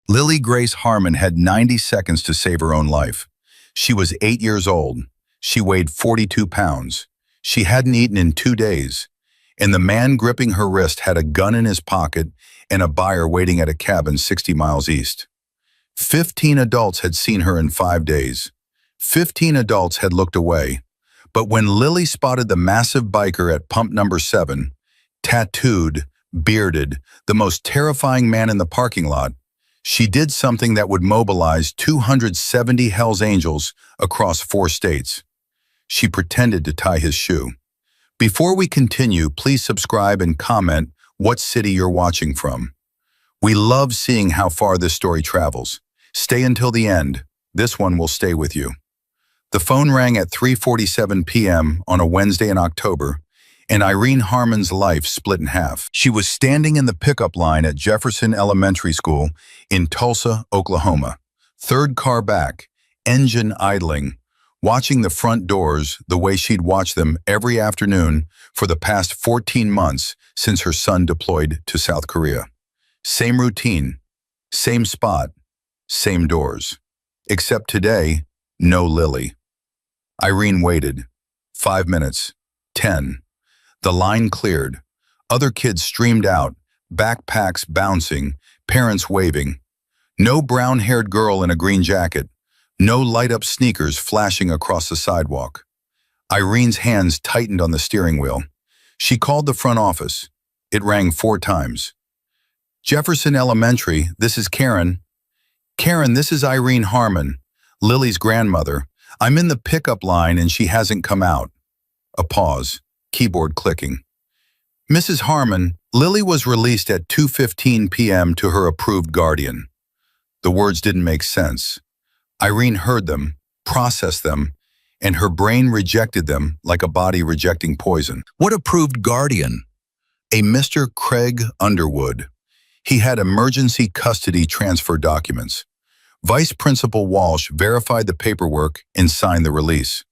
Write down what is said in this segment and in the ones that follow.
Lily Grace Harmon had 90 seconds to save her own life. She was 8 years old. She weighed 42 pounds. She hadn't eaten in 2 days. And the man gripping her wrist had a gun in his pocket and a buyer waiting at a cabin 60 miles east. 15 adults had seen her in 5 days. 15 adults had looked away. But when Lily spotted the massive biker at pump number 7, tattooed, bearded, the most terrifying man in the parking lot, she did something that would mobilize 270 Hell's Angels across 4 states. She pretended to tie his shoe. Before we continue, please subscribe and comment what city you're watching from. We love seeing how far this story travels. Stay until the end. This one will stay with you. The phone rang at 3:47 p.m. on a Wednesday in October, and Irene Harmon's life split in half. She was standing in the pickup line at Jefferson Elementary School in Tulsa, Oklahoma. 3rd car back, engine idling, watching the front doors the way she'd watched them every afternoon for the past 14 months since her son deployed to South Korea. Same routine, same spot, same doors. Except today, no Lily. Irene waited. 5 minutes. 10. The line cleared. Other kids streamed out, backpacks bouncing, parents waving. No brown-haired girl in a green jacket. No light-up sneakers flashing across the sidewalk. Irene's hands tightened on the steering wheel. She called the front office. It rang 4 times. Jefferson Elementary, this is Karen. Karen, this is Irene Harmon, Lily's grandmother. I'm in the pickup line and she hasn't come out. A pause. Keyboard clicking. Mrs. Harmon, Lily was released at 2:15 p.m. to her approved guardian. The words didn't make sense. Irene heard them, processed them, and her brain rejected them like a body rejecting poison. What approved guardian? A Mr. Craig Underwood. He had emergency custody transfer documents. Vice Principal Walsh verified the paperwork and signed the release.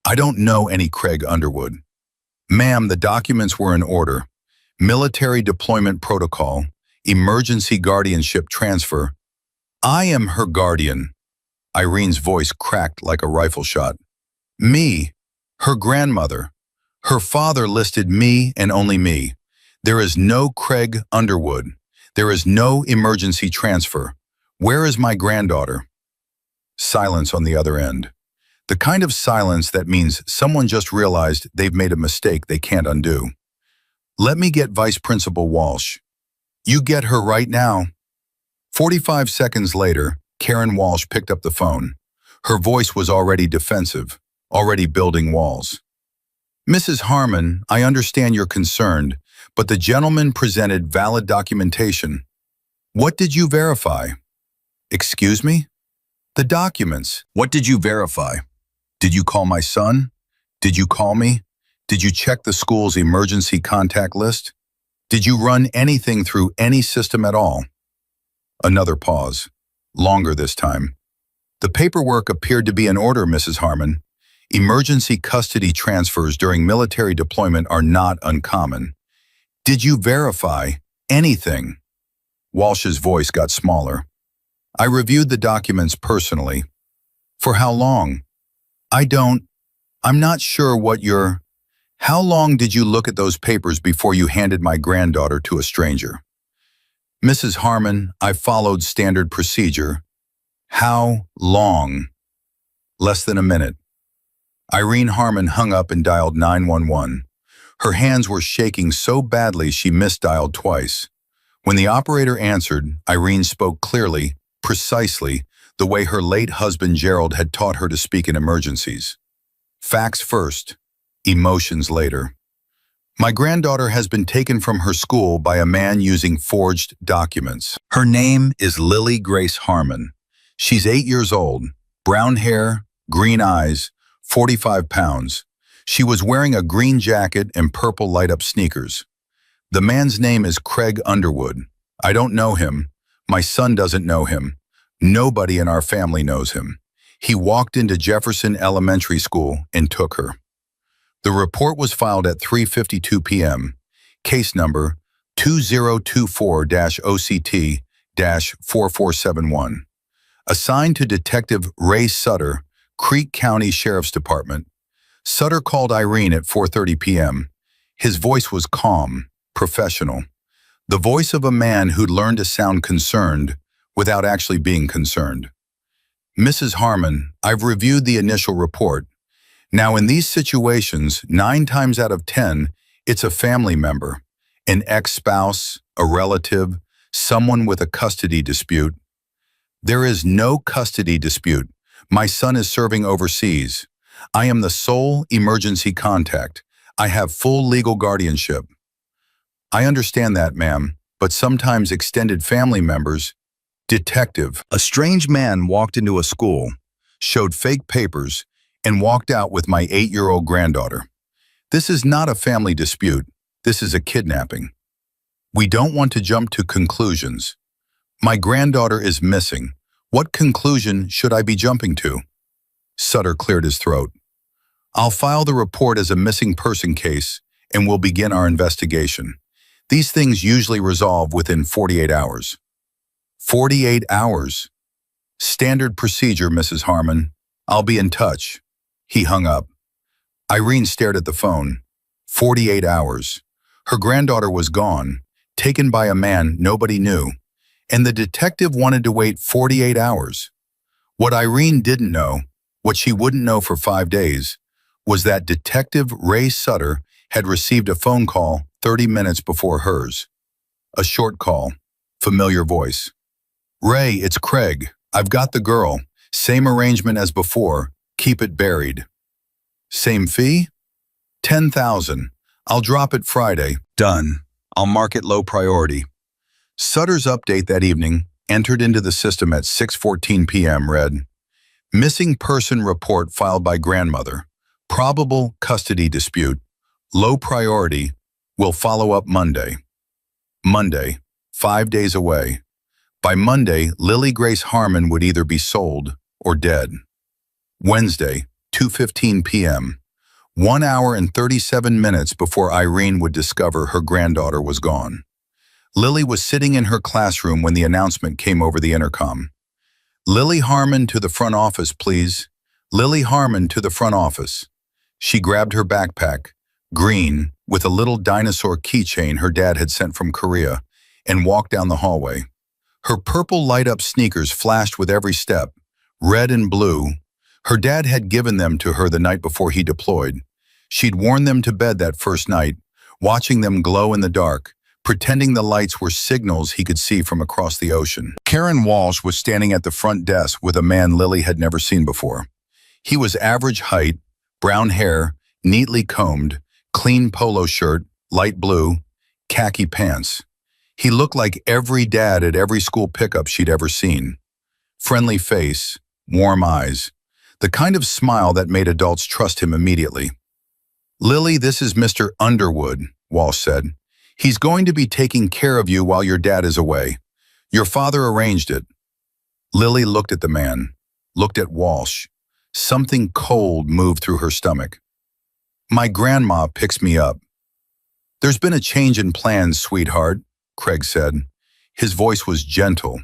I don't know any Craig Underwood. Ma'am, the documents were in order. Military deployment protocol, emergency guardianship transfer. I am her guardian. Irene's voice cracked like a rifle shot. Me, her grandmother. Her father listed me and only me. There is no Craig Underwood. There is no emergency transfer. Where is my granddaughter? Silence on the other end. The kind of silence that means someone just realized they've made a mistake they can't undo. Let me get Vice Principal Walsh. You get her right now. 45 seconds later, Karen Walsh picked up the phone. Her voice was already defensive, already building walls. Mrs. Harmon, I understand you're concerned, but the gentleman presented valid documentation. What did you verify? Excuse me? The documents. What did you verify? Did you call my son? Did you call me? Did you check the school's emergency contact list? Did you run anything through any system at all? Another pause. Longer this time. The paperwork appeared to be in order, Mrs. Harmon. Emergency custody transfers during military deployment are not uncommon. Did you verify anything? Walsh's voice got smaller. I reviewed the documents personally. For how long? I'm not sure what you're... How long did you look at those papers before you handed my granddaughter to a stranger? Mrs. Harmon, I followed standard procedure. How long? Less than a minute. Irene Harmon hung up and dialed 911. Her hands were shaking so badly she misdialed twice. When the operator answered, Irene spoke clearly, precisely, the way her late husband Gerald had taught her to speak in emergencies. Facts first, emotions later. My granddaughter has been taken from her school by a man using forged documents. Her name is Lily Grace Harmon. She's 8 years old, brown hair, green eyes, 45 pounds. She was wearing a green jacket and purple light-up sneakers. The man's name is Craig Underwood. I don't know him. My son doesn't know him. Nobody in our family knows him. He walked into Jefferson Elementary School and took her. The report was filed at 3:52 p.m. Case number 2024-OCT 4471. Assigned to Detective Ray Sutter, Creek County Sheriff's Department. Sutter called Irene at 4:30 p.m. His voice was calm, professional. The voice of a man who'd learned to sound concerned without actually being concerned. Mrs. Harmon, I've reviewed the initial report. Now, in these situations, 9 times out of 10, it's a family member, an ex-spouse, a relative, someone with a custody dispute. There is no custody dispute. My son is serving overseas. I am the sole emergency contact. I have full legal guardianship. I understand that, ma'am, but sometimes extended family members. Detective. A strange man walked into a school, showed fake papers, and walked out with my 8-year-old granddaughter. This is not a family dispute. This is a kidnapping. We don't want to jump to conclusions. My granddaughter is missing. What conclusion should I be jumping to? Sutter cleared his throat. I'll file the report as a missing person case, and we'll begin our investigation. These things usually resolve within 48 hours. 48 hours. Standard procedure, Mrs. Harmon. I'll be in touch. He hung up. Irene stared at the phone. 48 hours. Her granddaughter was gone, taken by a man nobody knew, and the detective wanted to wait 48 hours. What Irene didn't know, what she wouldn't know for 5 days, was that Detective Ray Sutter had received a phone call 30 minutes before hers. A short call, familiar voice. Ray, it's Craig. I've got the girl. Same arrangement as before. Keep it buried. Same fee? 10,000. I'll drop it Friday. Done. I'll mark it low priority. Sutter's update that evening, entered into the system at 6:14 p.m. read, Missing person report filed by grandmother. Probable custody dispute. Low priority. Will follow up Monday. Monday, 5 days away. By Monday, Lily Grace Harmon would either be sold or dead. Wednesday, 2:15 p.m. 1 hour and 37 minutes before Irene would discover her granddaughter was gone. Lily was sitting in her classroom when the announcement came over the intercom. Lily Harmon to the front office, please. Lily Harmon to the front office. She grabbed her backpack, green, with a little dinosaur keychain her dad had sent from Korea, and walked down the hallway. Her purple light-up sneakers flashed with every step, red and blue. Her dad had given them to her the night before he deployed. She'd worn them to bed that first night, watching them glow in the dark, pretending the lights were signals he could see from across the ocean. Karen Walsh was standing at the front desk with a man Lily had never seen before. He was average height, brown hair, neatly combed, clean polo shirt, light blue, khaki pants. He looked like every dad at every school pickup she'd ever seen. Friendly face, warm eyes, the kind of smile that made adults trust him immediately. Lily, this is Mr. Underwood, Walsh said. He's going to be taking care of you while your dad is away. Your father arranged it. Lily looked at the man, looked at Walsh. Something cold moved through her stomach. My grandma picks me up. There's been a change in plans, sweetheart, Craig said. His voice was gentle,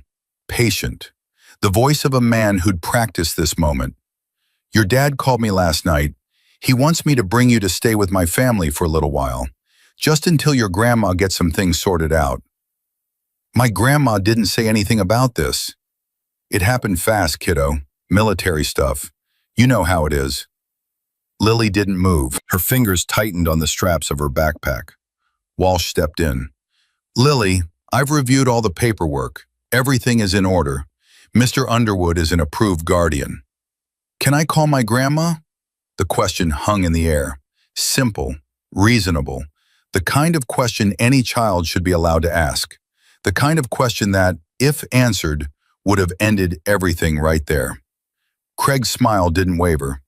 patient, the voice of a man who'd practiced this moment. Your dad called me last night. He wants me to bring you to stay with my family for a little while, just until your grandma gets some things sorted out. My grandma didn't say anything about this. It happened fast, kiddo. Military stuff. You know how it is. Lily didn't move. Her fingers tightened on the straps of her backpack. Walsh stepped in. Lily, I've reviewed all the paperwork. Everything is in order. Mr. Underwood is an approved guardian. Can I call my grandma? The question hung in the air. Simple, reasonable. The kind of question any child should be allowed to ask. The kind of question that, if answered, would have ended everything right there. Craig's smile didn't waver.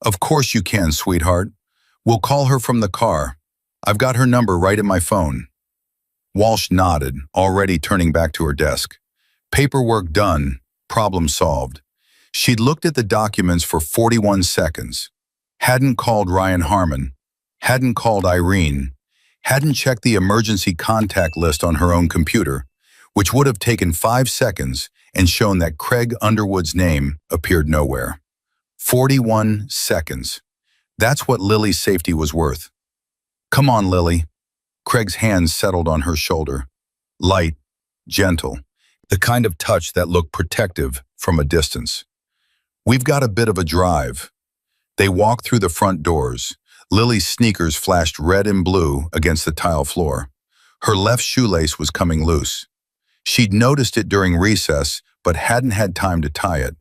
Of course you can, sweetheart. We'll call her from the car. I've got her number right in my phone. Walsh nodded, already turning back to her desk. Paperwork done, problem solved. She'd looked at the documents for 41 seconds. Hadn't called Ryan Harmon. Hadn't called Irene. Hadn't checked the emergency contact list on her own computer. which would have taken 5 seconds and shown that Craig Underwood's name appeared nowhere. 41 seconds. That's what Lily's safety was worth. Come on, Lily. Craig's hands settled on her shoulder. Light, gentle, the kind of touch that looked protective from a distance. We've got a bit of a drive. They walked through the front doors. Lily's sneakers flashed red and blue against the tile floor. Her left shoelace was coming loose. She'd noticed it during recess, but hadn't had time to tie it.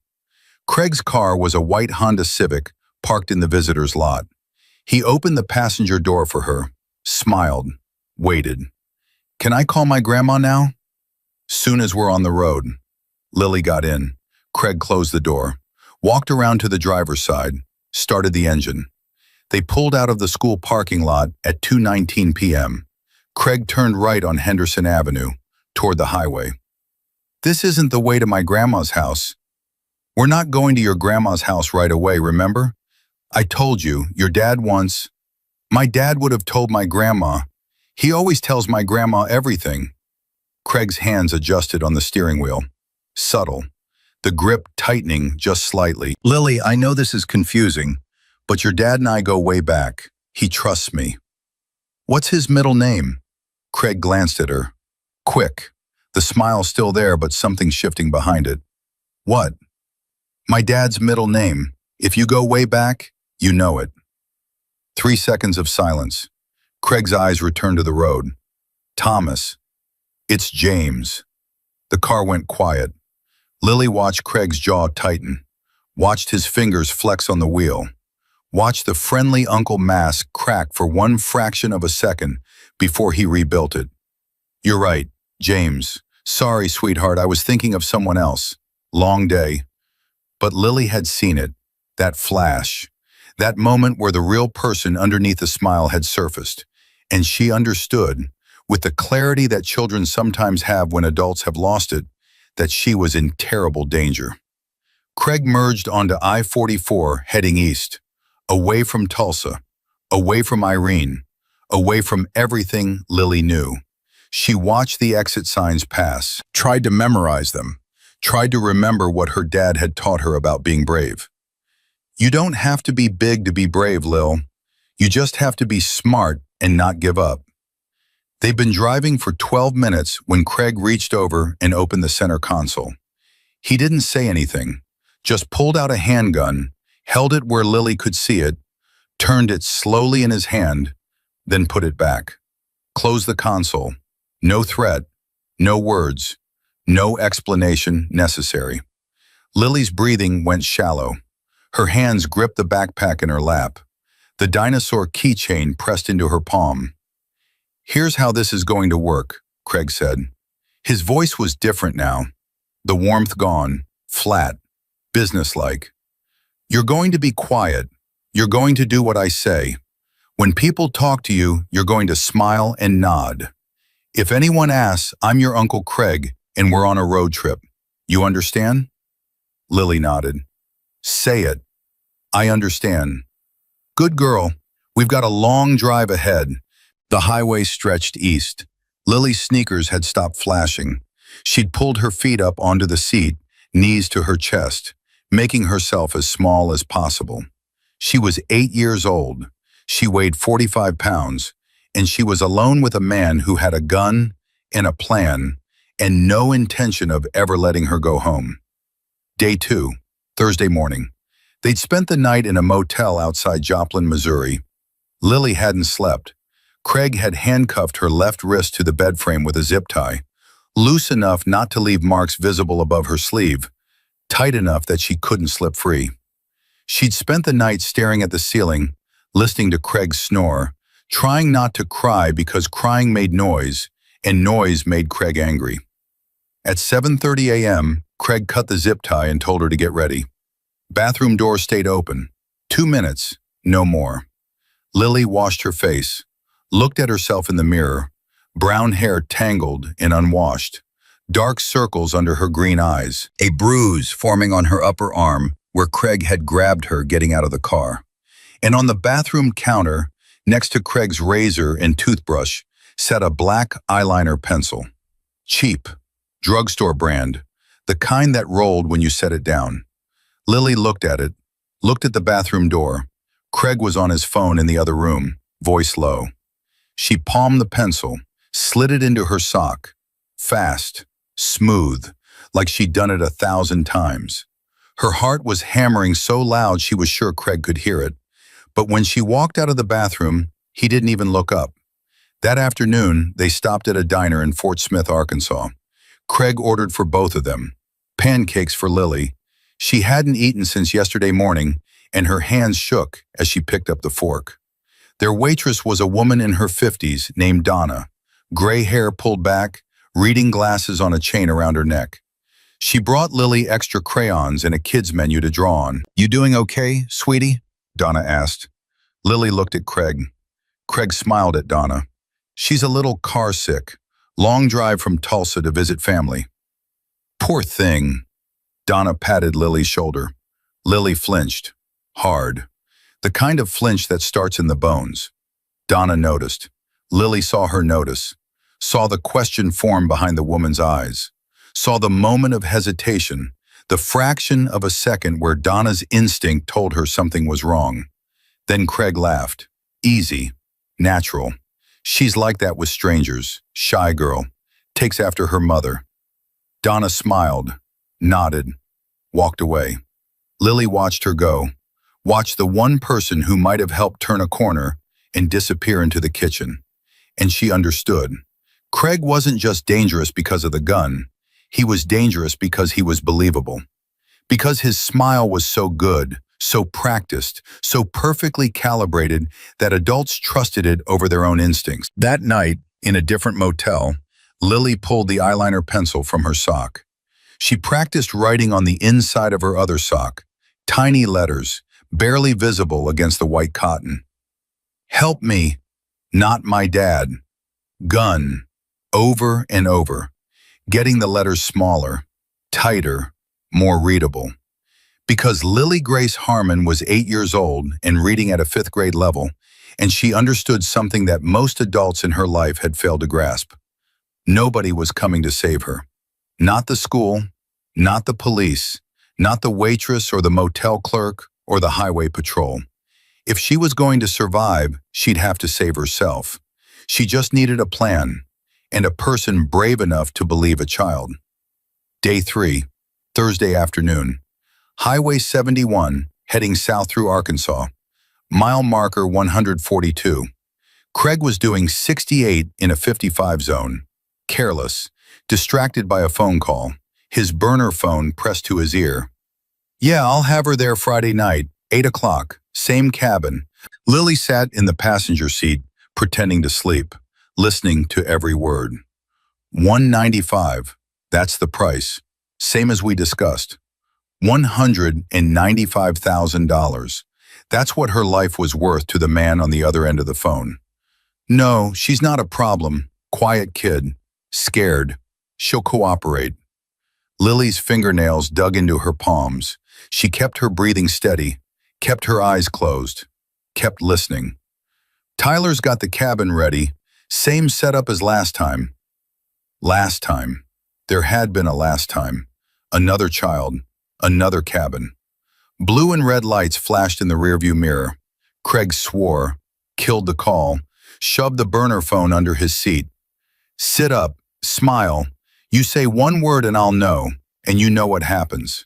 Craig's car was a white Honda Civic parked in the visitor's lot. He opened the passenger door for her, smiled, waited. Can I call my grandma now? Soon as we're on the road. Lily got in. Craig closed the door, walked around to the driver's side, started the engine. They pulled out of the school parking lot at 2:19 p.m. Craig turned right on Henderson Avenue, toward the highway. This isn't the way to my grandma's house. We're not going to your grandma's house right away, remember? I told you, your dad once. My dad would have told my grandma. He always tells my grandma everything. Craig's hands adjusted on the steering wheel. Subtle. The grip tightening just slightly. Lily, I know this is confusing, but your dad and I go way back. He trusts me. What's his middle name? Craig glanced at her. Quick. The smile still there, but something shifting behind it. What? My dad's middle name. If you go way back, you know it. 3 seconds of silence. Craig's eyes returned to the road. Thomas. It's James. The car went quiet. Lily watched Craig's jaw tighten, watched his fingers flex on the wheel, watched the friendly Uncle mask crack for one fraction of a second before he rebuilt it. You're right, James. Sorry, sweetheart, I was thinking of someone else. Long day. But Lily had seen it, that flash, that moment where the real person underneath the smile had surfaced, and she understood, with the clarity that children sometimes have when adults have lost it, that she was in terrible danger. Craig merged onto I-44 heading east, away from Tulsa, away from Irene, away from everything Lily knew. She watched the exit signs pass, tried to memorize them, tried to remember what her dad had taught her about being brave. You don't have to be big to be brave, Lil. You just have to be smart and not give up. They'd been driving for 12 minutes when Craig reached over and opened the center console. He didn't say anything, just pulled out a handgun, held it where Lily could see it, turned it slowly in his hand, then put it back. Closed the console. No threat, no words, no explanation necessary. Lily's breathing went shallow. Her hands gripped the backpack in her lap. The dinosaur keychain pressed into her palm. Here's how this is going to work, Craig said. His voice was different now. The warmth gone, flat, businesslike. You're going to be quiet. You're going to do what I say. When people talk to you, you're going to smile and nod. If anyone asks, I'm your Uncle Craig, and we're on a road trip. You understand? Lily nodded. Say it. I understand. Good girl. We've got a long drive ahead. The highway stretched east. Lily's sneakers had stopped flashing. She'd pulled her feet up onto the seat, knees to her chest, making herself as small as possible. She was 8 years old. She weighed 45 pounds, and she was alone with a man who had a gun and a plan and no intention of ever letting her go home. Day 2, Thursday morning. They'd spent the night in a motel outside Joplin, Missouri. Lily hadn't slept. Craig had handcuffed her left wrist to the bed frame with a zip tie, loose enough not to leave marks visible above her sleeve, tight enough that she couldn't slip free. She'd spent the night staring at the ceiling, listening to Craig snore, trying not to cry because crying made noise, and noise made Craig angry. At 7:30 a.m., Craig cut the zip tie and told her to get ready. Bathroom door stayed open. 2 minutes, no more. Lily washed her face, looked at herself in the mirror, brown hair tangled and unwashed, dark circles under her green eyes, a bruise forming on her upper arm where Craig had grabbed her getting out of the car. And on the bathroom counter, next to Craig's razor and toothbrush, sat a black eyeliner pencil. Cheap, Drugstore brand. The kind that rolled when you set it down. Lily looked at it, looked at the bathroom door. Craig was on his phone in the other room, voice low. She palmed the pencil, slid it into her sock. Fast, smooth, like she'd done it 1,000 times. Her heart was hammering so loud she was sure Craig could hear it. But when she walked out of the bathroom, he didn't even look up. That afternoon, they stopped at a diner in Fort Smith, Arkansas. Craig ordered for both of them. Pancakes for Lily. She hadn't eaten since yesterday morning, and her hands shook as she picked up the fork. Their waitress was a woman in her 50s named Donna, gray hair pulled back, reading glasses on a chain around her neck. She brought Lily extra crayons and a kid's menu to draw on. "You doing okay, sweetie?" Donna asked. Lily looked at Craig. Craig smiled at Donna. "She's a little car sick. Long drive from Tulsa to visit family." "Poor thing." Donna patted Lily's shoulder. Lily flinched. Hard. The kind of flinch that starts in the bones. Donna noticed. Lily saw her notice. Saw the question form behind the woman's eyes. Saw the moment of hesitation, the fraction of a second where Donna's instinct told her something was wrong. Then Craig laughed. Easy. Natural. She's like that with strangers. Shy girl. Takes after her mother. Donna smiled, nodded, walked away. Lily watched her go. Watched the one person who might have helped turn a corner and disappear into the kitchen. And she understood. Craig wasn't just dangerous because of the gun. He was dangerous because he was believable. Because his smile was so good, so practiced, so perfectly calibrated that adults trusted it over their own instincts. That night, in a different motel, Lily pulled the eyeliner pencil from her sock. She practiced writing on the inside of her other sock, tiny letters, barely visible against the white cotton. "Help me, not my dad. Gun." Over and over, getting the letters smaller, tighter, more readable. Because Lily Grace Harmon was 8 years old and reading at a 5th grade level, and she understood something that most adults in her life had failed to grasp. Nobody was coming to save her. Not the school, not the police, not the waitress or the motel clerk or the highway patrol. If she was going to survive, she'd have to save herself. She just needed a plan, and a person brave enough to believe a child. Day 3, Thursday afternoon. Highway 71, heading south through Arkansas. Mile marker 142. Craig was doing 68 in a 55 zone. Careless, distracted by a phone call, his burner phone pressed to his ear. "Yeah, I'll have her there Friday night, 8 o'clock, same cabin." Lily sat in the passenger seat, pretending to sleep, listening to every word. $195, that's the price, same as we discussed. $195,000. That's what her life was worth to the man on the other end of the phone. "No, she's not a problem. Quiet kid. Scared. She'll cooperate." Lily's fingernails dug into her palms. She kept her breathing steady, kept her eyes closed, kept listening. "Tyler's got the cabin ready. Same setup as last time." Last time. There had been a last time. Another child. Another cabin. Blue and red lights flashed in the rearview mirror. Craig swore, killed the call, shoved the burner phone under his seat. "Sit up, smile. You say one word and I'll know, and you know what happens."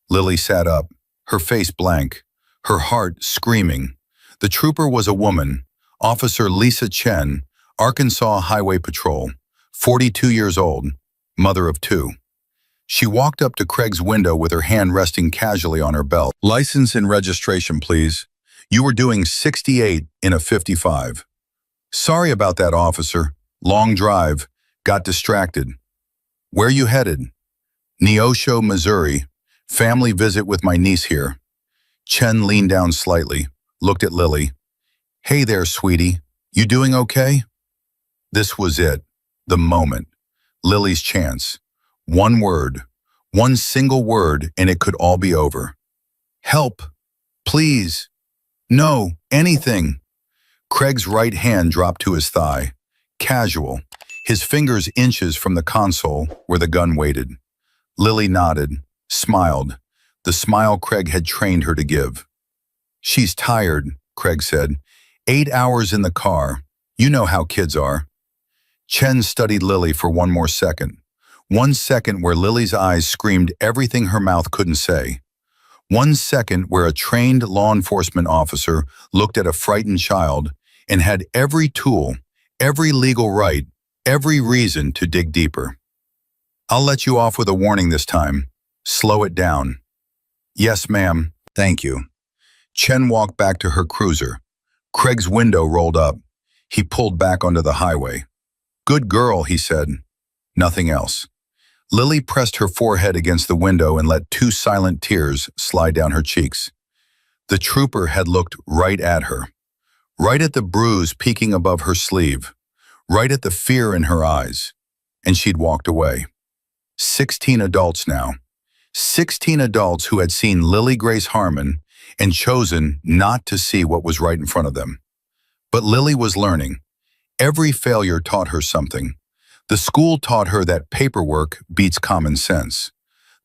Lily sat up, her face blank, her heart screaming. The trooper was a woman, Officer Lisa Chen, Arkansas Highway Patrol, 42 years old, mother of 2. She walked up to Craig's window with her hand resting casually on her belt. "License and registration, please. You were doing 68 in a 55. "Sorry about that, officer. Long drive. Got distracted." "Where you headed?" "Neosho, Missouri. Family visit with my niece here." Chen leaned down slightly, looked at Lily. "Hey there, sweetie. You doing okay?" This was it. The moment. Lily's chance. One word. One single word, and it could all be over. "Help. Please. No, anything." Craig's right hand dropped to his thigh. Casual. his fingers inches from the console where the gun waited. Lily nodded, smiled, the smile Craig had trained her to give. "She's tired," Craig said. "8 hours in the car. You know how kids are." Chen studied Lily for one more second. 1 second where Lily's eyes screamed everything her mouth couldn't say. 1 second where a trained law enforcement officer looked at a frightened child and had every tool, every legal right, every reason to dig deeper. "I'll let you off with a warning this time. Slow it down." "Yes, ma'am. Thank you." Chen walked back to her cruiser. Craig's window rolled up. He pulled back onto the highway. "Good girl," he said. Nothing else. Lily pressed her forehead against the window and let 2 silent tears slide down her cheeks. The trooper had looked right at her, right at the bruise peeking above her sleeve, right at the fear in her eyes, and she'd walked away. 16 adults now. 16 adults who had seen Lily Grace Harmon and chosen not to see what was right in front of them. But Lily was learning. Every failure taught her something. The school taught her that paperwork beats common sense.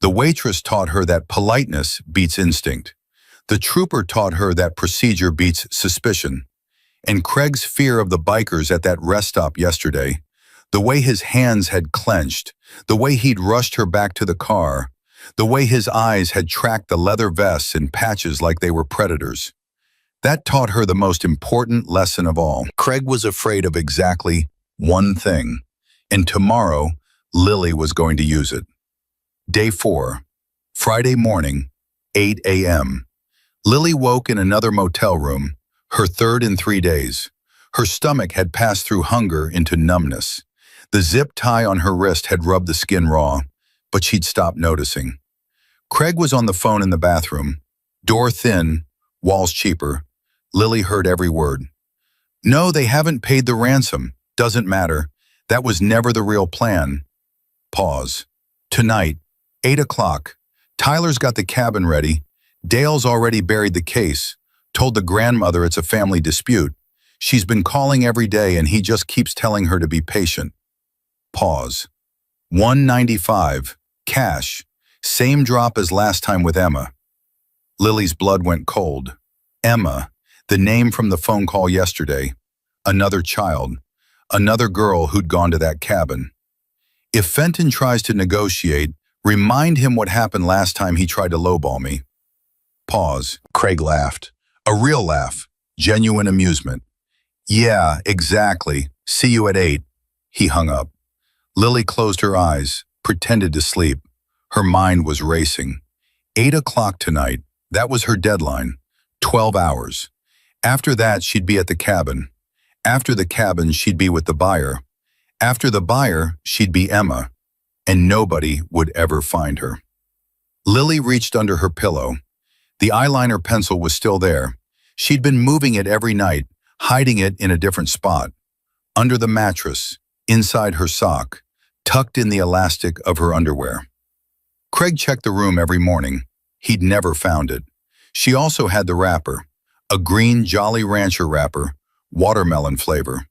The waitress taught her that politeness beats instinct. The trooper taught her that procedure beats suspicion. And Craig's fear of the bikers at that rest stop yesterday, the way his hands had clenched, the way he'd rushed her back to the car, the way his eyes had tracked the leather vests and patches like they were predators. That taught her the most important lesson of all. Craig was afraid of exactly one thing, and tomorrow, Lily was going to use it. Day 4, Friday morning, 8 a.m. Lily woke in another motel room, her third in 3 days. Her stomach had passed through hunger into numbness. The zip tie on her wrist had rubbed the skin raw, but she'd stopped noticing. Craig was on the phone in the bathroom. Door thin, walls cheaper. Lily heard every word. "No, they haven't paid the ransom. Doesn't matter. That was never the real plan." Pause. "Tonight, 8 o'clock. Tyler's got the cabin ready. Dale's already buried the case. Told the grandmother it's a family dispute. She's been calling every day and he just keeps telling her to be patient." Pause. $195. Cash. Same drop as last time with Emma. Lily's blood went cold. Emma, the name from the phone call yesterday. Another child. Another girl who'd gone to that cabin. If Fenton tries to negotiate, remind him what happened last time he tried to lowball me. Pause. Craig laughed. A real laugh. Genuine amusement. "Yeah, exactly. See you at 8. He hung up. Lily closed her eyes, pretended to sleep. Her mind was racing. 8 o'clock tonight. That was her deadline. 12 hours. After that, she'd be at the cabin. After the cabin, she'd be with the buyer. After the buyer, she'd be Emma. And nobody would ever find her. Lily reached under her pillow. The eyeliner pencil was still there. She'd been moving it every night, hiding it in a different spot. Under the mattress, inside her sock, tucked in the elastic of her underwear. Craig checked the room every morning. He'd never found it. She also had the wrapper, a green Jolly Rancher wrapper, watermelon flavor.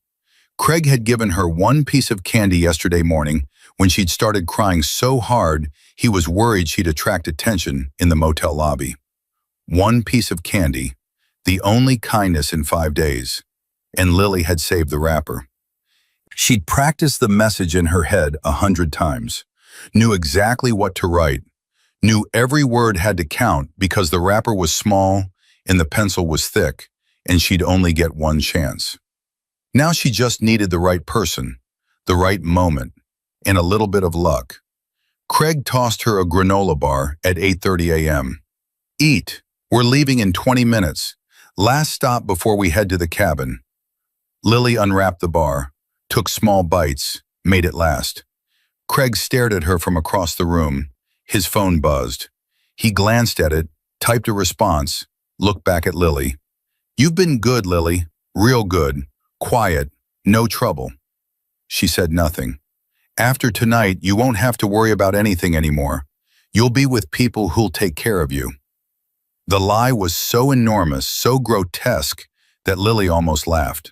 Craig had given her one piece of candy yesterday morning when she'd started crying so hard he was worried she'd attract attention in the motel lobby. One piece of candy, the only kindness in 5 days, and Lily had saved the wrapper. She'd practiced the message in her head 100 times, knew exactly what to write, knew every word had to count because the wrapper was small and the pencil was thick, and she'd only get one chance. Now she just needed the right person, the right moment, and a little bit of luck. Craig tossed her a granola bar at 8:30 a.m. "Eat. We're leaving in 20 minutes. Last stop before we head to the cabin." Lily unwrapped the bar, took small bites, made it last. Craig stared at her from across the room. His phone buzzed. He glanced at it, typed a response, looked back at Lily. "You've been good, Lily. Real good. Quiet. No trouble." She said nothing. "After tonight, you won't have to worry about anything anymore. You'll be with people who'll take care of you." The lie was so enormous, so grotesque, that Lily almost laughed.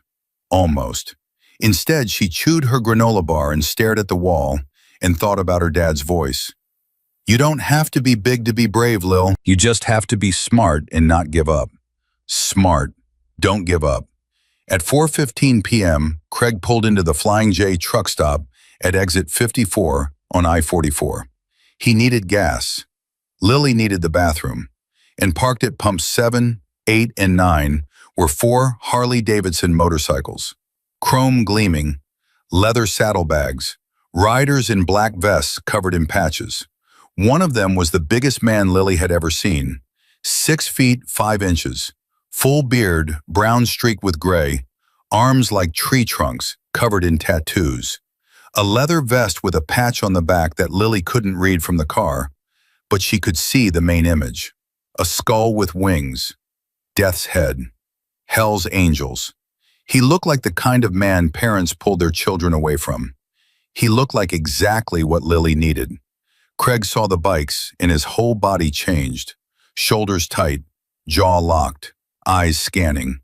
Almost. Instead, she chewed her granola bar and stared at the wall and thought about her dad's voice. You don't have to be big to be brave, Lil. You just have to be smart and not give up. Smart. Don't give up. At 4:15 p.m., Craig pulled into the Flying J truck stop at exit 54 on I-44. He needed gas. Lily needed the bathroom. And parked at pumps 7, 8, and 9 were 4 Harley-Davidson motorcycles. Chrome gleaming, leather saddlebags, riders in black vests covered in patches. One of them was the biggest man Lily had ever seen, 6 feet 5 inches, full beard, brown streaked with gray, arms like tree trunks covered in tattoos. A leather vest with a patch on the back that Lily couldn't read from the car, but she could see the main image. A skull with wings, death's head, hell's angels. He looked like the kind of man parents pulled their children away from. He looked like exactly what Lily needed. Craig saw the bikes and his whole body changed. Shoulders tight, jaw locked, eyes scanning.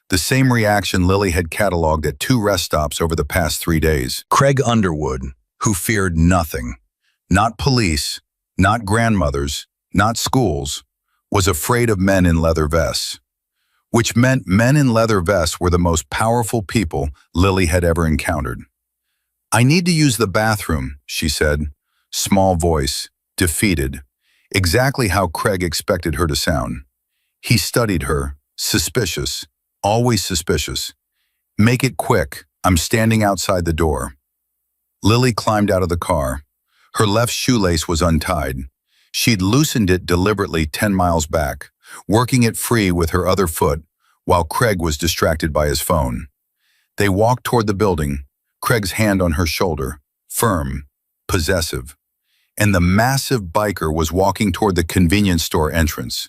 The same reaction Lily had cataloged at 2 rest stops over the past 3 days. Craig Underwood, who feared nothing, not police, not grandmothers, not schools, was afraid of men in leather vests, which meant men in leather vests were the most powerful people Lily had ever encountered. I need to use the bathroom, she said, small voice, defeated, exactly how Craig expected her to sound. He studied her, suspicious, always suspicious. Make it quick, I'm standing outside the door. Lily climbed out of the car. Her left shoelace was untied. She'd loosened it deliberately 10 miles back, working it free with her other foot, while Craig was distracted by his phone. They walked toward the building, Craig's hand on her shoulder, firm, possessive. And the massive biker was walking toward the convenience store entrance.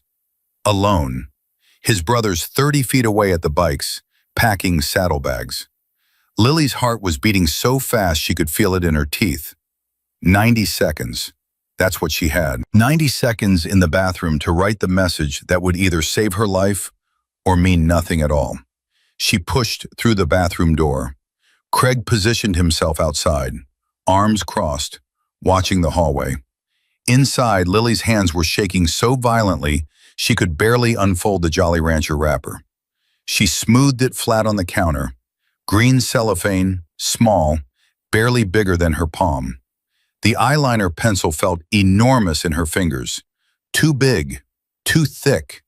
Alone. His brothers 30 feet away at the bikes, packing saddlebags. Lily's heart was beating so fast she could feel it in her teeth. 90 seconds. That's what she had. 90 seconds in the bathroom to write the message that would either save her life or mean nothing at all. She pushed through the bathroom door. Craig positioned himself outside, arms crossed, watching the hallway. Inside, Lily's hands were shaking so violently she could barely unfold the Jolly Rancher wrapper. She smoothed it flat on the counter. Green cellophane, small, barely bigger than her palm. The eyeliner pencil felt enormous in her fingers. Too big, too thick.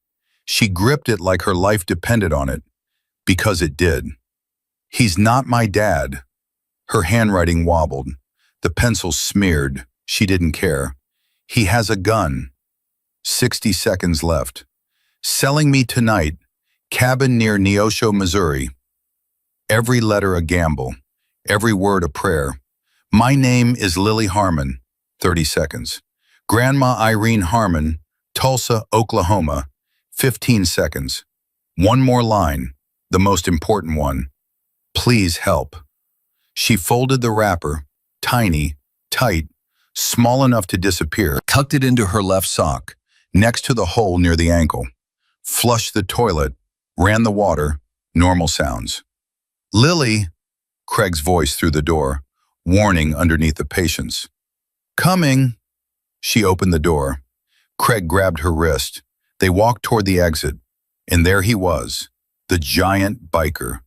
She gripped it like her life depended on it, because it did. He's not my dad. Her handwriting wobbled. The pencil smeared. She didn't care. He has a gun. 60 seconds left. Selling me tonight. Cabin near Neosho, Missouri. Every letter a gamble. Every word a prayer. My name is Lily Harmon. 30 seconds. Grandma Irene Harmon, Tulsa, Oklahoma. 15 seconds. One more line, the most important one. Please help. She folded the wrapper, tiny, tight, small enough to disappear, tucked it into her left sock, next to the hole near the ankle. Flushed the toilet, ran the water, normal sounds. Lily, Craig's voice through the door, warning underneath the patience. Coming. She opened the door. Craig grabbed her wrist. They walked toward the exit, and there he was, the giant biker,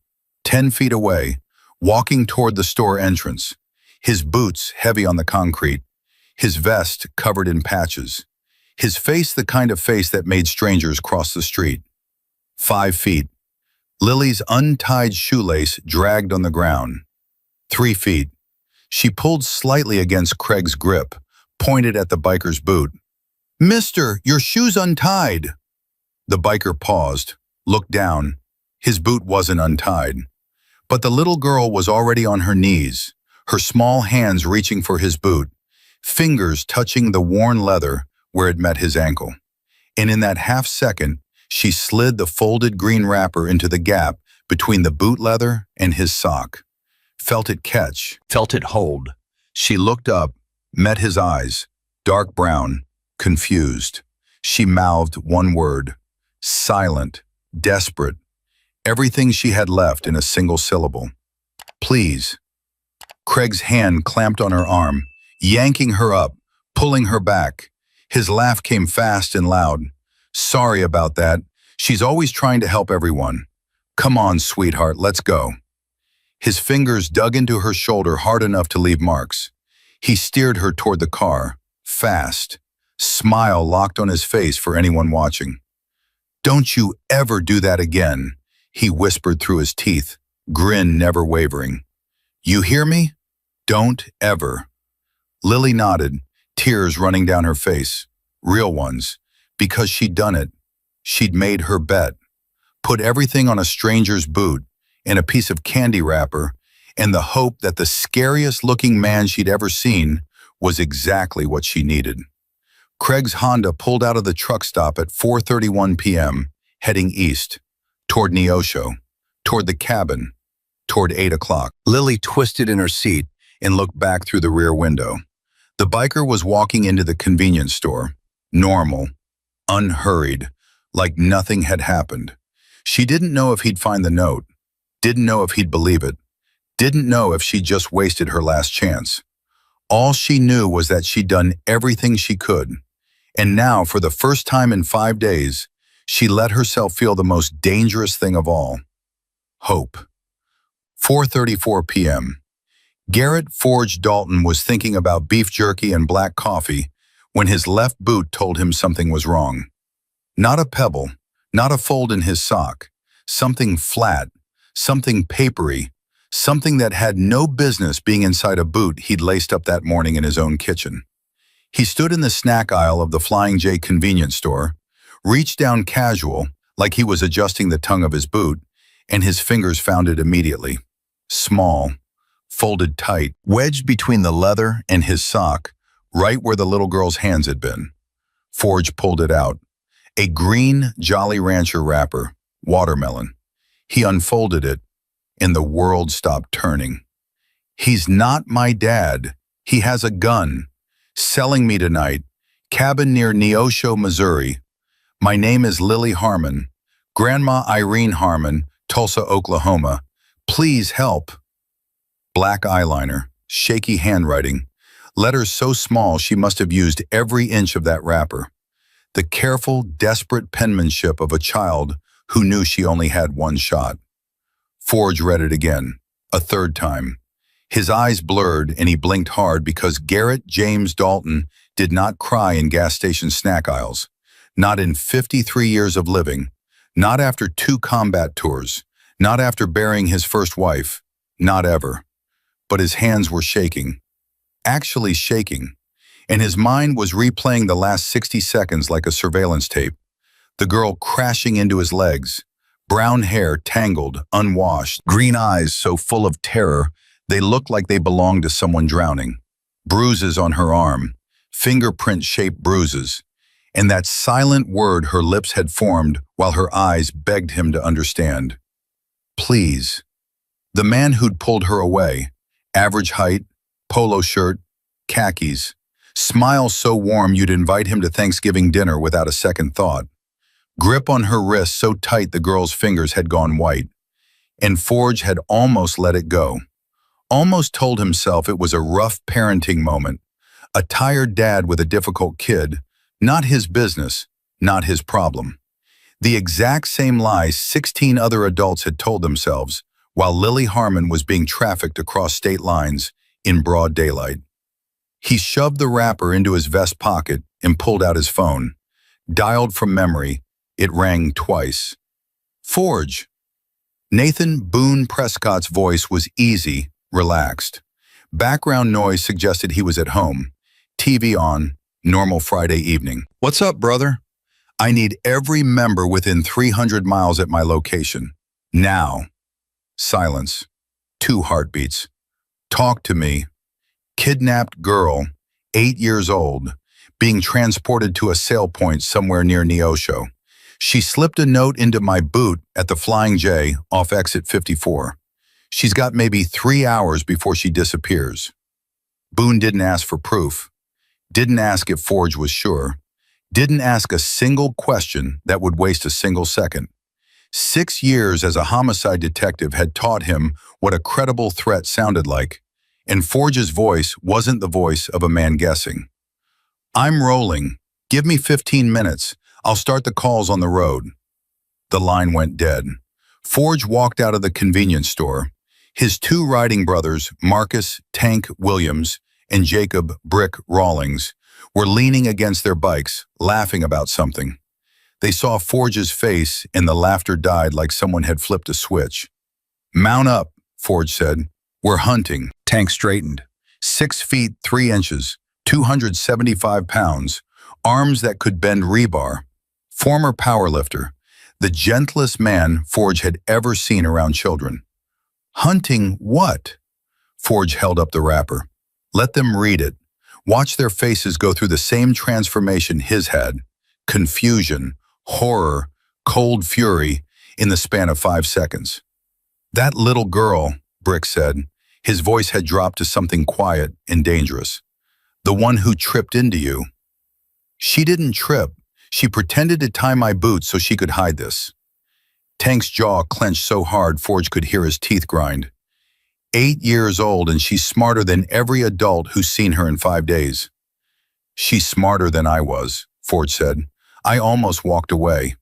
10 feet away, walking toward the store entrance, his boots heavy on the concrete, his vest covered in patches, his face the kind of face that made strangers cross the street. 5 feet. Lily's untied shoelace dragged on the ground. 3 feet. She pulled slightly against Craig's grip, pointed at the biker's boot. Mister, your shoe's untied. The biker paused, looked down. His boot wasn't untied. But the little girl was already on her knees, her small hands reaching for his boot, fingers touching the worn leather where it met his ankle. And in that half second, she slid the folded green wrapper into the gap between the boot leather and his sock. Felt it catch, felt it hold. She looked up, met his eyes, dark brown, confused. She mouthed one word, silent, desperate, everything she had left in a single syllable. Please. Craig's hand clamped on her arm, yanking her up, pulling her back. His laugh came fast and loud. Sorry about that. She's always trying to help everyone. Come on, sweetheart, let's go. His fingers dug into her shoulder hard enough to leave marks. He steered her toward the car, fast. Smile locked on his face for anyone watching. Don't you ever do that again, he whispered through his teeth, grin never wavering. You hear me? Don't ever. Lily nodded, tears running down her face. Real ones, because she'd done it. She'd made her bet. Put everything on a stranger's boot, in a piece of candy wrapper, and the hope that the scariest-looking man she'd ever seen was exactly what she needed. Craig's Honda pulled out of the truck stop at 4:31 p.m., heading east, toward Neosho, toward the cabin, toward 8 o'clock. Lily twisted in her seat and looked back through the rear window. The biker was walking into the convenience store, normal, unhurried, like nothing had happened. She didn't know if he'd find the note, didn't know if he'd believe it, didn't know if she'd just wasted her last chance. All she knew was that she'd done everything she could, and now, for the first time in 5 days, she let herself feel the most dangerous thing of all. Hope. 4:34 p.m. Garrett Forge Dalton was thinking about beef jerky and black coffee when his left boot told him something was wrong. Not a pebble, not a fold in his sock, something flat, something papery, something that had no business being inside a boot he'd laced up that morning in his own kitchen. He stood in the snack aisle of the Flying J convenience store, reached down casual, like he was adjusting the tongue of his boot, and his fingers found it immediately. Small, folded tight, wedged between the leather and his sock, right where the little girl's hands had been. Forge pulled it out. A green Jolly Rancher wrapper, watermelon. He unfolded it, and the world stopped turning. He's not my dad. He has a gun. Selling me tonight. Cabin near Neosho, Missouri. My name is Lily Harmon. Grandma Irene Harmon, Tulsa, Oklahoma. Please help. Black eyeliner, shaky handwriting, letters so small she must have used every inch of that wrapper. The careful, desperate penmanship of a child who knew she only had one shot. Forge read it again, a third time. His eyes blurred and he blinked hard because Garrett James Dalton did not cry in gas station snack aisles. Not in 53 years of living. Not after 2 combat tours. Not after burying his first wife. Not ever. But his hands were shaking. Actually shaking. And his mind was replaying the last 60 seconds like a surveillance tape. The girl crashing into his legs. Brown hair tangled, unwashed. Green eyes so full of terror they looked like they belonged to someone drowning. Bruises on her arm. Fingerprint-shaped bruises. And that silent word her lips had formed while her eyes begged him to understand. Please. The man who'd pulled her away. Average height, polo shirt, khakis. Smile so warm you'd invite him to Thanksgiving dinner without a second thought. Grip on her wrist so tight the girl's fingers had gone white. And Forge had almost let it go. Almost told himself it was a rough parenting moment. A tired dad with a difficult kid. Not his business, not his problem. The exact same lies 16 other adults had told themselves while Lily Harmon was being trafficked across state lines in broad daylight. He shoved the wrapper into his vest pocket and pulled out his phone. Dialed from memory, it rang twice. Forge. Nathan Boone Prescott's voice was easy, relaxed. Background noise suggested he was at home. TV on, normal Friday evening. What's up, brother? I need every member within 300 miles at my location. Now. Silence. 2 heartbeats. Talk to me. Kidnapped girl, 8 years old, being transported to a sale point somewhere near Neosho. She slipped a note into my boot at the Flying J off exit 54. She's got maybe 3 hours before she disappears. Boone didn't ask for proof. Didn't ask if Forge was sure. Didn't ask a single question that would waste a single second. 6 years as a homicide detective had taught him what a credible threat sounded like, and Forge's voice wasn't the voice of a man guessing. "I'm rolling. Give me 15 minutes. I'll start the calls on the road." The line went dead. Forge walked out of the convenience store. His two riding brothers, Marcus Tank Williams and Jacob Brick Rawlings, were leaning against their bikes, laughing about something. They saw Forge's face, and the laughter died like someone had flipped a switch. "Mount up," Forge said. "We're hunting." Tank straightened. 6 feet 3 inches, 275 pounds, arms that could bend rebar. Former powerlifter, the gentlest man Forge had ever seen around children. "Hunting what?" Forge held up the wrapper. "Let them read it. Watch their faces go through the same transformation his had. Confusion, horror, cold fury in the span of 5 seconds. "That little girl," Brick said. His voice had dropped to something quiet and dangerous. "The one who tripped into you." "She didn't trip. She pretended to tie my boots so she could hide this." Tank's jaw clenched so hard Forge could hear his teeth grind. 8 years old, and she's smarter than every adult who's seen her in 5 days. "She's smarter than I was," Forge said. "I almost walked away."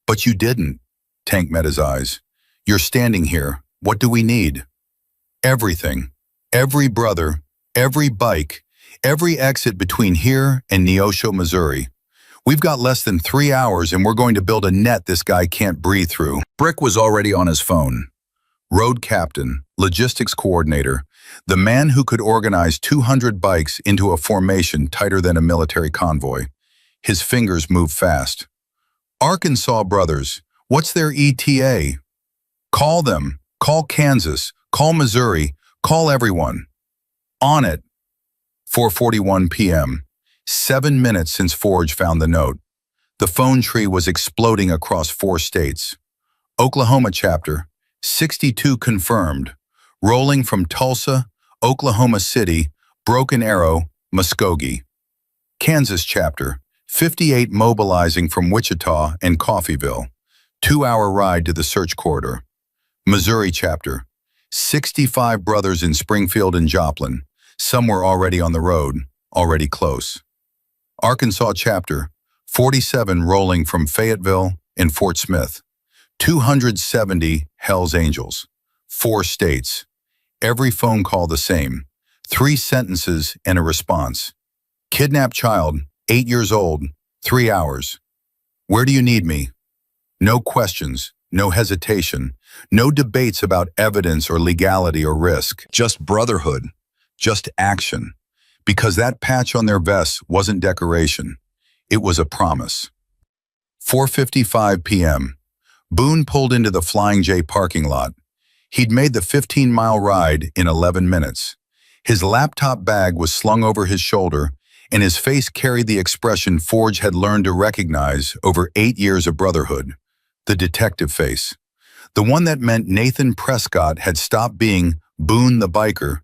"But you didn't." Tank met his eyes. "You're standing here. What do we need?" "Everything. Every brother, every bike, every exit between here and Neosho, Missouri. We've got less than 3 hours, and we're going to build a net this guy can't breathe through." Brick was already on his phone. Road captain, logistics coordinator, the man who could organize 200 bikes into a formation tighter than a military convoy. His fingers moved fast. "Arkansas brothers, what's their ETA? Call them. Call Kansas. Call Missouri. Call everyone." "On it." 4:41 p.m. 7 minutes since Forge found the note. The phone tree was exploding across 4 states. Oklahoma chapter, 62 confirmed. Rolling from Tulsa, Oklahoma City, Broken Arrow, Muskogee. Kansas chapter, 58 mobilizing from Wichita and Coffeyville. 2-hour ride to the search corridor. Missouri chapter, 65 brothers in Springfield and Joplin. Some were already on the road, already close. Arkansas chapter, 47 rolling from Fayetteville and Fort Smith. 270 Hells Angels. 4 states. Every phone call the same. 3 sentences and a response. "Kidnapped child, 8 years old, 3 hours. Where do you need me?" No questions, no hesitation, no debates about evidence or legality or risk. Just brotherhood, just action. Because that patch on their vests wasn't decoration. It was a promise. 4:55 p.m. Boone pulled into the Flying J parking lot. He'd made the 15-mile ride in 11 minutes. His laptop bag was slung over his shoulder, and his face carried the expression Forge had learned to recognize over 8 years of brotherhood. The detective face. The one that meant Nathan Prescott had stopped being Boone the biker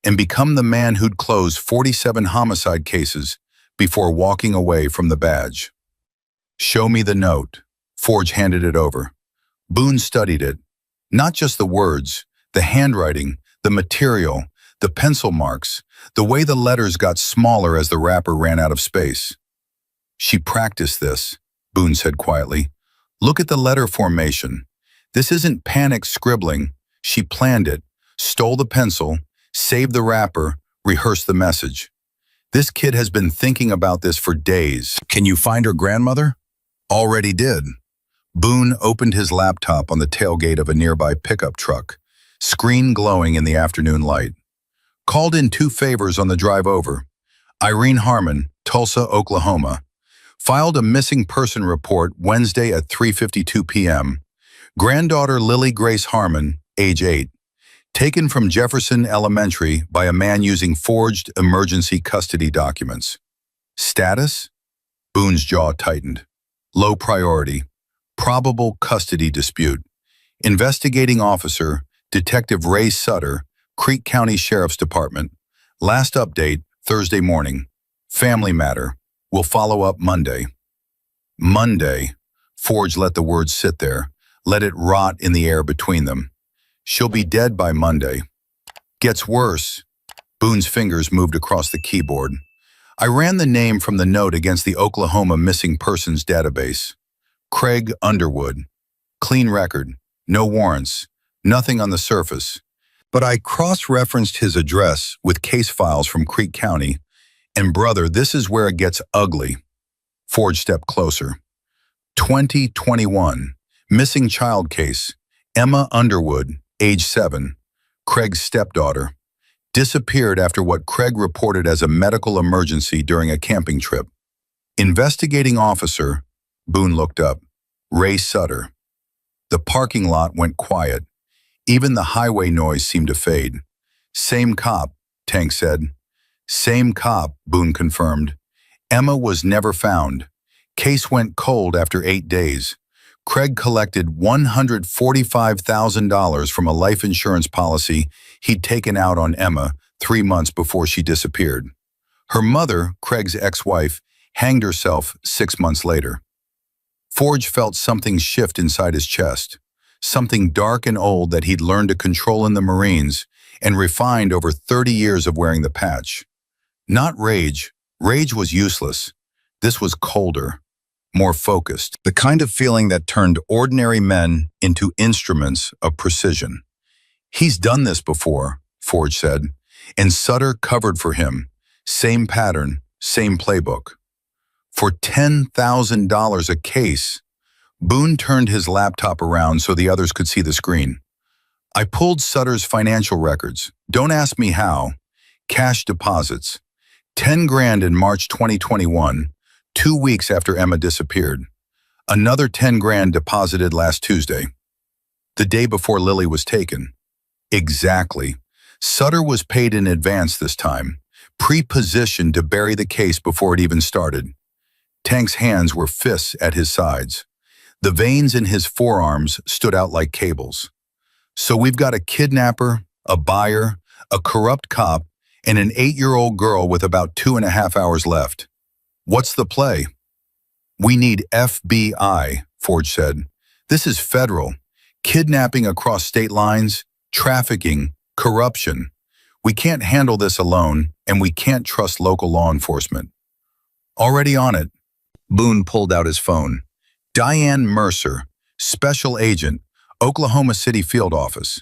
and become the man who'd closed 47 homicide cases before walking away from the badge. "Show me the note." Forge handed it over. Boone studied it. Not just the words, the handwriting, the material, the pencil marks, the way the letters got smaller as the wrapper ran out of space. "She practiced this," Boone said quietly. "Look at the letter formation. This isn't panic scribbling. She planned it, stole the pencil, saved the wrapper, rehearsed the message. This kid has been thinking about this for days." "Can you find her grandmother?" "Already did." Boone opened his laptop on the tailgate of a nearby pickup truck, screen glowing in the afternoon light. "Called in 2 favors on the drive over. Irene Harmon, Tulsa, Oklahoma. Filed a missing person report Wednesday at 3:52 p.m. Granddaughter Lily Grace Harmon, age 8. Taken from Jefferson Elementary by a man using forged emergency custody documents. Status?" Boone's jaw tightened. "Low priority. Probable custody dispute. Investigating officer, Detective Ray Sutter, Creek County Sheriff's Department. Last update, Thursday morning. Family matter. Will follow up Monday." Monday. Forge let the words sit there, Let it rot in the air between them. She'll be dead by Monday. Gets worse. Boone's fingers moved across the keyboard. I ran the name from the note against the Oklahoma Missing Persons database. Craig Underwood. Clean record. No warrants. Nothing on the surface. But I cross-referenced his address with case files from Creek County, and brother, this is where it gets ugly. Forge stepped closer. 2021. Missing child case. Emma Underwood, age 7. Craig's stepdaughter. Disappeared after what Craig reported as a medical emergency during a camping trip. Investigating officer, Boone looked up, Ray Sutter. The parking lot went quiet. Even the highway noise seemed to fade. Same cop, Tank said. Same cop, Boone confirmed. Emma was never found. Case went cold after 8 days. Craig collected $145,000 from a life insurance policy he'd taken out on Emma 3 months before she disappeared. Her mother, Craig's ex-wife, hanged herself 6 months later. Forge felt something shift inside his chest, something dark and old that he'd learned to control in the Marines and refined over 30 years of wearing the patch. Not rage. Rage was useless. This was colder, more focused, the kind of feeling that turned ordinary men into instruments of precision. He's done this before, Forge said, and Sutter covered for him. Same pattern, same playbook. For $10,000 a case, Boone turned his laptop around so the others could see the screen. I pulled Sutter's financial records. Don't ask me how. Cash deposits. 10 grand in March 2021, 2 weeks after Emma disappeared. Another 10 grand deposited last Tuesday, the day before Lily was taken. Exactly. Sutter was paid in advance this time, pre-positioned to bury the case before it even started. Tank's hands were fists at his sides. The veins in his forearms stood out like cables. So we've got a kidnapper, a buyer, a corrupt cop, and an 8-year-old girl with about 2.5 hours left. What's the play? We need FBI, Forge said. This is federal. Kidnapping across state lines, trafficking, corruption. We can't handle this alone, and we can't trust local law enforcement. Already on it. Boone pulled out his phone. Diane Mercer, Special Agent, Oklahoma City Field Office.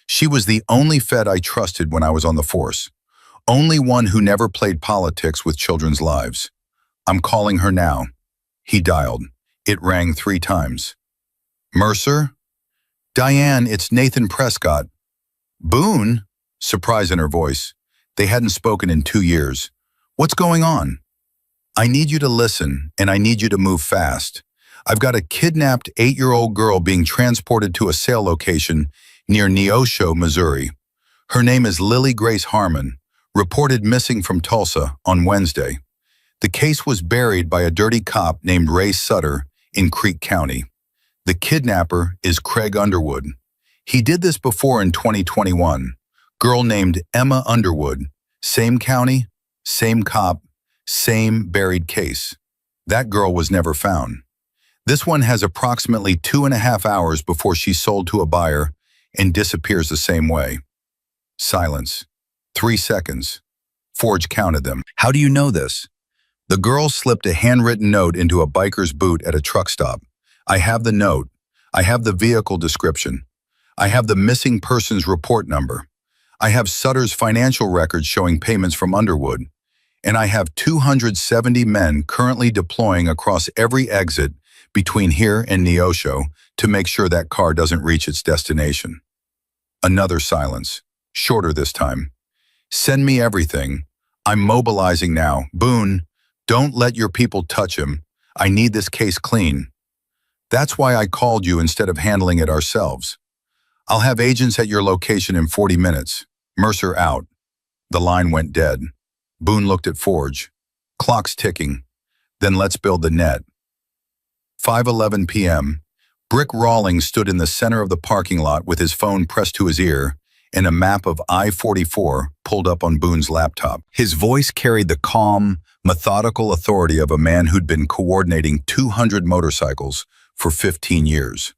She was the only Fed I trusted when I was on the force. Only one who never played politics with children's lives. I'm calling her now. He dialed. It rang 3 times. Mercer? Diane, it's Nathan Prescott. Boone? Surprise in her voice. They hadn't spoken in 2 years. What's going on? I need you to listen, and I need you to move fast. I've got a kidnapped 8-year-old girl being transported to a sale location near Neosho, Missouri. Her name is Lily Grace Harmon, reported missing from Tulsa on Wednesday. The case was buried by a dirty cop named Ray Sutter in Creek County. The kidnapper is Craig Underwood. He did this before in 2021. Girl named Emma Underwood. Same county, same cop, same buried case. That girl was never found. This one has approximately 2.5 hours before she's sold to a buyer and disappears the same way. Silence. 3 seconds. Forge counted them. How do you know this? The girl slipped a handwritten note into a biker's boot at a truck stop. I have the note. I have the vehicle description. I have the missing persons report number. I have Sutter's financial records showing payments from Underwood. And I have 270 men currently deploying across every exit between here and Neosho to make sure that car doesn't reach its destination. Another silence, shorter this time. Send me everything. I'm mobilizing now. Boone, don't let your people touch him. I need this case clean. That's why I called you instead of handling it ourselves. I'll have agents at your location in 40 minutes. Mercer out. The line went dead. Boone looked at Forge. Clock's ticking. Then let's build the net. 5:11 p.m. Brick Rawlings stood in the center of the parking lot with his phone pressed to his ear and a map of I-44 pulled up on Boone's laptop. His voice carried the calm, methodical authority of a man who'd been coordinating 200 motorcycles for 15 years.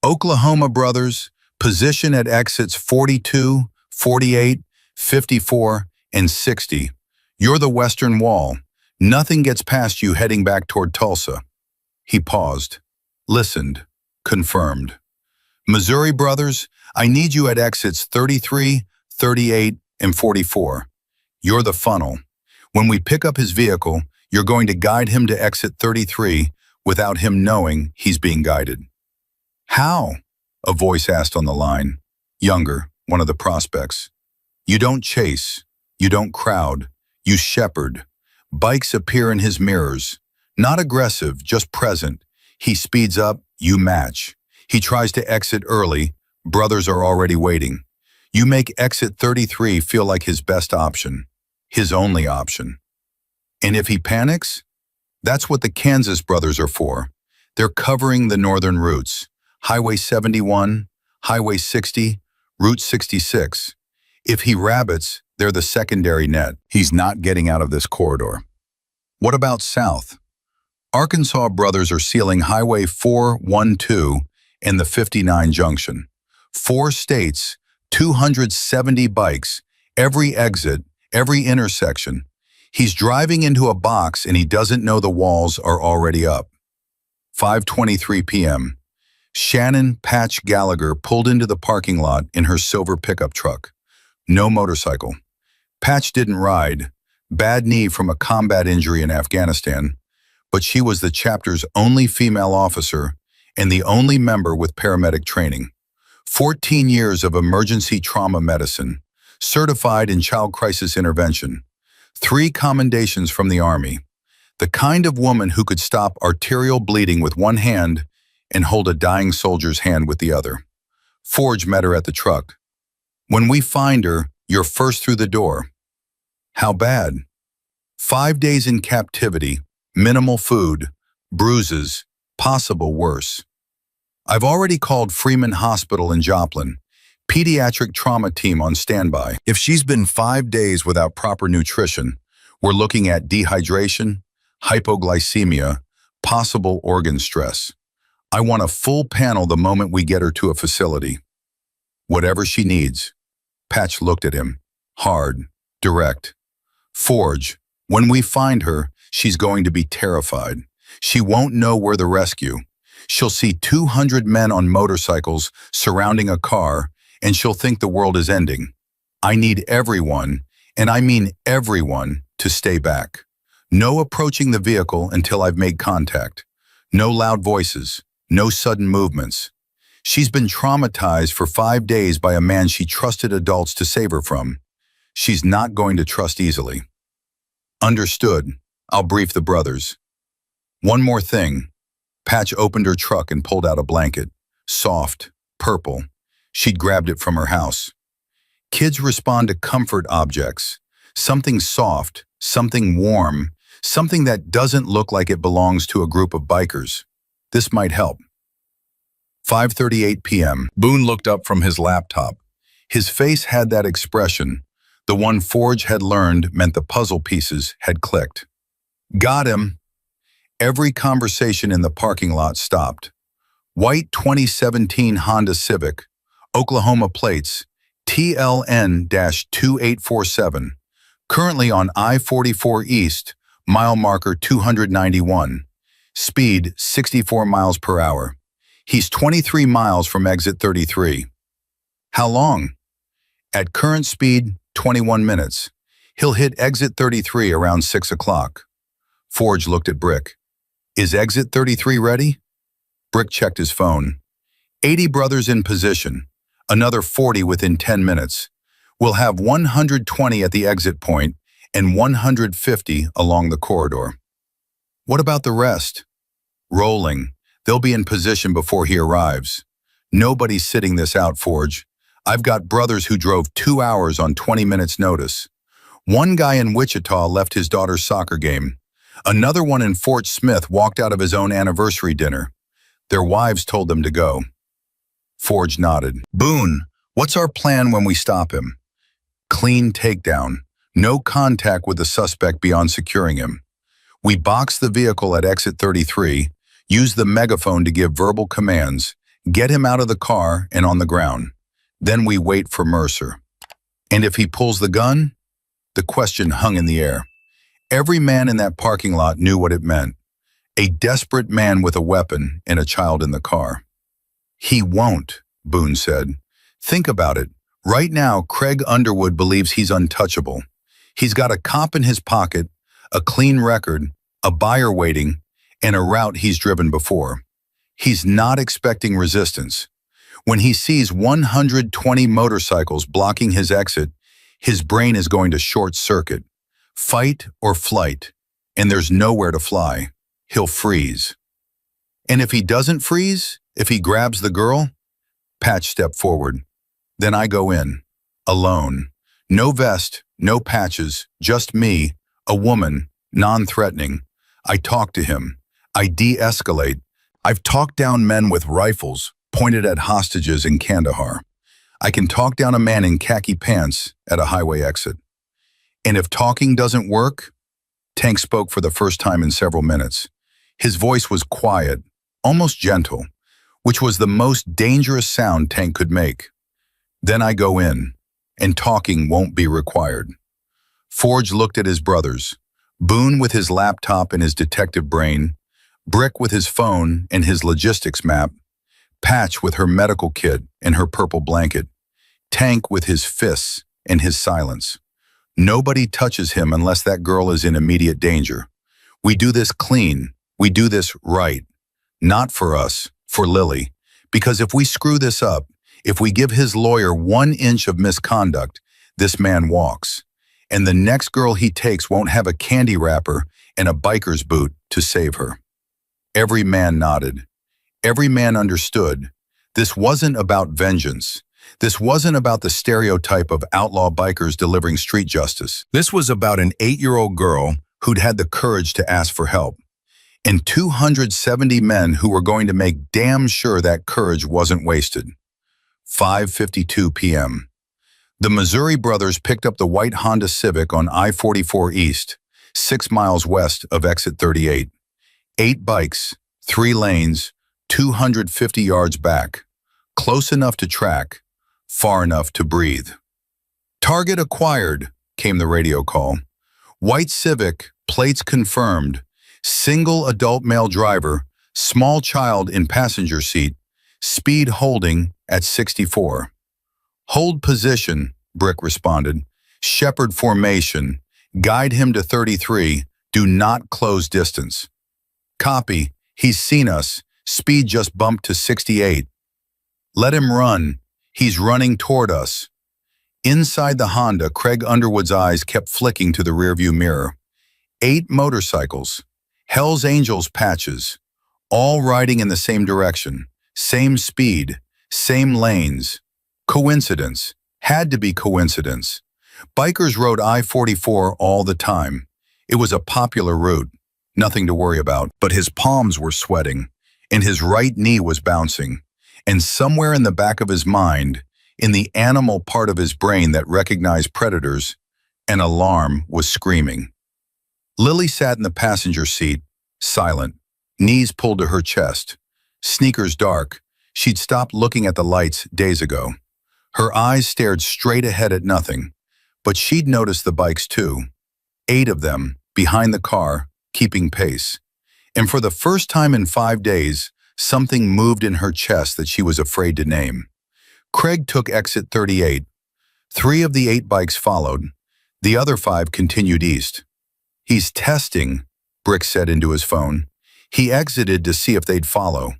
Oklahoma brothers, position at exits 42, 48, 54, and 60. You're the Western Wall. Nothing gets past you heading back toward Tulsa. He paused, listened, confirmed. Missouri brothers, I need you at exits 33, 38, and 44. You're the funnel. When we pick up his vehicle, you're going to guide him to exit 33 without him knowing he's being guided. How? A voice asked on the line. Younger, one of the prospects. You don't chase. You don't crowd. You shepherd. Bikes appear in his mirrors. Not aggressive, just present. He speeds up, you match. He tries to exit early. Brothers are already waiting. You make exit 33 feel like his best option. His only option. And if he panics? That's what the Kansas brothers are for. They're covering the northern routes. Highway 71, Highway 60, Route 66. If he rabbits, they're the secondary net. He's not getting out of this corridor. What about south? Arkansas brothers are sealing Highway 412 and the 59 junction. 4 states, 270 bikes, every exit, every intersection. He's driving into a box and he doesn't know the walls are already up. 5:23 p.m. Shannon Patch Gallagher pulled into the parking lot in her silver pickup truck. No motorcycle. Patch didn't ride. Bad knee from a combat injury in Afghanistan. But she was the chapter's only female officer and the only member with paramedic training. 14 years of emergency trauma medicine. Certified in child crisis intervention. 3 commendations from the Army. The kind of woman who could stop arterial bleeding with one hand and hold a dying soldier's hand with the other. Forge met her at the truck. When we find her, you're first through the door. How bad? 5 days in captivity, minimal food, bruises, possible worse. I've already called Freeman Hospital in Joplin, pediatric trauma team on standby. If she's been 5 days without proper nutrition, we're looking at dehydration, hypoglycemia, possible organ stress. I want a full panel the moment we get her to a facility. Whatever she needs. Patch looked at him. Hard, direct. Forge, when we find her, she's going to be terrified. She won't know we're the rescue. She'll see 200 men on motorcycles surrounding a car, and she'll think the world is ending. I need everyone, and I mean everyone, to stay back. No approaching the vehicle until I've made contact. No loud voices. No sudden movements. She's been traumatized for 5 days by a man she trusted adults to save her from. She's not going to trust easily. Understood. I'll brief the brothers. One more thing. Patch opened her truck and pulled out a blanket. Soft, purple. She'd grabbed it from her house. Kids respond to comfort objects. Something soft, something warm, something that doesn't look like it belongs to a group of bikers. This might help. 5:38 p.m. Boone looked up from his laptop. His face had that expression. The one Forge had learned meant the puzzle pieces had clicked. Got him. Every conversation in the parking lot stopped. White 2017 Honda Civic, Oklahoma plates, TLN-2847, currently on I-44 East, mile marker 291. Speed 64 miles per hour. He's 23 miles from exit 33. How long? At current speed, 21 minutes. He'll hit exit 33 around 6 o'clock. Forge looked at Brick. Is exit 33 ready? Brick checked his phone. 80 brothers in position. Another 40 within 10 minutes. We'll have 120 at the exit point and 150 along the corridor. What about the rest? Rolling. They'll be in position before he arrives. Nobody's sitting this out, Forge. I've got brothers who drove 2 hours on 20 minutes notice. One guy in Wichita left his daughter's soccer game. Another one in Fort Smith walked out of his own anniversary dinner. Their wives told them to go. Forge nodded. Boone, what's our plan when we stop him? Clean takedown. No contact with the suspect beyond securing him. We box the vehicle at exit 33, use the megaphone to give verbal commands, Get him out of the car and on the ground. Then we wait for Mercer. And if he pulls the gun? The question hung in the air. Every man in that parking lot knew what it meant. A desperate man with a weapon and a child in the car. He won't, Boone said. Think about it. Right now, Craig Underwood believes he's untouchable. He's got a cop in his pocket, a clean record, a buyer waiting, and a route he's driven before. He's not expecting resistance. When he sees 120 motorcycles blocking his exit, his brain is going to short circuit. Fight or flight, and there's nowhere to fly. He'll freeze. And if he doesn't freeze, if he grabs the girl, Patch stepped forward. Then I go in, alone. No vest, no patches, just me, a woman, non-threatening. I talk to him. I de-escalate. I've talked down men with rifles, pointed at hostages in Kandahar. I can talk down a man in khaki pants at a highway exit. And if talking doesn't work, Tank spoke for the first time in several minutes. His voice was quiet, almost gentle, which was the most dangerous sound Tank could make. Then I go in, and talking won't be required. Forge looked at his brothers, Boone with his laptop and his detective brain, Brick with his phone and his logistics map, Patch with her medical kit and her purple blanket, Tank with his fists and his silence. Nobody touches him unless that girl is in immediate danger. We do this clean. We do this right. Not for us, for Lily. Because if we screw this up, if we give his lawyer 1 inch of misconduct, this man walks. And the next girl he takes won't have a candy wrapper and a biker's boot to save her. Every man nodded. Every man understood. This wasn't about vengeance. This wasn't about the stereotype of outlaw bikers delivering street justice. This was about an 8-year-old girl who'd had the courage to ask for help, and 270 men who were going to make damn sure that courage wasn't wasted. 5:52 p.m. The Missouri brothers picked up the white Honda Civic on I-44 East, 6 miles west of exit 38. 8 bikes, 3 lanes, 250 yards back. Close enough to track, far enough to breathe. Target acquired, came the radio call. White Civic, plates confirmed. Single adult male driver, small child in passenger seat. Speed holding at 64. Hold position, Brick responded. Shepherd formation. Guide him to 33. Do not close distance. Copy. He's seen us. Speed just bumped to 68. Let him run. He's running toward us. Inside the Honda, Craig Underwood's eyes kept flicking to the rearview mirror. 8 motorcycles. Hell's Angels patches. All riding in the same direction. Same speed. Same lanes. Coincidence. Had to be coincidence. Bikers rode I-44 all the time. It was a popular route. Nothing to worry about. But his palms were sweating, and his right knee was bouncing. And somewhere in the back of his mind, in the animal part of his brain that recognized predators, an alarm was screaming. Lily sat in the passenger seat, silent, knees pulled to her chest, sneakers dark. She'd stopped looking at the lights days ago. Her eyes stared straight ahead at nothing, but she'd noticed the bikes too. 8 of them, behind the car, keeping pace. And for the first time in 5 days, something moved in her chest that she was afraid to name. Craig took exit 38. 3 of the 8 bikes followed. The other 5 continued east. He's testing, Brick said into his phone. He exited to see if they'd follow.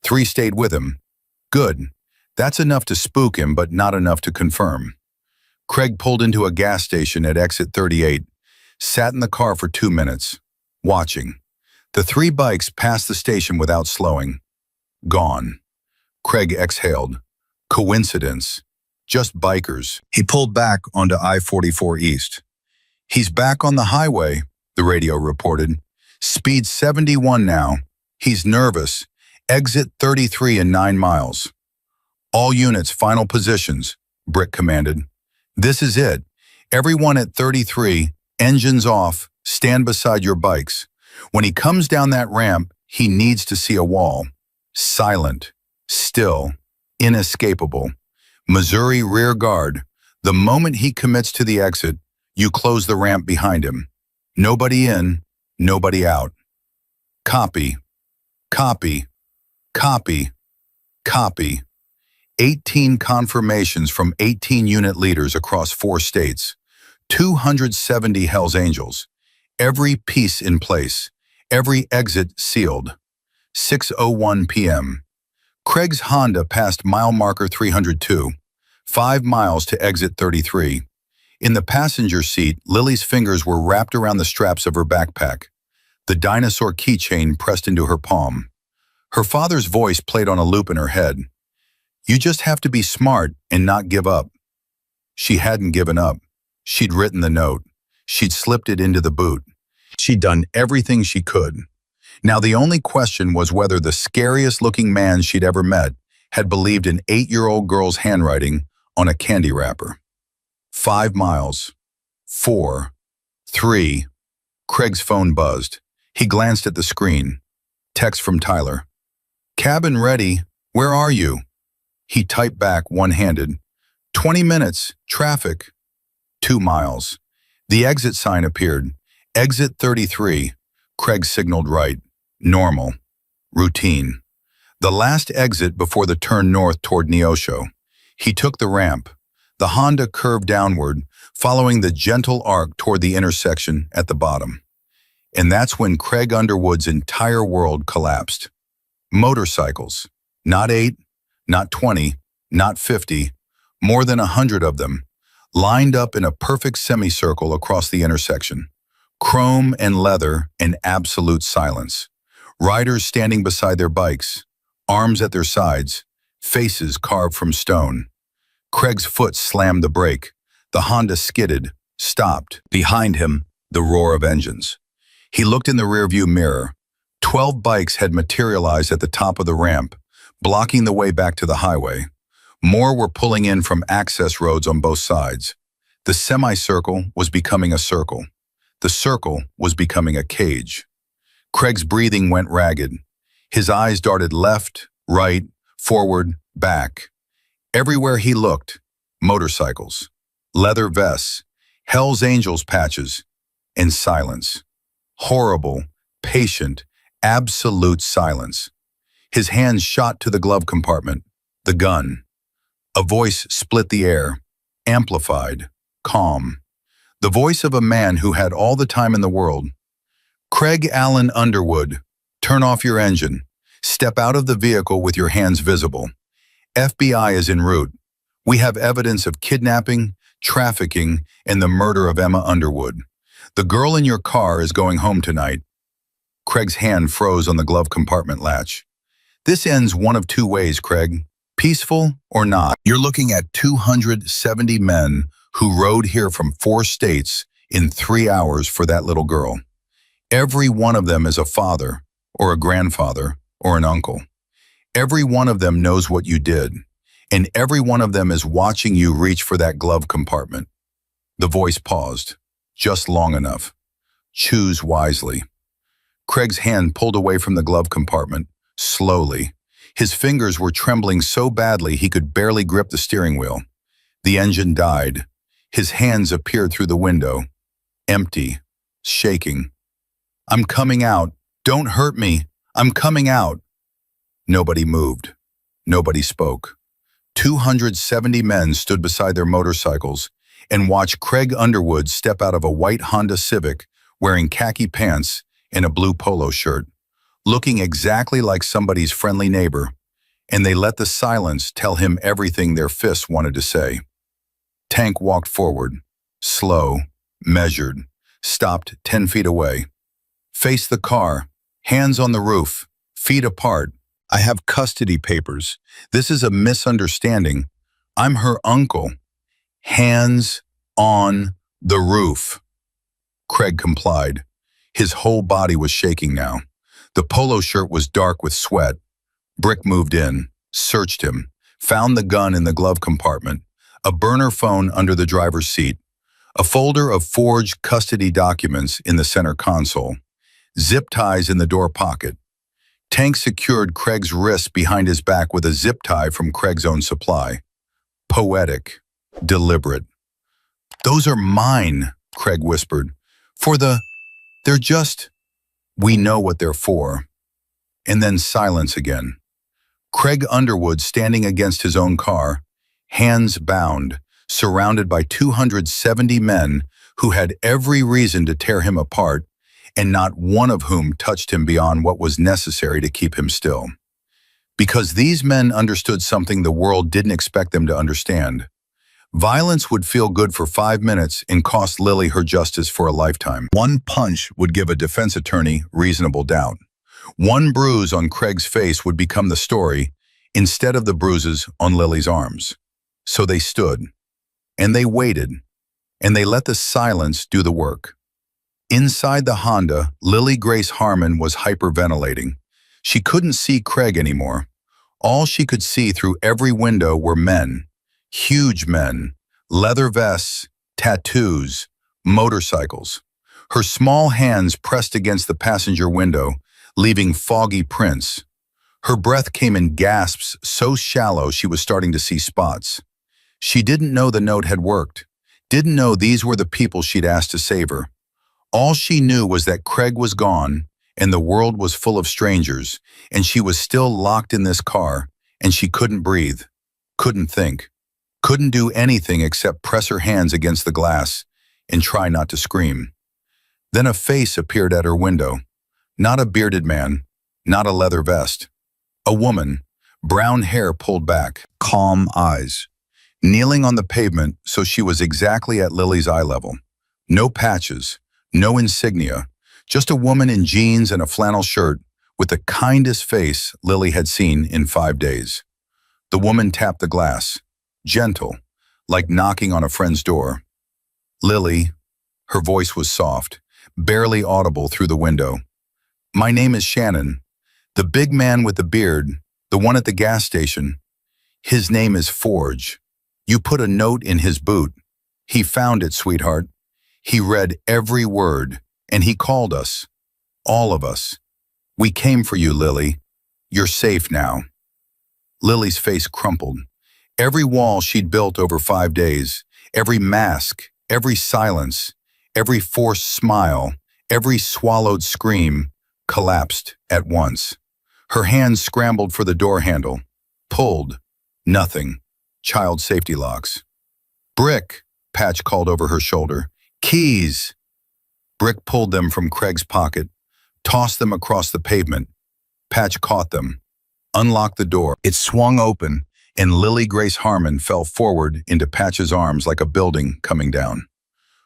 3 stayed with him. Good. That's enough to spook him, but not enough to confirm. Craig pulled into a gas station at exit 38, sat in the car for 2 minutes, watching. The 3 bikes passed the station without slowing. Gone. Craig exhaled. Coincidence. Just bikers. He pulled back onto I-44 East. He's back on the highway, the radio reported. Speed 71 now. He's nervous. Exit 33 in 9 miles. All units, final positions, Brick commanded. This is it. Everyone at 33, engines off, stand beside your bikes. When he comes down that ramp, he needs to see a wall. Silent. Still, inescapable. Missouri rear guard. The moment he commits to the exit, you close the ramp behind him. Nobody in, nobody out. Copy, copy, copy, copy. 18 confirmations from 18 unit leaders across 4 states. 270 Hells Angels. Every piece in place. Every exit sealed. 6:01 p.m. Craig's Honda passed mile marker 302. 5 miles to exit 33. In the passenger seat, Lily's fingers were wrapped around the straps of her backpack. The dinosaur keychain pressed into her palm. Her father's voice played on a loop in her head. You just have to be smart and not give up. She hadn't given up. She'd written the note. She'd slipped it into the boot. She'd done everything she could. Now the only question was whether the scariest-looking man she'd ever met had believed an 8-year-old girl's handwriting on a candy wrapper. 5 miles. 4. 3. Craig's phone buzzed. He glanced at the screen. Text from Tyler. Cabin ready. Where are you? He typed back one-handed. 20 minutes. Traffic. 2 miles. The exit sign appeared. Exit 33. Craig signaled right. Normal. Routine. The last exit before the turn north toward Neosho. He took the ramp. The Honda curved downward, following the gentle arc toward the intersection at the bottom. And that's when Craig Underwood's entire world collapsed. Motorcycles. Not 8, not 20, not 50, more than 100 of them, lined up in a perfect semicircle across the intersection. Chrome and leather and absolute silence. Riders standing beside their bikes, arms at their sides, faces carved from stone. Craig's foot slammed the brake. The Honda skidded, stopped. Behind him, the roar of engines. He looked in the rearview mirror. 12 bikes had materialized at the top of the ramp, blocking the way back to the highway. More were pulling in from access roads on both sides. The semicircle was becoming a circle. The circle was becoming a cage. Craig's breathing went ragged. His eyes darted left, right, forward, back. Everywhere he looked, motorcycles, leather vests, Hell's Angels patches, and silence. Horrible, patient, absolute silence. His hands shot to the glove compartment, the gun. A voice split the air, amplified, calm. The voice of a man who had all the time in the world. Craig Allen Underwood, turn off your engine. Step out of the vehicle with your hands visible. FBI is en route. We have evidence of kidnapping, trafficking, and the murder of Emma Underwood. The girl in your car is going home tonight. Craig's hand froze on the glove compartment latch. This ends one of 2 ways, Craig. Peaceful or not. You're looking at 270 men who rode here from 4 states in 3 hours for that little girl. Every one of them is a father, or a grandfather, or an uncle. Every one of them knows what you did, and every one of them is watching you reach for that glove compartment. The voice paused, just long enough. Choose wisely. Craig's hand pulled away from the glove compartment, slowly. His fingers were trembling so badly he could barely grip the steering wheel. The engine died. His hands appeared through the window, empty, shaking. I'm coming out. Don't hurt me. I'm coming out. Nobody moved. Nobody spoke. 270 men stood beside their motorcycles and watched Craig Underwood step out of a white Honda Civic wearing khaki pants and a blue polo shirt, looking exactly like somebody's friendly neighbor, and they let the silence tell him everything their fists wanted to say. Tank walked forward, slow, measured, stopped 10 feet away. Faced the car, hands on the roof, feet apart. I have custody papers. This is a misunderstanding. I'm her uncle. Hands on the roof. Craig complied. His whole body was shaking now. The polo shirt was dark with sweat. Brick moved in, searched him, found the gun in the glove compartment, a burner phone under the driver's seat, a folder of forged custody documents in the center console, zip ties in the door pocket. Tank secured Craig's wrists behind his back with a zip tie from Craig's own supply. Poetic, deliberate. "Those are mine," Craig whispered. They're just, we know what they're for." And then silence again. Craig Underwood standing against his own car, hands bound, surrounded by 270 men who had every reason to tear him apart, and not one of whom touched him beyond what was necessary to keep him still. Because these men understood something the world didn't expect them to understand. Violence would feel good for 5 minutes and cost Lily her justice for a lifetime. One punch would give a defense attorney reasonable doubt. One bruise on Craig's face would become the story instead of the bruises on Lily's arms. So they stood, and they waited, and they let the silence do the work. Inside the Honda, Lily Grace Harmon was hyperventilating. She couldn't see Craig anymore. All she could see through every window were men. Huge men, leather vests, tattoos, motorcycles. Her small hands pressed against the passenger window, leaving foggy prints. Her breath came in gasps so shallow she was starting to see spots. She didn't know the note had worked, didn't know these were the people she'd asked to save her. All she knew was that Craig was gone, and the world was full of strangers, and she was still locked in this car, and she couldn't breathe, couldn't think. Couldn't do anything except press her hands against the glass and try not to scream. Then a face appeared at her window. Not a bearded man, not a leather vest. A woman, brown hair pulled back, calm eyes. Kneeling on the pavement so she was exactly at Lily's eye level. No patches, no insignia, just a woman in jeans and a flannel shirt with the kindest face Lily had seen in 5 days. The woman tapped the glass. Gentle, like knocking on a friend's door. "Lily," her voice was soft, barely audible through the window. "My name is Shannon. The big man with the beard, the one at the gas station. His name is Forge. You put a note in his boot. He found it, sweetheart. He read every word, and he called us. All of us. We came for you, Lily. You're safe now." Lily's face crumpled. Every wall she'd built over 5 days, every mask, every silence, every forced smile, every swallowed scream, collapsed at once. Her hands scrambled for the door handle. Pulled. Nothing. Child safety locks. "Brick," Patch called over her shoulder. "Keys." Brick pulled them from Craig's pocket, tossed them across the pavement. Patch caught them, unlocked the door. It swung open, and Lily Grace Harmon fell forward into Patch's arms like a building coming down.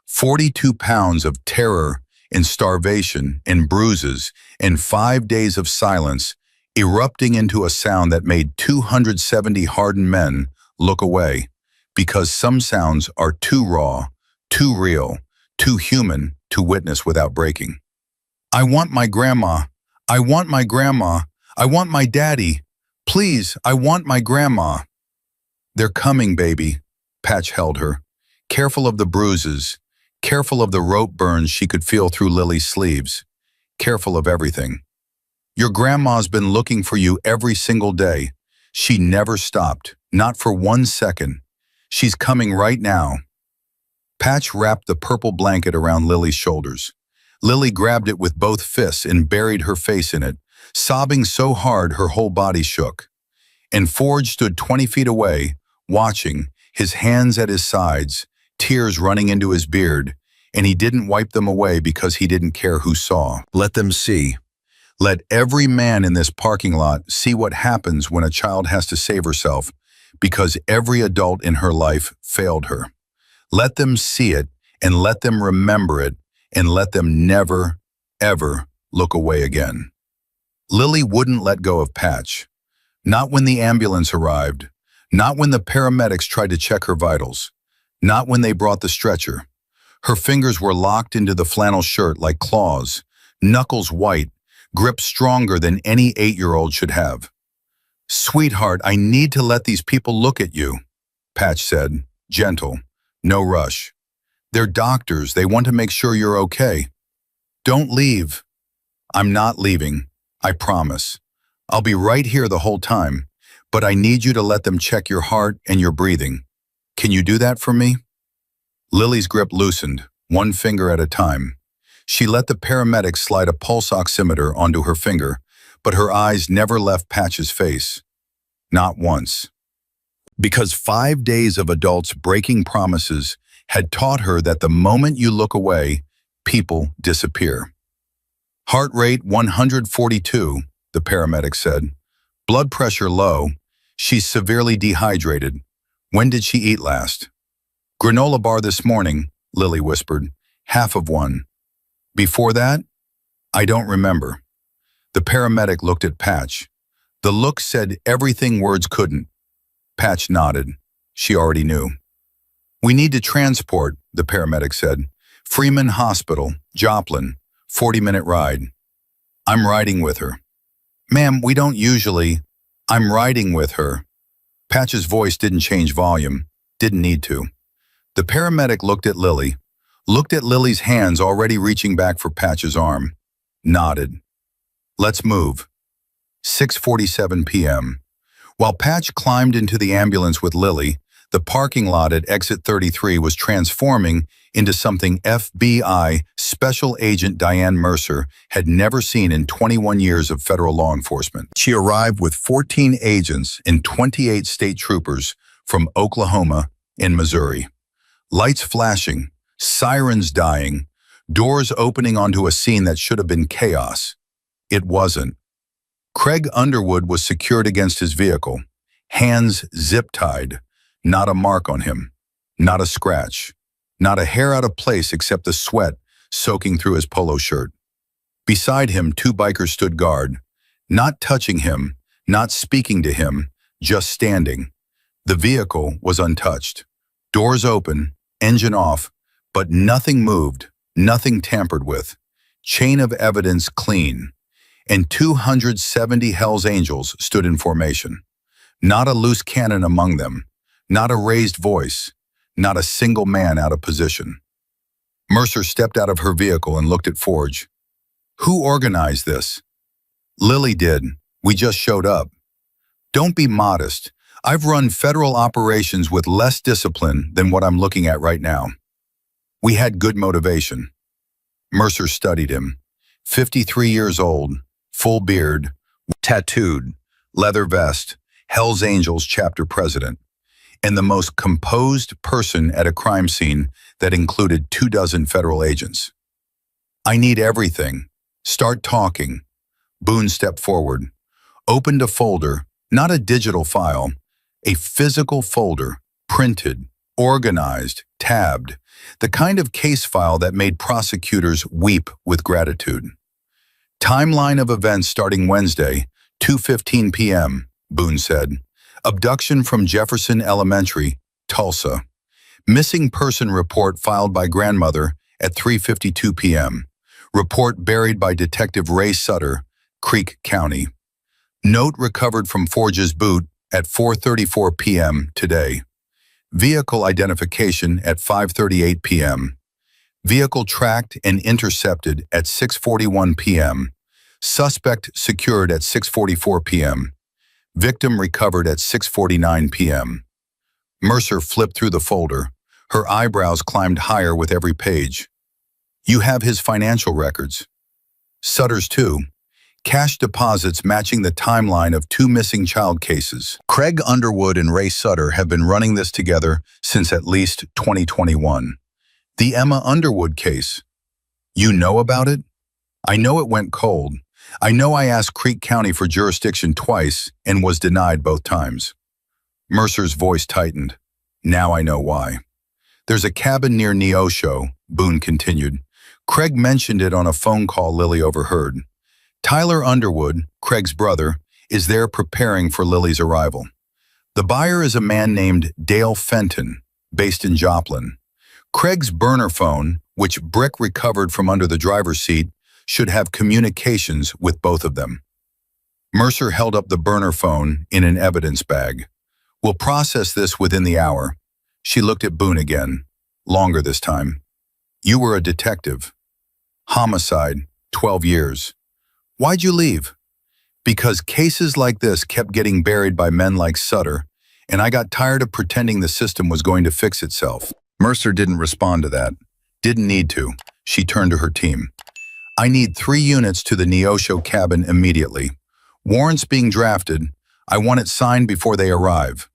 42 pounds of terror and starvation and bruises and 5 days of silence erupting into a sound that made 270 hardened men look away, because some sounds are too raw, too real, too human to witness without breaking. "I want my grandma. I want my grandma. I want my daddy. Please, I want my grandma." "They're coming, baby." Patch held her, careful of the bruises, careful of the rope burns she could feel through Lily's sleeves, careful of everything. "Your grandma's been looking for you every single day. She never stopped, not for 1 second. She's coming right now." Patch wrapped the purple blanket around Lily's shoulders. Lily grabbed it with both fists and buried her face in it, sobbing so hard her whole body shook. And Forge stood 20 feet away, watching, his hands at his sides, tears running into his beard, and he didn't wipe them away because he didn't care who saw. Let them see. Let every man in this parking lot see what happens when a child has to save herself, because every adult in her life failed her. Let them see it, and let them remember it, and let them never, ever look away again. Lily wouldn't let go of Patch. Not when the ambulance arrived, not when the paramedics tried to check her vitals, not when they brought the stretcher. Her fingers were locked into the flannel shirt like claws, knuckles white, grip stronger than any 8-year-old should have. "Sweetheart, I need to let these people look at you," Patch said, gentle, no rush. "They're doctors, they want to make sure you're okay. Don't leave." "I'm not leaving, I promise. I'll be right here the whole time, but I need you to let them check your heart and your breathing. Can you do that for me? Lily's grip loosened, one finger at a time. She let the paramedic slide a pulse oximeter onto her finger, but her eyes never left Patch's face. Not once. Because 5 days of adults breaking promises had taught her that the moment you look away, people disappear. Heart rate 142, the paramedic said. Blood pressure low. She's severely dehydrated. When did she eat last? Granola bar this morning, Lily whispered. Half of one. Before that? I don't remember. The paramedic looked at Patch. The look said everything words couldn't. Patch nodded. She already knew. We need to transport, the paramedic said. Freeman Hospital, Joplin, 40-minute ride. I'm riding with her. Ma'am, we don't usually. I'm riding with her. Patch's voice didn't change volume, didn't need to. The paramedic looked at Lily's hands already reaching back for Patch's arm, nodded. Let's move. 6:47 p.m. While Patch climbed into the ambulance with Lily, the parking lot at exit 33 was transforming into something FBI Special Agent Diane Mercer had never seen in 21 years of federal law enforcement. She arrived with 14 agents and 28 state troopers from Oklahoma and Missouri. Lights flashing, sirens dying, doors opening onto a scene that should have been chaos. It wasn't. Craig Underwood was secured against his vehicle, hands zip-tied, not a mark on him, not a scratch, not a hair out of place except the sweat soaking through his polo shirt. Beside him, 2 bikers stood guard, not touching him, not speaking to him, just standing. The vehicle was untouched. Doors open, engine off, but nothing moved, nothing tampered with. Chain of evidence clean. And 270 Hell's Angels stood in formation. Not a loose cannon among them, not a raised voice, not a single man out of position. Mercer stepped out of her vehicle and looked at Forge. Who organized this? Lily did. We just showed up. Don't be modest. I've run federal operations with less discipline than what I'm looking at right now. We had good motivation. Mercer studied him. 53 years old, full beard, tattooed, leather vest, Hell's Angels chapter president, and the most composed person at a crime scene that included 24 federal agents. I need everything. Start talking. Boone stepped forward, opened a folder, not a digital file, a physical folder, printed, organized, tabbed, the kind of case file that made prosecutors weep with gratitude. Timeline of events starting Wednesday, 2:15 p.m., Boone said. Abduction from Jefferson Elementary, Tulsa. Missing person report filed by grandmother at 3:52 p.m. Report buried by Detective Ray Sutter, Creek County. Note recovered from Forge's boot at 4:34 p.m. today. Vehicle identification at 5:38 p.m. Vehicle tracked and intercepted at 6:41 p.m. Suspect secured at 6:44 p.m. Victim recovered at 6:49 p.m. Mercer flipped through the folder. Her eyebrows climbed higher with every page. You have his financial records. Sutter's too. Cash deposits matching the timeline of 2 missing child cases. Craig Underwood and Ray Sutter have been running this together since at least 2021. The Emma Underwood case. You know about it? I know it went cold. I know I asked Creek County for jurisdiction twice and was denied both times. Mercer's voice tightened. Now I know why. There's a cabin near Neosho, Boone continued. Craig mentioned it on a phone call Lily overheard. Tyler Underwood, Craig's brother, is there preparing for Lily's arrival. The buyer is a man named Dale Fenton, based in Joplin. Craig's burner phone, which Brick recovered from under the driver's seat, should have communications with both of them. Mercer held up the burner phone in an evidence bag. We'll process this within the hour. She looked at Boone again, longer this time. You were a detective. Homicide, 12 years. Why'd you leave? Because cases like this kept getting buried by men like Sutter, and I got tired of pretending the system was going to fix itself. Mercer didn't respond to that. Didn't need to. She turned to her team. I need 3 units to the Neosho cabin immediately. Warrants being drafted. I want it signed before they arrive.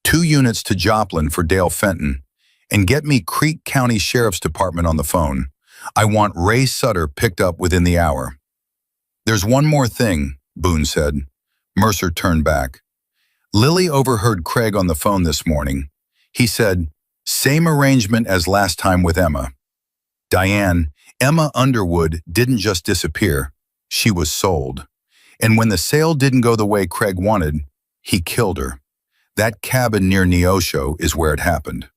2 units to Joplin for Dale Fenton. And get me Creek County Sheriff's Department on the phone. I want Ray Sutter picked up within the hour. There's one more thing, Boone said. Mercer turned back. Lily overheard Craig on the phone this morning. He said, same arrangement as last time with Emma. Diane, Emma Underwood didn't just disappear. She was sold. And when the sale didn't go the way Craig wanted, he killed her. That cabin near Neosho is where it happened.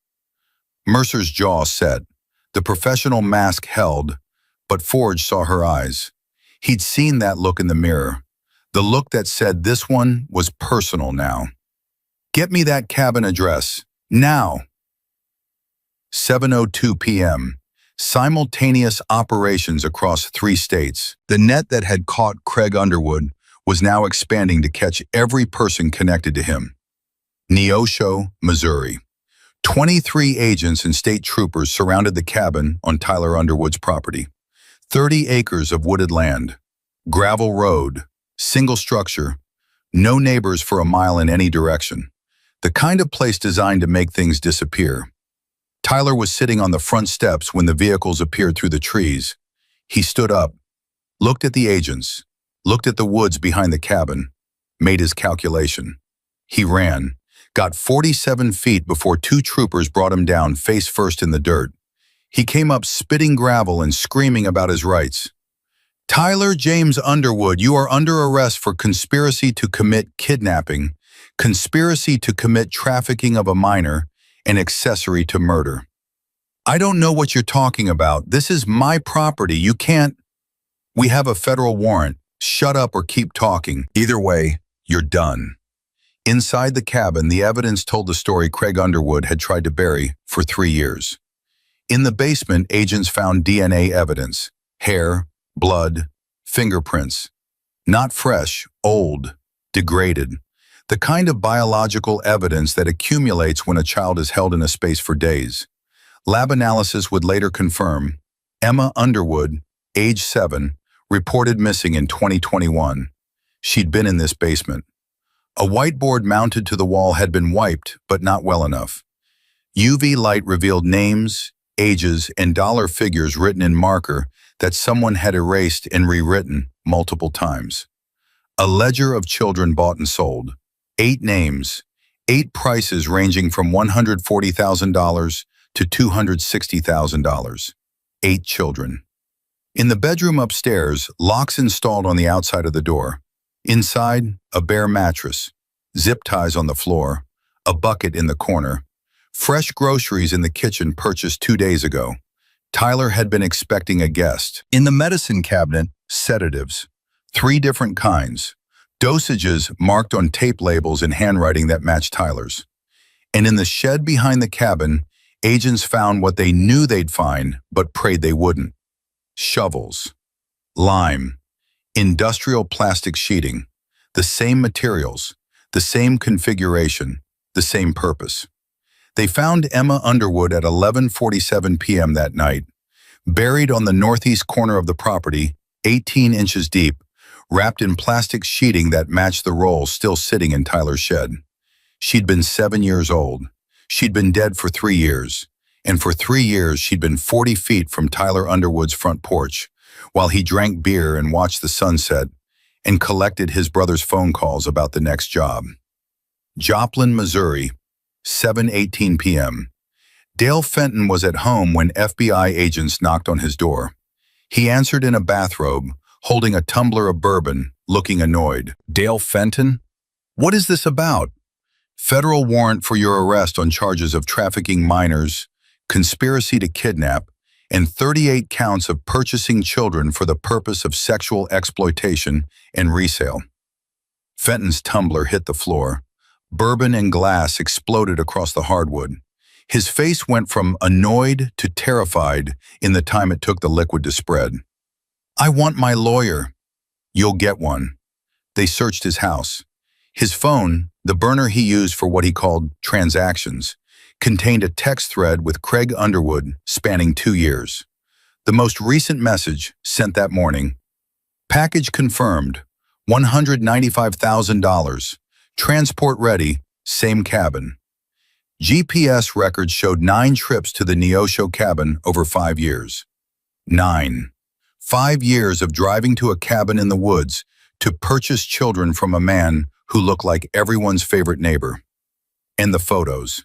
Mercer's jaw set. The professional mask held, but Forge saw her eyes. He'd seen that look in the mirror. The look that said this one was personal now. Get me that cabin address. Now. 7:02 p.m. Simultaneous operations across 3 states. The net that had caught Craig Underwood was now expanding to catch every person connected to him. Neosho, Missouri. 23 agents and state troopers surrounded the cabin on Tyler Underwood's property. 30 acres of wooded land. Gravel road. Single structure. No neighbors for a mile in any direction. The kind of place designed to make things disappear. Tyler was sitting on the front steps when the vehicles appeared through the trees. He stood up, looked at the agents, looked at the woods behind the cabin, made his calculation. He ran, got 47 feet before 2 troopers brought him down face first in the dirt. He came up spitting gravel and screaming about his rights. Tyler James Underwood, you are under arrest for conspiracy to commit kidnapping, conspiracy to commit trafficking of a minor, and accessory to murder. I don't know what you're talking about. This is my property. You can't. We have a federal warrant. Shut up or keep talking. Either way, you're done. Inside the cabin, the evidence told the story Craig Underwood had tried to bury for 3 years. In the basement, agents found DNA evidence. Hair, blood, fingerprints. Not fresh, old, degraded. The kind of biological evidence that accumulates when a child is held in a space for days. Lab analysis would later confirm Emma Underwood, age 7, reported missing in 2021. She'd been in this basement. A whiteboard mounted to the wall had been wiped, but not well enough. UV light revealed names, ages, and dollar figures written in marker that someone had erased and rewritten multiple times. A ledger of children bought and sold. 8 names, 8 prices ranging from $140,000 to $260,000. 8 children. In the bedroom upstairs, locks installed on the outside of the door. Inside, a bare mattress, zip ties on the floor, a bucket in the corner. Fresh groceries in the kitchen purchased 2 days ago. Tyler had been expecting a guest. In the medicine cabinet, sedatives. 3 different kinds. Dosages marked on tape labels in handwriting that matched Tyler's. And in the shed behind the cabin, agents found what they knew they'd find, but prayed they wouldn't. Shovels. Lime. Industrial plastic sheeting. The same materials, the same configuration, the same purpose. They found Emma Underwood at 11:47 p.m. that night, buried on the northeast corner of the property, 18 inches deep, wrapped in plastic sheeting that matched the roll still sitting in Tyler's shed. She'd been 7 years old. She'd been dead for 3 years. And for 3 years, she'd been 40 feet from Tyler Underwood's front porch, while he drank beer and watched the sunset and collected his brother's phone calls about the next job. Joplin, Missouri, 7:18 p.m. Dale Fenton was at home when FBI agents knocked on his door. He answered in a bathrobe, holding a tumbler of bourbon, looking annoyed. Dale Fenton? What is this about? Federal warrant for your arrest on charges of trafficking minors, conspiracy to kidnap, and 38 counts of purchasing children for the purpose of sexual exploitation and resale. Fenton's tumbler hit the floor. Bourbon and glass exploded across the hardwood. His face went from annoyed to terrified in the time it took the liquid to spread. I want my lawyer. You'll get one. They searched his house. His phone, the burner he used for what he called transactions, contained a text thread with Craig Underwood spanning 2 years. The most recent message, sent that morning: package confirmed, $195,000, transport ready, same cabin. GPS records showed 9 trips to the Neosho cabin over 5 years. 9. 5 years of driving to a cabin in the woods to purchase children from a man who looked like everyone's favorite neighbor. And the photos.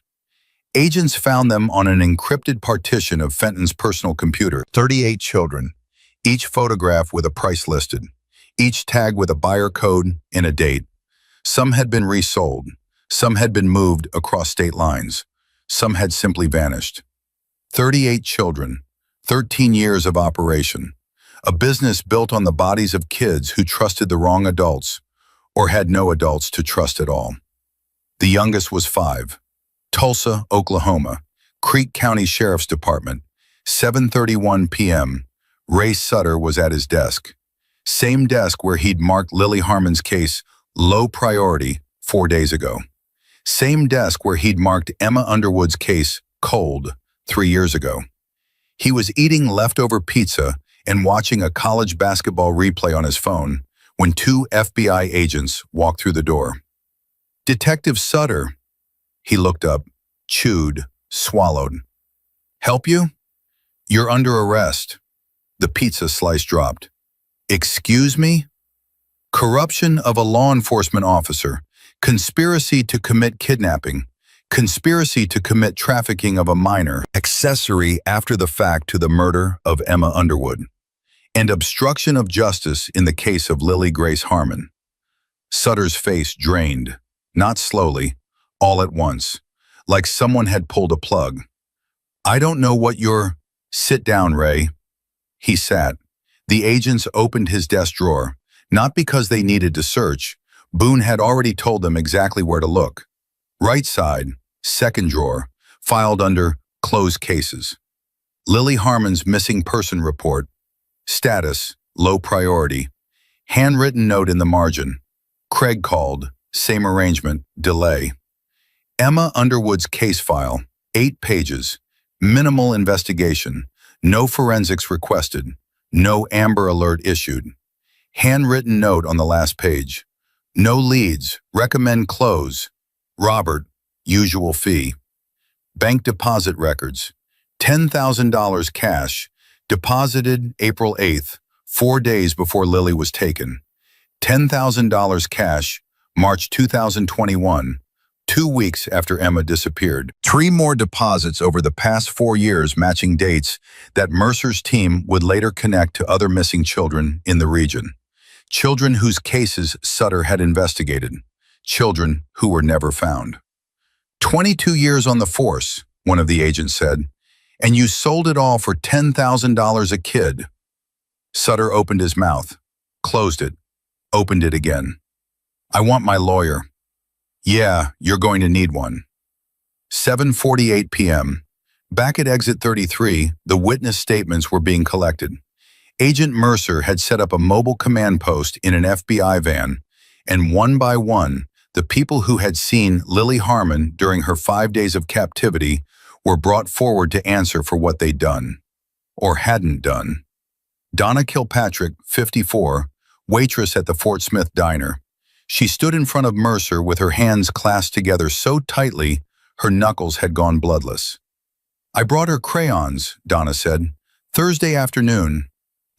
Agents found them on an encrypted partition of Fenton's personal computer. 38 children, each photograph with a price listed, each tag with a buyer code and a date. Some had been resold. Some had been moved across state lines. Some had simply vanished. 38 children, 13 years of operation. A business built on the bodies of kids who trusted the wrong adults or had no adults to trust at all. The youngest was 5. Tulsa, Oklahoma, Creek County Sheriff's Department, 7:31 p.m. Ray Sutter was at his desk. Same desk where he'd marked Lily Harmon's case low priority 4 days ago. Same desk where he'd marked Emma Underwood's case cold 3 years ago. He was eating leftover pizza and watching a college basketball replay on his phone when 2 FBI agents walked through the door. "Detective Sutter." He looked up, chewed, swallowed. "Help you? You're under arrest." The pizza slice dropped. "Excuse me?" "Corruption of a law enforcement officer, conspiracy to commit kidnapping, conspiracy to commit trafficking of a minor, accessory after the fact to the murder of Emma Underwood, and obstruction of justice in the case of Lily Grace Harmon." Sutter's face drained, not slowly, all at once, like someone had pulled a plug. "I don't know what you're—" "Sit down, Ray." He sat. The agents opened his desk drawer, not because they needed to search. Boone had already told them exactly where to look. Right side, second drawer, filed under closed cases. Lily Harmon's missing person report. Status, low priority. Handwritten note in the margin. Craig called, same arrangement, delay. Emma Underwood's case file, 8 pages. Minimal investigation. No forensics requested. No Amber Alert issued. Handwritten note on the last page. No leads. Recommend close. Robert, usual fee. Bank deposit records. $10,000 cash. Deposited April 8th, 4 days before Lily was taken. $10,000 cash, March 2021, 2 weeks after Emma disappeared. 3 more deposits over the past 4 years matching dates that Mercer's team would later connect to other missing children in the region. Children whose cases Sutter had investigated. Children who were never found. 22 years on the force, one of the agents said, and you sold it all for $10,000 a kid. Sutter opened his mouth, closed it, opened it again. "I want my lawyer." "Yeah, you're going to need one." 7:48 p.m. Back at exit 33, the witness statements were being collected. Agent Mercer had set up a mobile command post in an FBI van, and one by one, the people who had seen Lily Harmon during her 5 days of captivity were brought forward to answer for what they'd done, or hadn't done. Donna Kilpatrick, 54, waitress at the Fort Smith Diner. She stood in front of Mercer with her hands clasped together so tightly her knuckles had gone bloodless. "I brought her crayons," Donna said. "Thursday afternoon.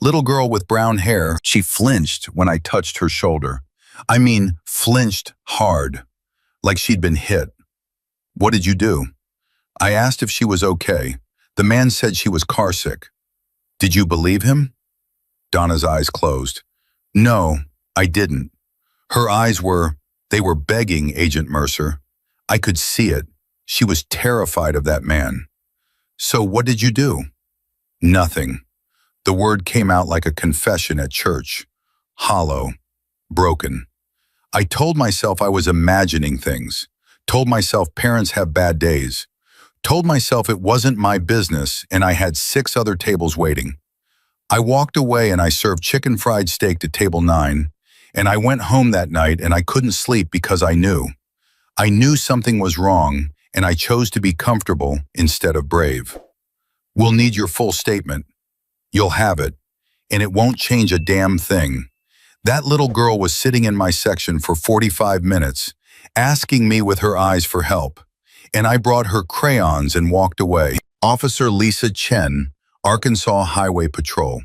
Little girl with brown hair." She flinched when I touched her shoulder. I mean, flinched hard, like she'd been hit. "What did you do?" I asked if she was okay. The man said she was carsick. "Did you believe him?" Donna's eyes closed. "No, I didn't." Her eyes they were begging, Agent Mercer. I could see it. She was terrified of that man. "So what did you do?" "Nothing." The word came out like a confession at church. Hollow. Broken. I told myself I was imagining things. Told myself parents have bad days. Told myself it wasn't my business and I had 6 other tables waiting. I walked away and I served chicken fried steak to table 9, And I went home that night and I couldn't sleep because I knew. I knew something was wrong, and I chose to be comfortable instead of brave. We'll need your full statement. You'll have it, and it won't change a damn thing. That little girl was sitting in my section for 45 minutes, asking me with her eyes for help, and I brought her crayons and walked away. Officer Lisa Chen, Arkansas Highway Patrol.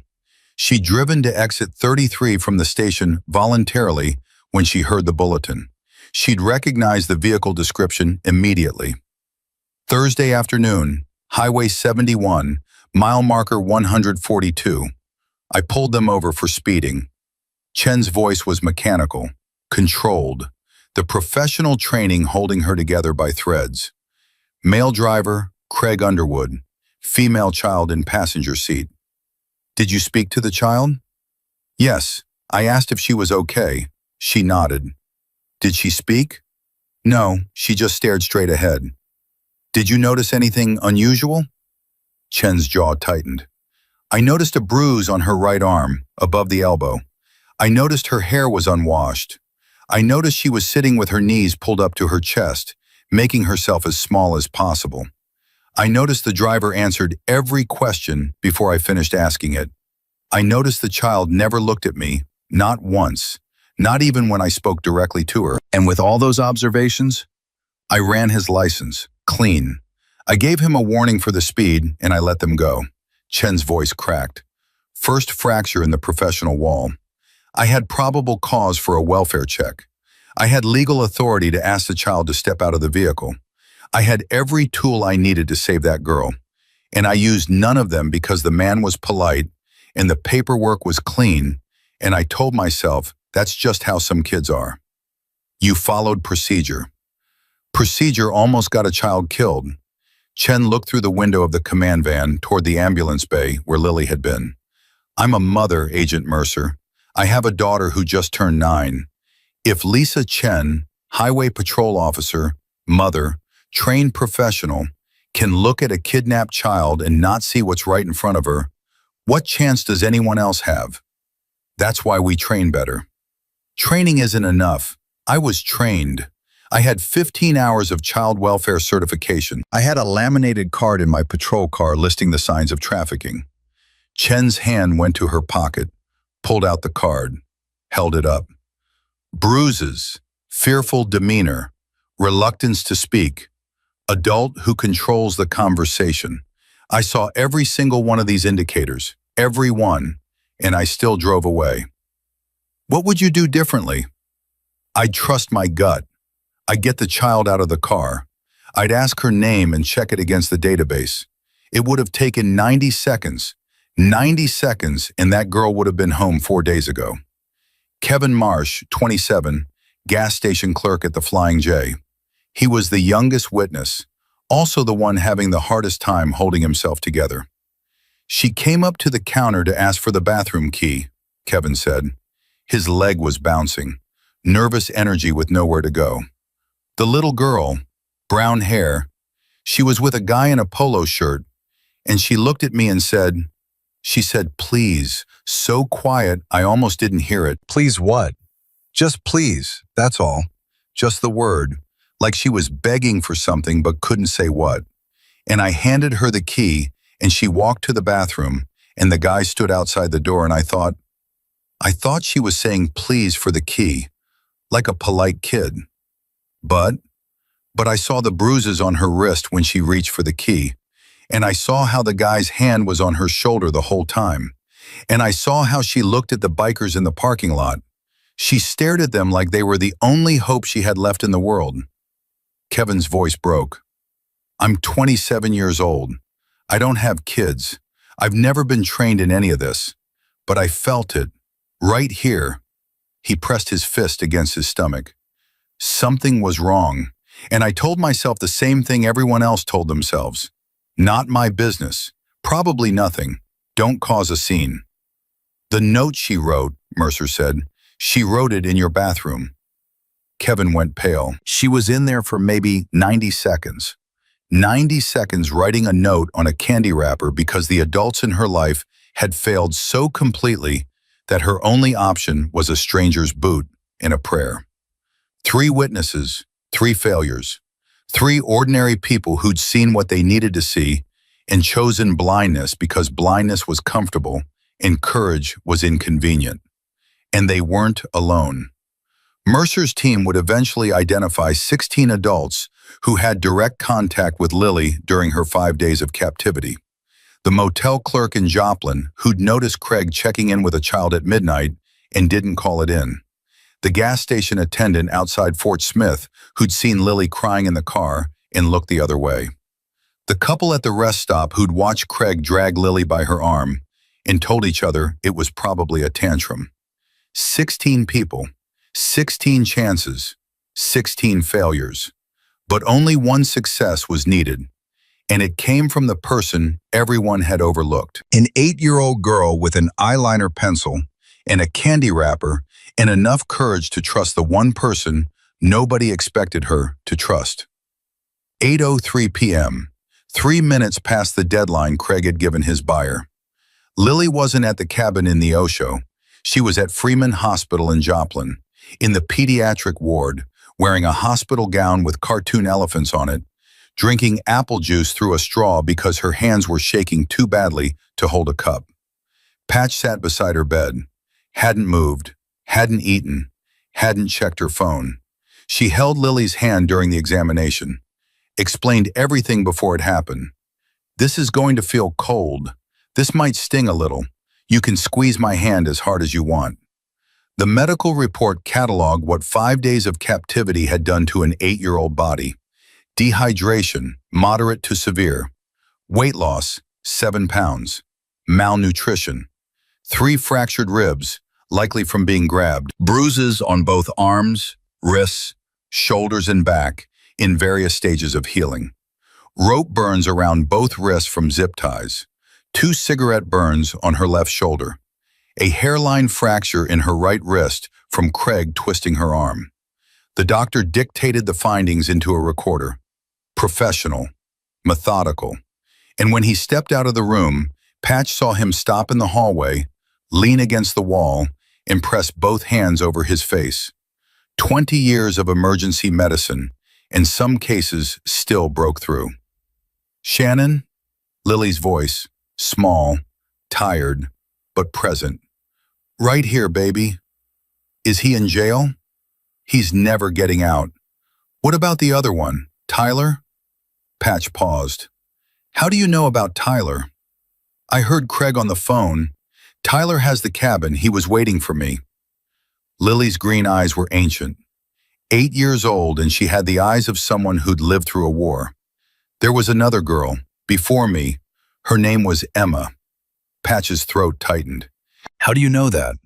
She'd driven to exit 33 from the station voluntarily when she heard the bulletin. She'd recognized the vehicle description immediately. Thursday afternoon, Highway 71, mile marker 142. I pulled them over for speeding. Chen's voice was mechanical, controlled, the professional training holding her together by threads. Male driver, Craig Underwood. Female child in passenger seat. Did you speak to the child? Yes. I asked if she was okay. She nodded. Did she speak? No, she just stared straight ahead. Did you notice anything unusual? Chen's jaw tightened. I noticed a bruise on her right arm, above the elbow. I noticed her hair was unwashed. I noticed she was sitting with her knees pulled up to her chest, making herself as small as possible. I noticed the driver answered every question before I finished asking it. I noticed the child never looked at me, not once, not even when I spoke directly to her. And with all those observations, I ran his license, clean. I gave him a warning for the speed, and I let them go. Chen's voice cracked. First fracture in the professional wall. I had probable cause for a welfare check. I had legal authority to ask the child to step out of the vehicle. I had every tool I needed to save that girl, and I used none of them because the man was polite and the paperwork was clean, and I told myself that's just how some kids are. You followed procedure. Procedure almost got a child killed. Chen looked through the window of the command van toward the ambulance bay where Lily had been. I'm a mother, Agent Mercer. I have a daughter who just turned 9. If Lisa Chen, highway patrol officer, mother, trained professional, can look at a kidnapped child and not see what's right in front of her, what chance does anyone else have? That's why we train better. Training isn't enough. I was trained. I had 15 hours of child welfare certification. I had a laminated card in my patrol car listing the signs of trafficking. Chen's hand went to her pocket, pulled out the card, held it up. Bruises, fearful demeanor, reluctance to speak. Adult who controls the conversation. I saw every single one of these indicators, every one, and I still drove away. What would you do differently? I'd trust my gut. I'd get the child out of the car. I'd ask her name and check it against the database. It would have taken 90 seconds. 90 seconds, and that girl would have been home 4 days ago. Kevin Marsh, 27, gas station clerk at the Flying J. He was the youngest witness, also the one having the hardest time holding himself together. She came up to the counter to ask for the bathroom key, Kevin said. His leg was bouncing, nervous energy with nowhere to go. The little girl, brown hair, she was with a guy in a polo shirt, and she looked at me and said, please, so quiet I almost didn't hear it. Please what? Just please, that's all. Just the word. Like she was begging for something but couldn't say what. And I handed her the key, and she walked to the bathroom, and the guy stood outside the door, and I thought she was saying please for the key, like a polite kid. But I saw the bruises on her wrist when she reached for the key, and I saw how the guy's hand was on her shoulder the whole time, and I saw how she looked at the bikers in the parking lot. She stared at them like they were the only hope she had left in the world. Kevin's voice broke. I'm 27 years old. I don't have kids. I've never been trained in any of this, but I felt it, right here. He pressed his fist against his stomach. Something was wrong, and I told myself the same thing everyone else told themselves. Not my business. Probably nothing. Don't cause a scene. The note she wrote, Mercer said, she wrote it in your bathroom. Kevin went pale. She was in there for maybe 90 seconds. 90 seconds writing a note on a candy wrapper because the adults in her life had failed so completely that her only option was a stranger's boot and a prayer. 3 witnesses, 3 failures. 3 ordinary people who'd seen what they needed to see and chosen blindness because blindness was comfortable and courage was inconvenient. And they weren't alone. Mercer's team would eventually identify 16 adults who had direct contact with Lily during her 5 days of captivity. The motel clerk in Joplin, who'd noticed Craig checking in with a child at midnight and didn't call it in. The gas station attendant outside Fort Smith, who'd seen Lily crying in the car and looked the other way. The couple at the rest stop who'd watched Craig drag Lily by her arm and told each other it was probably a tantrum. 16 people, 16 chances, 16 failures. But only one success was needed, and it came from the person everyone had overlooked. An 8-year-old girl with an eyeliner pencil and a candy wrapper and enough courage to trust the one person nobody expected her to trust. 8:03 p.m., 3 minutes past the deadline Craig had given his buyer. Lily wasn't at the cabin in Neosho. She was at Freeman Hospital in Joplin, in the pediatric ward, wearing a hospital gown with cartoon elephants on it, drinking apple juice through a straw because her hands were shaking too badly to hold a cup. Patch sat beside her bed, hadn't moved, hadn't eaten, hadn't checked her phone. She held Lily's hand during the examination, explained everything before it happened. "This is going to feel cold. This might sting a little. You can squeeze my hand as hard as you want." The medical report cataloged what 5 days of captivity had done to an 8-year-old body. Dehydration, moderate to severe. Weight loss, 7 pounds. Malnutrition. 3 fractured ribs, likely from being grabbed. Bruises on both arms, wrists, shoulders, and back, in various stages of healing. Rope burns around both wrists from zip ties. 2 cigarette burns on her left shoulder. A hairline fracture in her right wrist from Craig twisting her arm. The doctor dictated the findings into a recorder. Professional, methodical. And when he stepped out of the room, Patch saw him stop in the hallway, lean against the wall, and press both hands over his face. 20 years of emergency medicine, and some cases still broke through. "Shannon?" Lily's voice, small, tired, but present. "Right here, baby." "Is he in jail?" "He's never getting out." "What about the other one, Tyler?" Patch paused. "How do you know about Tyler?" "I heard Craig on the phone. Tyler has the cabin. He was waiting for me." Lily's green eyes were ancient. 8 years old, and she had the eyes of someone who'd lived through a war. "There was another girl, before me. Her name was Emma." Patch's throat tightened. "How do you know that?"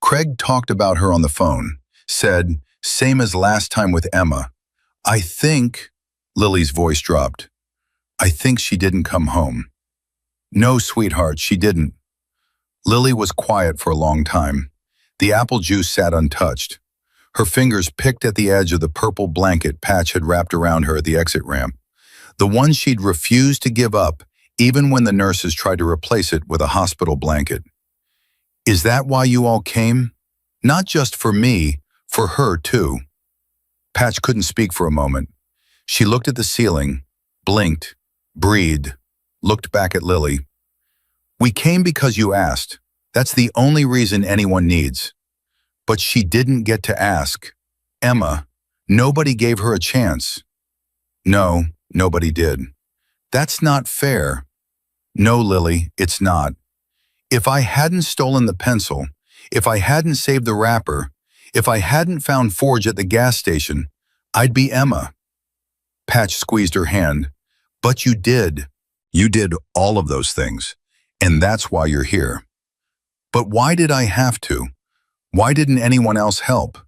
"Craig talked about her on the phone. Said, same as last time with Emma. I think," Lily's voice dropped, "I think she didn't come home." "No, sweetheart, she didn't." Lily was quiet for a long time. The apple juice sat untouched. Her fingers picked at the edge of the purple blanket Patch had wrapped around her at the exit ramp, the one she'd refused to give up even when the nurses tried to replace it with a hospital blanket. "Is that why you all came? Not just for me, for her too." Patch couldn't speak for a moment. She looked at the ceiling, blinked, breathed, looked back at Lily. "We came because you asked. That's the only reason anyone needs." "But she didn't get to ask. Emma, nobody gave her a chance." "No, nobody did." "That's not fair." "No, Lily, it's not. If I hadn't stolen the pencil, if I hadn't saved the wrapper, if I hadn't found Forge at the gas station, I'd be Emma." Patch squeezed her hand. "But you did. You did all of those things, and that's why you're here." "But why did I have to? Why didn't anyone else help?"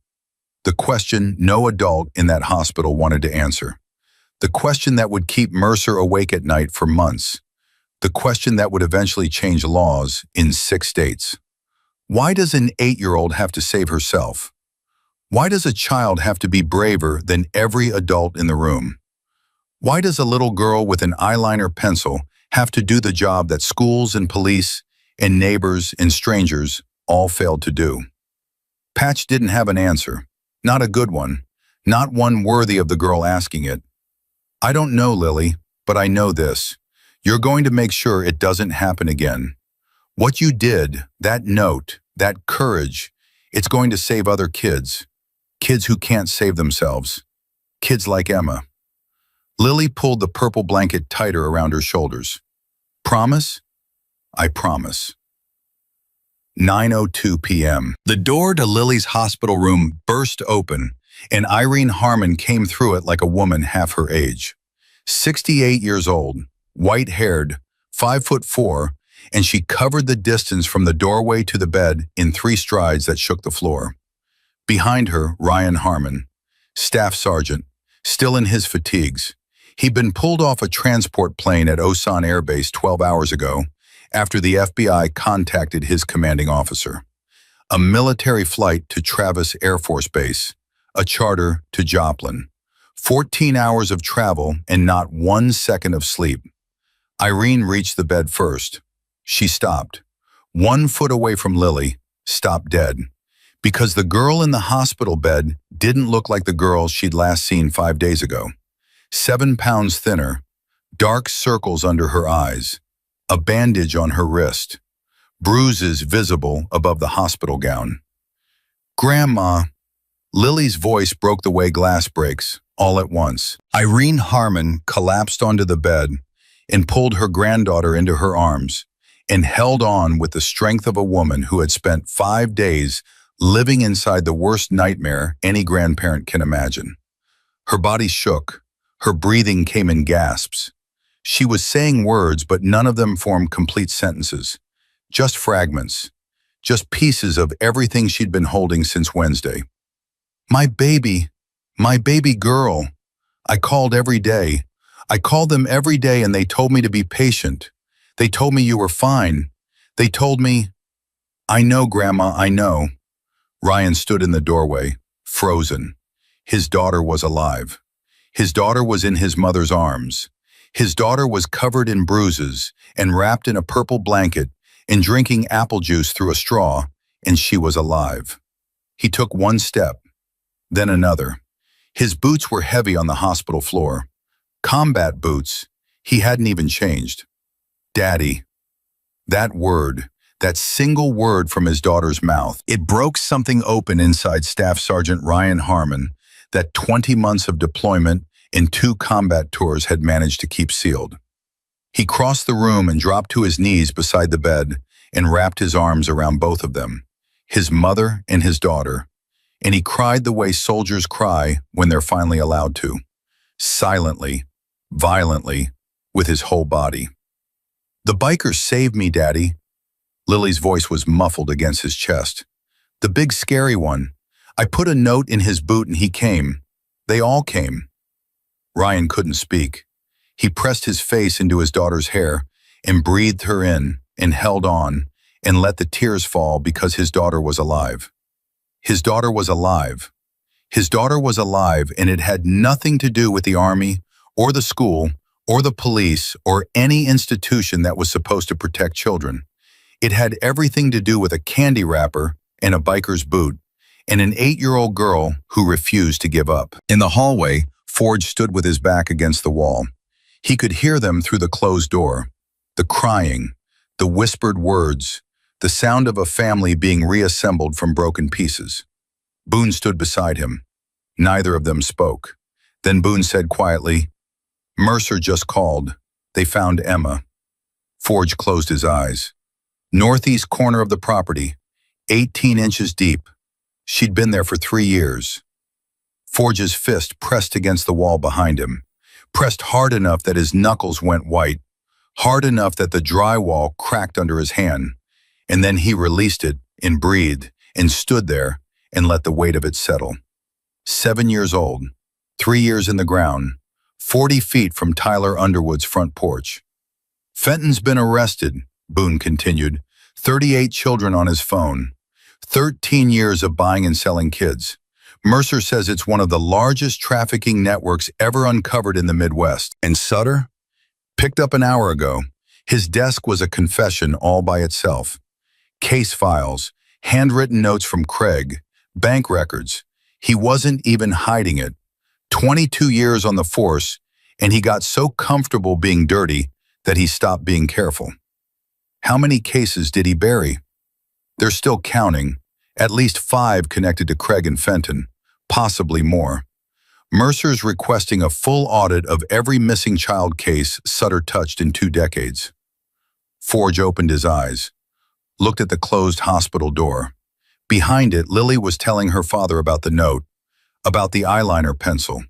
The question no adult in that hospital wanted to answer. The question that would keep Mercer awake at night for months. The question that would eventually change laws in 6 states. Why does an 8-year-old have to save herself? Why does a child have to be braver than every adult in the room? Why does a little girl with an eyeliner pencil have to do the job that schools and police and neighbors and strangers all failed to do. Patch didn't have an answer. Not a good one. Not one worthy of the girl asking it. I don't know, Lily, but I know this. You're going to make sure it doesn't happen again. What you did, that note, that courage, it's going to save other kids. Kids who can't save themselves. Kids like Emma. Lily pulled the purple blanket tighter around her shoulders. Promise? I promise. 9:02 p.m. The door to Lily's hospital room burst open, and Irene Harmon came through it like a woman half her age. 68 years old, white-haired, 5'4", and she covered the distance from the doorway to the bed in 3 strides that shook the floor. Behind her, Ryan Harmon, staff sergeant, still in his fatigues. He'd been pulled off a transport plane at Osan Air Base 12 hours ago after the FBI contacted his commanding officer. A military flight to Travis Air Force Base, a charter to Joplin. 14 hours of travel and not 1 second of sleep. Irene reached the bed first. She stopped. 1 foot away from Lily, stopped dead. Because the girl in the hospital bed didn't look like the girl she'd last seen 5 days ago. 7 pounds thinner, dark circles under her eyes, a bandage on her wrist, bruises visible above the hospital gown. Grandma, Lily's voice broke the way glass breaks, all at once. Irene Harmon collapsed onto the bed and pulled her granddaughter into her arms and held on with the strength of a woman who had spent 5 days living inside the worst nightmare any grandparent can imagine. Her body shook. Her breathing came in gasps. She was saying words, but none of them formed complete sentences. Just fragments. Just pieces of everything she'd been holding since Wednesday. My baby girl. I called every day. I called them every day and they told me to be patient. They told me you were fine. They told me, I know, Grandma, I know. Ryan stood in the doorway, frozen. His daughter was alive. His daughter was in his mother's arms. His daughter was covered in bruises and wrapped in a purple blanket and drinking apple juice through a straw, and she was alive. He took 1 step, then another. His boots were heavy on the hospital floor. Combat boots. He hadn't even changed. Daddy. That word, that single word from his daughter's mouth, it broke something open inside Staff Sergeant Ryan Harmon that 20 months of deployment and 2 combat tours had managed to keep sealed. He crossed the room and dropped to his knees beside the bed and wrapped his arms around both of them, his mother and his daughter, and he cried the way soldiers cry when they're finally allowed to, silently, violently, with his whole body. The bikers saved me, Daddy. Lily's voice was muffled against his chest. The big scary one. I put a note in his boot and he came. They all came. Ryan couldn't speak. He pressed his face into his daughter's hair and breathed her in and held on and let the tears fall because his daughter was alive. His daughter was alive. His daughter was alive, and it had nothing to do with the army or the school or the police or any institution that was supposed to protect children. It had everything to do with a candy wrapper and a biker's boot and an 8-year-old girl who refused to give up. In the hallway, Forge stood with his back against the wall. He could hear them through the closed door, the crying, the whispered words, the sound of a family being reassembled from broken pieces. Boone stood beside him. Neither of them spoke. Then Boone said quietly, Mercer just called. They found Emma. Forge closed his eyes. Northeast corner of the property, 18 inches deep. She'd been there for 3 years. Forge's fist pressed against the wall behind him, pressed hard enough that his knuckles went white, hard enough that the drywall cracked under his hand, and then he released it and breathed and stood there and let the weight of it settle. 7 years old, 3 years in the ground, 40 feet from Tyler Underwood's front porch. Fenton's been arrested, Boone continued, 38 children on his phone, 13 years of buying and selling kids. Mercer says it's one of the largest trafficking networks ever uncovered in the Midwest. And Sutter? Picked up an hour ago. His desk was a confession all by itself. Case files, Handwritten notes from Craig, bank records. He wasn't even hiding it. 22 years on the force, and he got so comfortable being dirty that he stopped being careful. How many cases did he bury? They're still counting, at least 5 connected to Craig and Fenton, possibly more. Mercer's requesting a full audit of every missing child case Sutter touched in 2 decades. Forge opened his eyes, looked at the closed hospital door. Behind it, Lily was telling her father about the note, about the eyeliner pencil,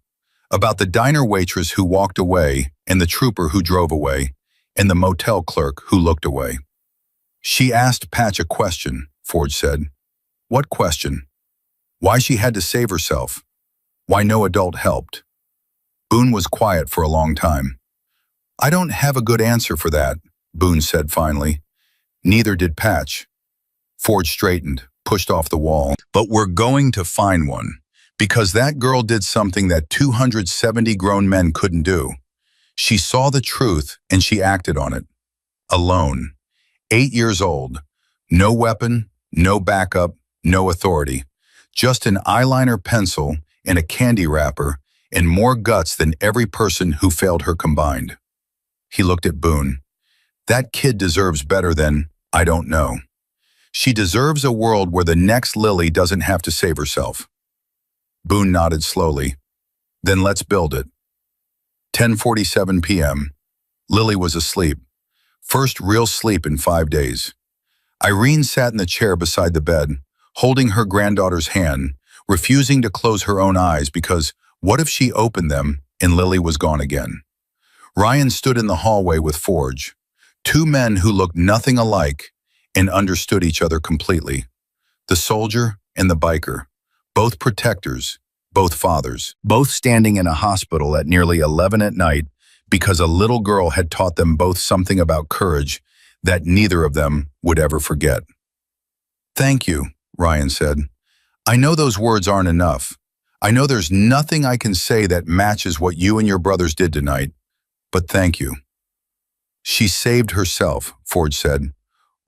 about the diner waitress who walked away and the trooper who drove away and the motel clerk who looked away. She asked Patch a question, Forge said. What question? Why she had to save herself? Why no adult helped? Boone was quiet for a long time. I don't have a good answer for that, Boone said finally. Neither did Patch. Forge straightened, pushed off the wall. But we're going to find one, because that girl did something that 270 grown men couldn't do. She saw the truth and she acted on it. Alone. 8 years old. No weapon, no backup, no authority. Just an eyeliner pencil and a candy wrapper and more guts than every person who failed her combined. He looked at Boone. That kid deserves better than, I don't know. She deserves a world where the next Lily doesn't have to save herself. Boone nodded slowly. Then let's build it. 10:47 p.m. Lily was asleep. First real sleep in 5 days. Irene sat in the chair beside the bed, holding her granddaughter's hand, refusing to close her own eyes because what if she opened them and Lily was gone again? Ryan stood in the hallway with Forge, 2 men who looked nothing alike and understood each other completely. The soldier and the biker, both protectors, both fathers, both standing in a hospital at nearly 11 at night because a little girl had taught them both something about courage that neither of them would ever forget. Thank you, Ryan said. I know those words aren't enough. I know there's nothing I can say that matches what you and your brothers did tonight, but thank you. She saved herself, Forge said.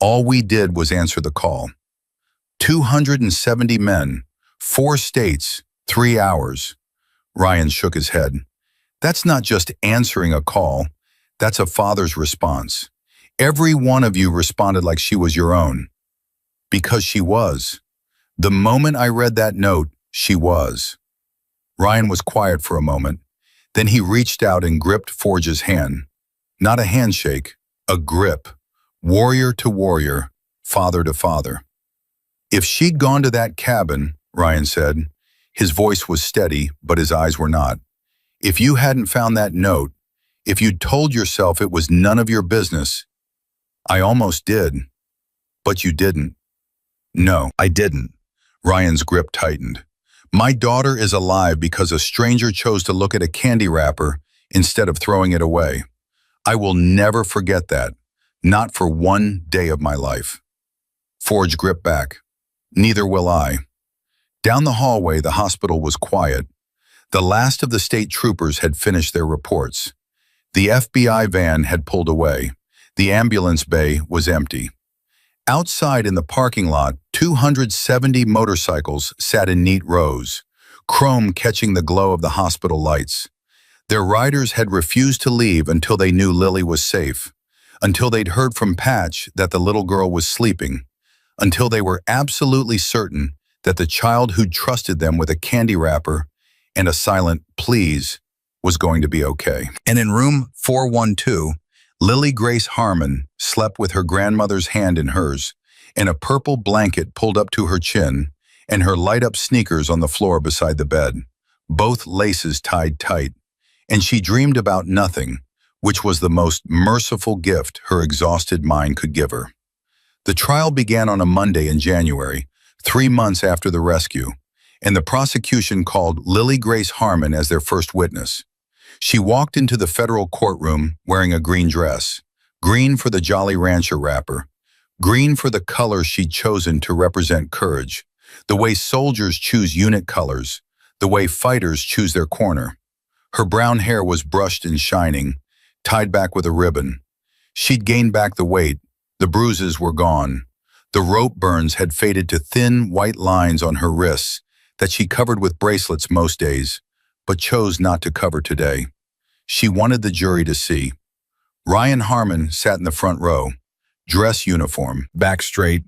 All we did was answer the call. 270 men, 4 states, 3 hours. Ryan shook his head. That's not just answering a call. That's a father's response. Every one of you responded like she was your own. Because she was. The moment I read that note, she was. Ryan was quiet for a moment. Then he reached out and gripped Forge's hand. Not a handshake, a grip. Warrior to warrior, father to father. If she'd gone to that cabin, Ryan said, his voice was steady, but his eyes were not. If you hadn't found that note, if you'd told yourself it was none of your business, I almost did, but you didn't. No, I didn't. Ryan's grip tightened. My daughter is alive because a stranger chose to look at a candy wrapper instead of throwing it away. I will never forget that, not for 1 day of my life. Forge gripped back. Neither will I. Down the hallway, the hospital was quiet. The last of the state troopers had finished their reports. The FBI van had pulled away. The ambulance bay was empty. Outside in the parking lot, 270 motorcycles sat in neat rows, chrome catching the glow of the hospital lights. Their riders had refused to leave until they knew Lily was safe, until they'd heard from Patch that the little girl was sleeping, until they were absolutely certain that the child who'd trusted them with a candy wrapper and a silent please was going to be okay. And in room 412, Lily Grace Harmon slept with her grandmother's hand in hers, and a purple blanket pulled up to her chin, and her light-up sneakers on the floor beside the bed, both laces tied tight. And she dreamed about nothing, which was the most merciful gift her exhausted mind could give her. The trial began on a Monday in January, 3 months after the rescue, and the prosecution called Lily Grace Harmon as their first witness. She walked into the federal courtroom wearing a green dress, green for the Jolly Rancher wrapper, green for the color she'd chosen to represent courage, the way soldiers choose unit colors, the way fighters choose their corner. Her brown hair was brushed and shining, tied back with a ribbon. She'd gained back the weight, the bruises were gone. The rope burns had faded to thin, white lines on her wrists that she covered with bracelets most days, but chose not to cover today. She wanted the jury to see. Ryan Harmon sat in the front row, dress uniform, back straight,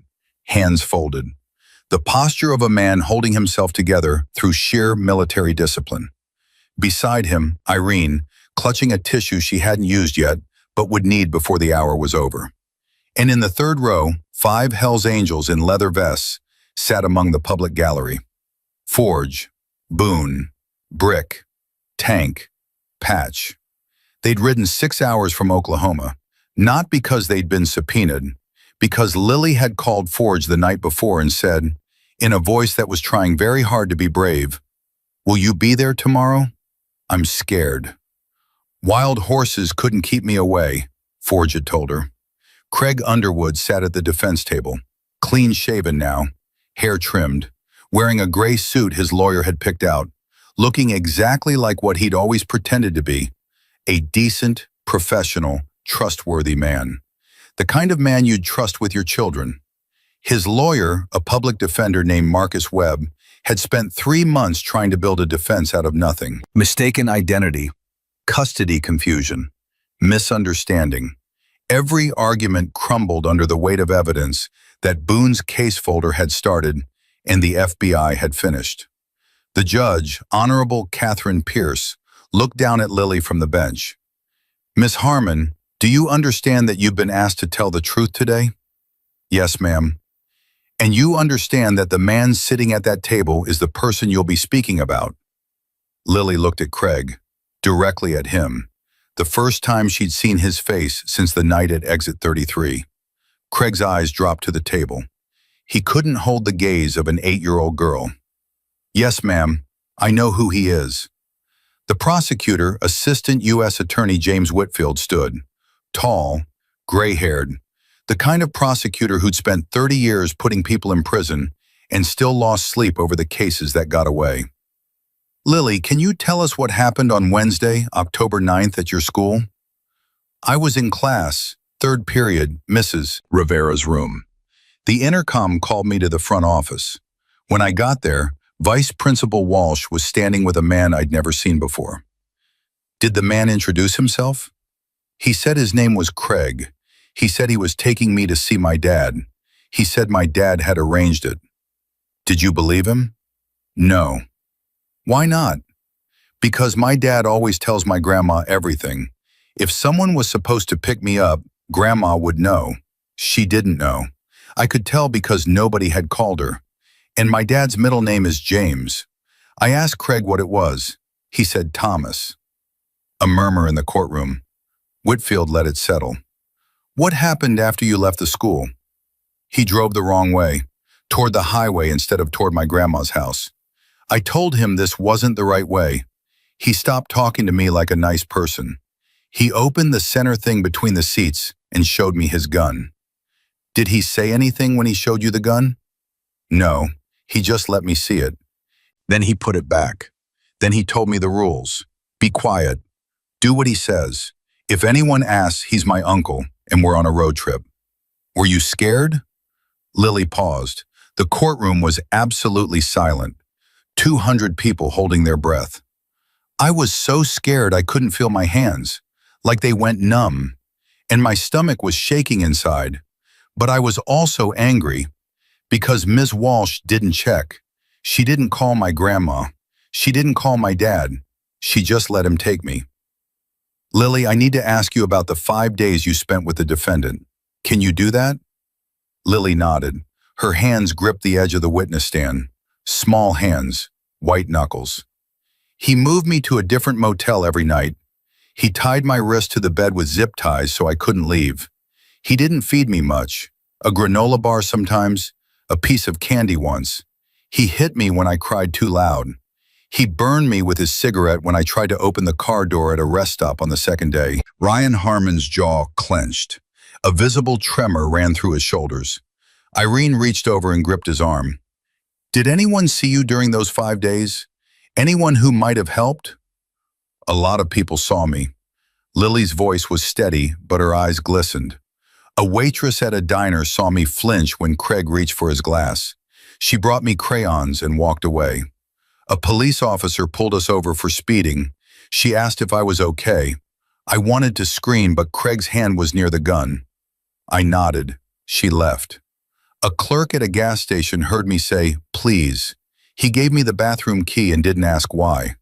hands folded. The posture of a man holding himself together through sheer military discipline. Beside him, Irene, clutching a tissue she hadn't used yet, but would need before the hour was over. And in the third row, 5 Hell's Angels in leather vests sat among the public gallery. Forge, Boone, Brick, Tank, Patch. They'd ridden 6 hours from Oklahoma, not because they'd been subpoenaed, because Lily had called Forge the night before and said, in a voice that was trying very hard to be brave, "Will you be there tomorrow? I'm scared." "Wild horses couldn't keep me away," Forge had told her. Craig Underwood sat at the defense table, clean-shaven now, hair trimmed, wearing a gray suit his lawyer had picked out, looking exactly like what he'd always pretended to be, a decent, professional, trustworthy man. The kind of man you'd trust with your children. His lawyer, a public defender named Marcus Webb, had spent 3 months trying to build a defense out of nothing. Mistaken identity, custody confusion, misunderstanding. Every argument crumbled under the weight of evidence that Boone's case folder had started and the FBI had finished. The judge, Honorable Catherine Pierce, looked down at Lily from the bench. "Miss Harmon, do you understand that you've been asked to tell the truth today?" "Yes, ma'am." "And you understand that the man sitting at that table is the person you'll be speaking about?" Lily looked at Craig, directly at him, the first time she'd seen his face since the night at Exit 33. Craig's eyes dropped to the table. He couldn't hold the gaze of an 8-year-old girl. "Yes, ma'am, I know who he is." The prosecutor, Assistant U.S. Attorney James Whitfield, stood, tall, gray-haired, the kind of prosecutor who'd spent 30 years putting people in prison and still lost sleep over the cases that got away. "Lily, can you tell us what happened on Wednesday, October 9th at your school?" "I was in class, 3rd period, Mrs. Rivera's room. The intercom called me to the front office. When I got there, Vice Principal Walsh was standing with a man I'd never seen before." "Did the man introduce himself?" "He said his name was Craig. He said he was taking me to see my dad. He said my dad had arranged it." "Did you believe him?" "No." "Why not?" "Because my dad always tells my grandma everything. If someone was supposed to pick me up, Grandma would know. She didn't know. I could tell because nobody had called her. And my dad's middle name is James. I asked Craig what it was. He said Thomas." A murmur in the courtroom. Whitfield let it settle. "What happened after you left the school?" "He drove the wrong way, toward the highway instead of toward my grandma's house. I told him this wasn't the right way. He stopped talking to me like a nice person. He opened the center thing between the seats and showed me his gun." "Did he say anything when he showed you the gun?" "No, he just let me see it. Then he put it back. Then he told me the rules. Be quiet. Do what he says. If anyone asks, he's my uncle, and we're on a road trip." "Were you scared?" Lily paused. The courtroom was absolutely silent. 200 people holding their breath. "I was so scared I couldn't feel my hands, like they went numb, and my stomach was shaking inside. But I was also angry because Ms. Walsh didn't check. She didn't call my grandma. She didn't call my dad. She just let him take me." "Lily, I need to ask you about the 5 days you spent with the defendant. Can you do that?" Lily nodded. Her hands gripped the edge of the witness stand. Small hands, white knuckles. "He moved me to a different motel every night. He tied my wrist to the bed with zip ties so I couldn't leave. He didn't feed me much. A granola bar sometimes, a piece of candy once. He hit me when I cried too loud. He burned me with his cigarette when I tried to open the car door at a rest stop on the second day." Ryan Harmon's jaw clenched. A visible tremor ran through his shoulders. Irene reached over and gripped his arm. "Did anyone see you during those 5 days? Anyone who might have helped?" "A lot of people saw me." Lily's voice was steady, but her eyes glistened. A waitress at a diner saw me flinch when Craig reached for his glass. She brought me crayons and walked away. A police officer pulled us over for speeding. She asked if I was okay. I wanted to scream, but Craig's hand was near the gun. I nodded. She left. A clerk at a gas station heard me say, "Please." He gave me the bathroom key and didn't ask why.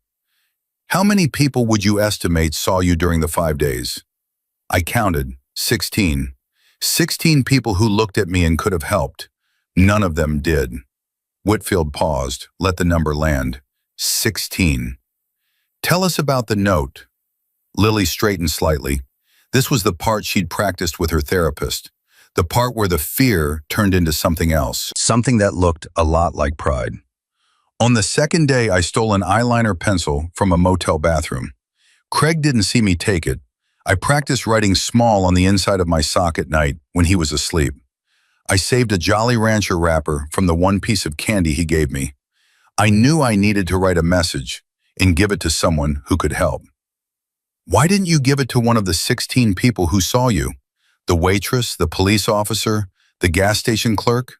How many people would you estimate saw you during the 5 days? I counted, 16. 16 people who looked at me and could have helped. None of them did. Whitfield paused, let the number land. 16. Tell us about the note. Lily straightened slightly. This was the part she'd practiced with her therapist. The part where the fear turned into something else. Something that looked a lot like pride. On the second day, I stole an eyeliner pencil from a motel bathroom. Craig didn't see me take it. I practiced writing small on the inside of my sock at night when he was asleep. I saved a Jolly Rancher wrapper from the one piece of candy he gave me. I knew I needed to write a message and give it to someone who could help. Why didn't you give it to one of the 16 people who saw you? The waitress, the police officer, the gas station clerk?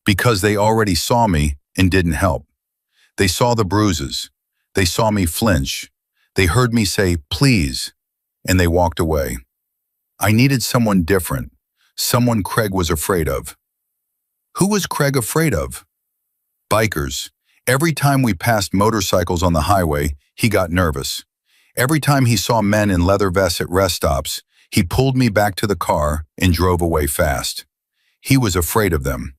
Because they already saw me and didn't help. They saw the bruises. They saw me flinch. They heard me say, "Please," and they walked away. I needed someone different, someone Craig was afraid of. Who was Craig afraid of? Bikers. Every time we passed motorcycles on the highway, he got nervous. Every time he saw men in leather vests at rest stops, he pulled me back to the car and drove away fast. He was afraid of them.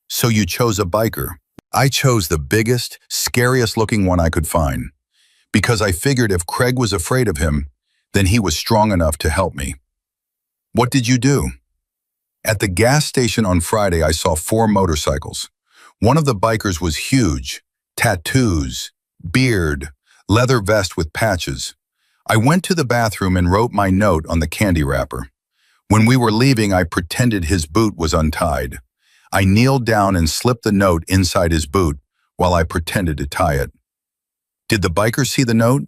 So you chose a biker. I chose the biggest, scariest looking one I could find, because I figured if Craig was afraid of him, then he was strong enough to help me. What did you do? At the gas station on Friday, I saw 4 motorcycles. One of the bikers was huge, tattoos, beard, leather vest with patches. I went to the bathroom and wrote my note on the candy wrapper. When we were leaving, I pretended his boot was untied. I kneeled down and slipped the note inside his boot while I pretended to tie it. Did the biker see the note?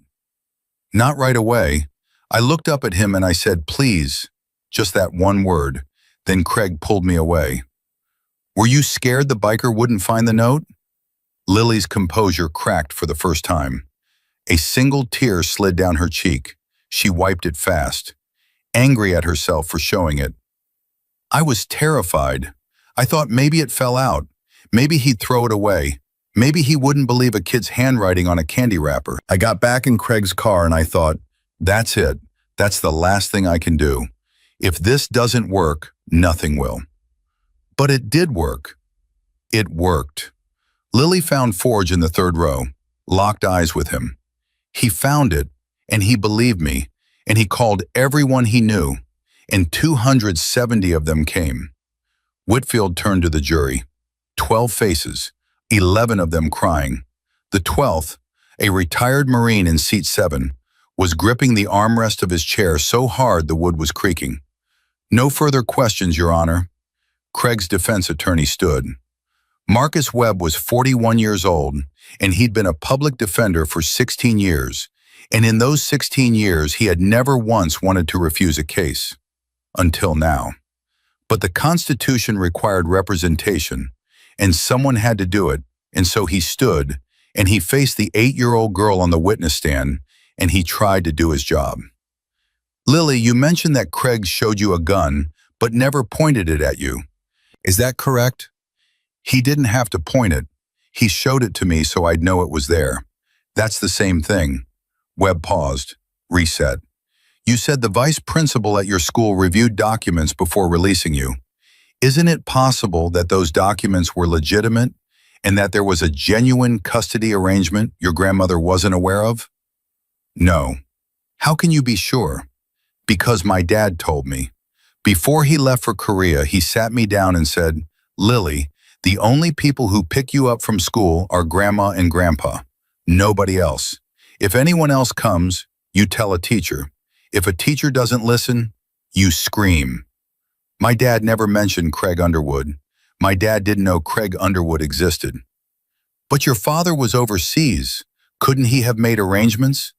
Not right away. I looked up at him and I said, "Please," just that one word. Then Craig pulled me away. Were you scared the biker wouldn't find the note? Lily's composure cracked for the first time. A single tear slid down her cheek. She wiped it fast, angry at herself for showing it. I was terrified. I thought maybe it fell out. Maybe he'd throw it away. Maybe he wouldn't believe a kid's handwriting on a candy wrapper. I got back in Craig's car and I thought, that's it. That's the last thing I can do. If this doesn't work, nothing will. But it did work. It worked. Lily found Forge in the 3rd row, locked eyes with him. He found it, and he believed me, and he called everyone he knew, and 270 of them came. Whitfield turned to the jury. 12 faces, 11 of them crying. The 12th, a retired Marine in seat 7, was gripping the armrest of his chair so hard the wood was creaking. No further questions, Your Honor. Craig's defense attorney stood. Marcus Webb was 41 years old, and he'd been a public defender for 16 years, and in those 16 years he had never once wanted to refuse a case. Until now. But the Constitution required representation, and someone had to do it, and so he stood, and he faced the 8-year-old girl on the witness stand, and he tried to do his job. Lily, you mentioned that Craig showed you a gun, but never pointed it at you. Is that correct? He didn't have to point it. He showed it to me so I'd know it was there. That's the same thing. Webb paused, reset. You said the vice principal at your school reviewed documents before releasing you. Isn't it possible that those documents were legitimate and that there was a genuine custody arrangement your grandmother wasn't aware of? No. How can you be sure? Because my dad told me. Before he left for Korea, he sat me down and said, "Lily, the only people who pick you up from school are Grandma and Grandpa. Nobody else. If anyone else comes, you tell a teacher. If a teacher doesn't listen, you scream." My dad never mentioned Craig Underwood. My dad didn't know Craig Underwood existed. But your father was overseas. Couldn't he have made arrangements?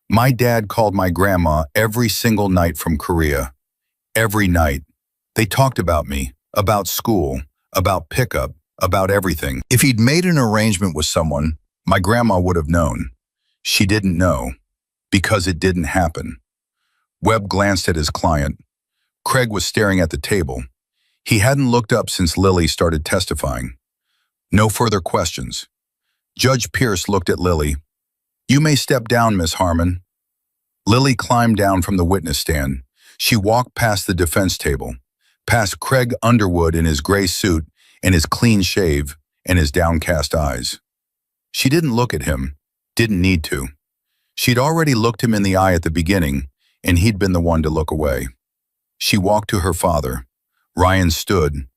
My dad called my grandma every single night from Korea. Every night. They talked about me, about school, about pickup, about everything. If he'd made an arrangement with someone, my grandma would have known. She didn't know, because it didn't happen. Webb glanced at his client. Craig was staring at the table. He hadn't looked up since Lily started testifying. No further questions. Judge Pierce looked at Lily. "You may step down, Miss Harmon." Lily climbed down from the witness stand. She walked past the defense table, past Craig Underwood in his gray suit and his clean shave and his downcast eyes. She didn't look at him, didn't need to. She'd already looked him in the eye at the beginning, and he'd been the one to look away. She walked to her father. Ryan stood,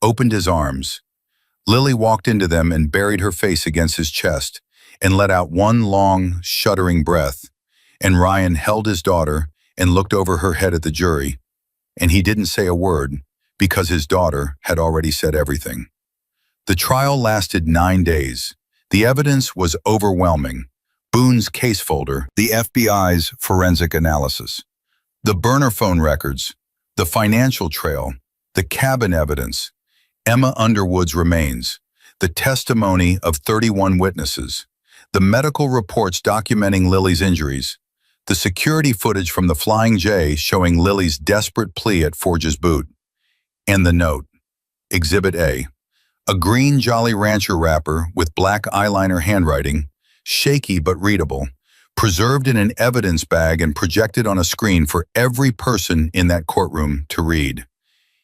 opened his arms. Lily walked into them and buried her face against his chest and let out one long, shuddering breath. And Ryan held his daughter and looked over her head at the jury. And he didn't say a word because his daughter had already said everything. The trial lasted 9 days. The evidence was overwhelming. Boone's case folder, the FBI's forensic analysis, the burner phone records, the financial trail, the cabin evidence, Emma Underwood's remains, the testimony of 31 witnesses, the medical reports documenting Lily's injuries, the security footage from the Flying J showing Lily's desperate plea at Forge's boot, and the note, Exhibit A, a green Jolly Rancher wrapper with black eyeliner handwriting, shaky but readable, preserved in an evidence bag and projected on a screen for every person in that courtroom to read.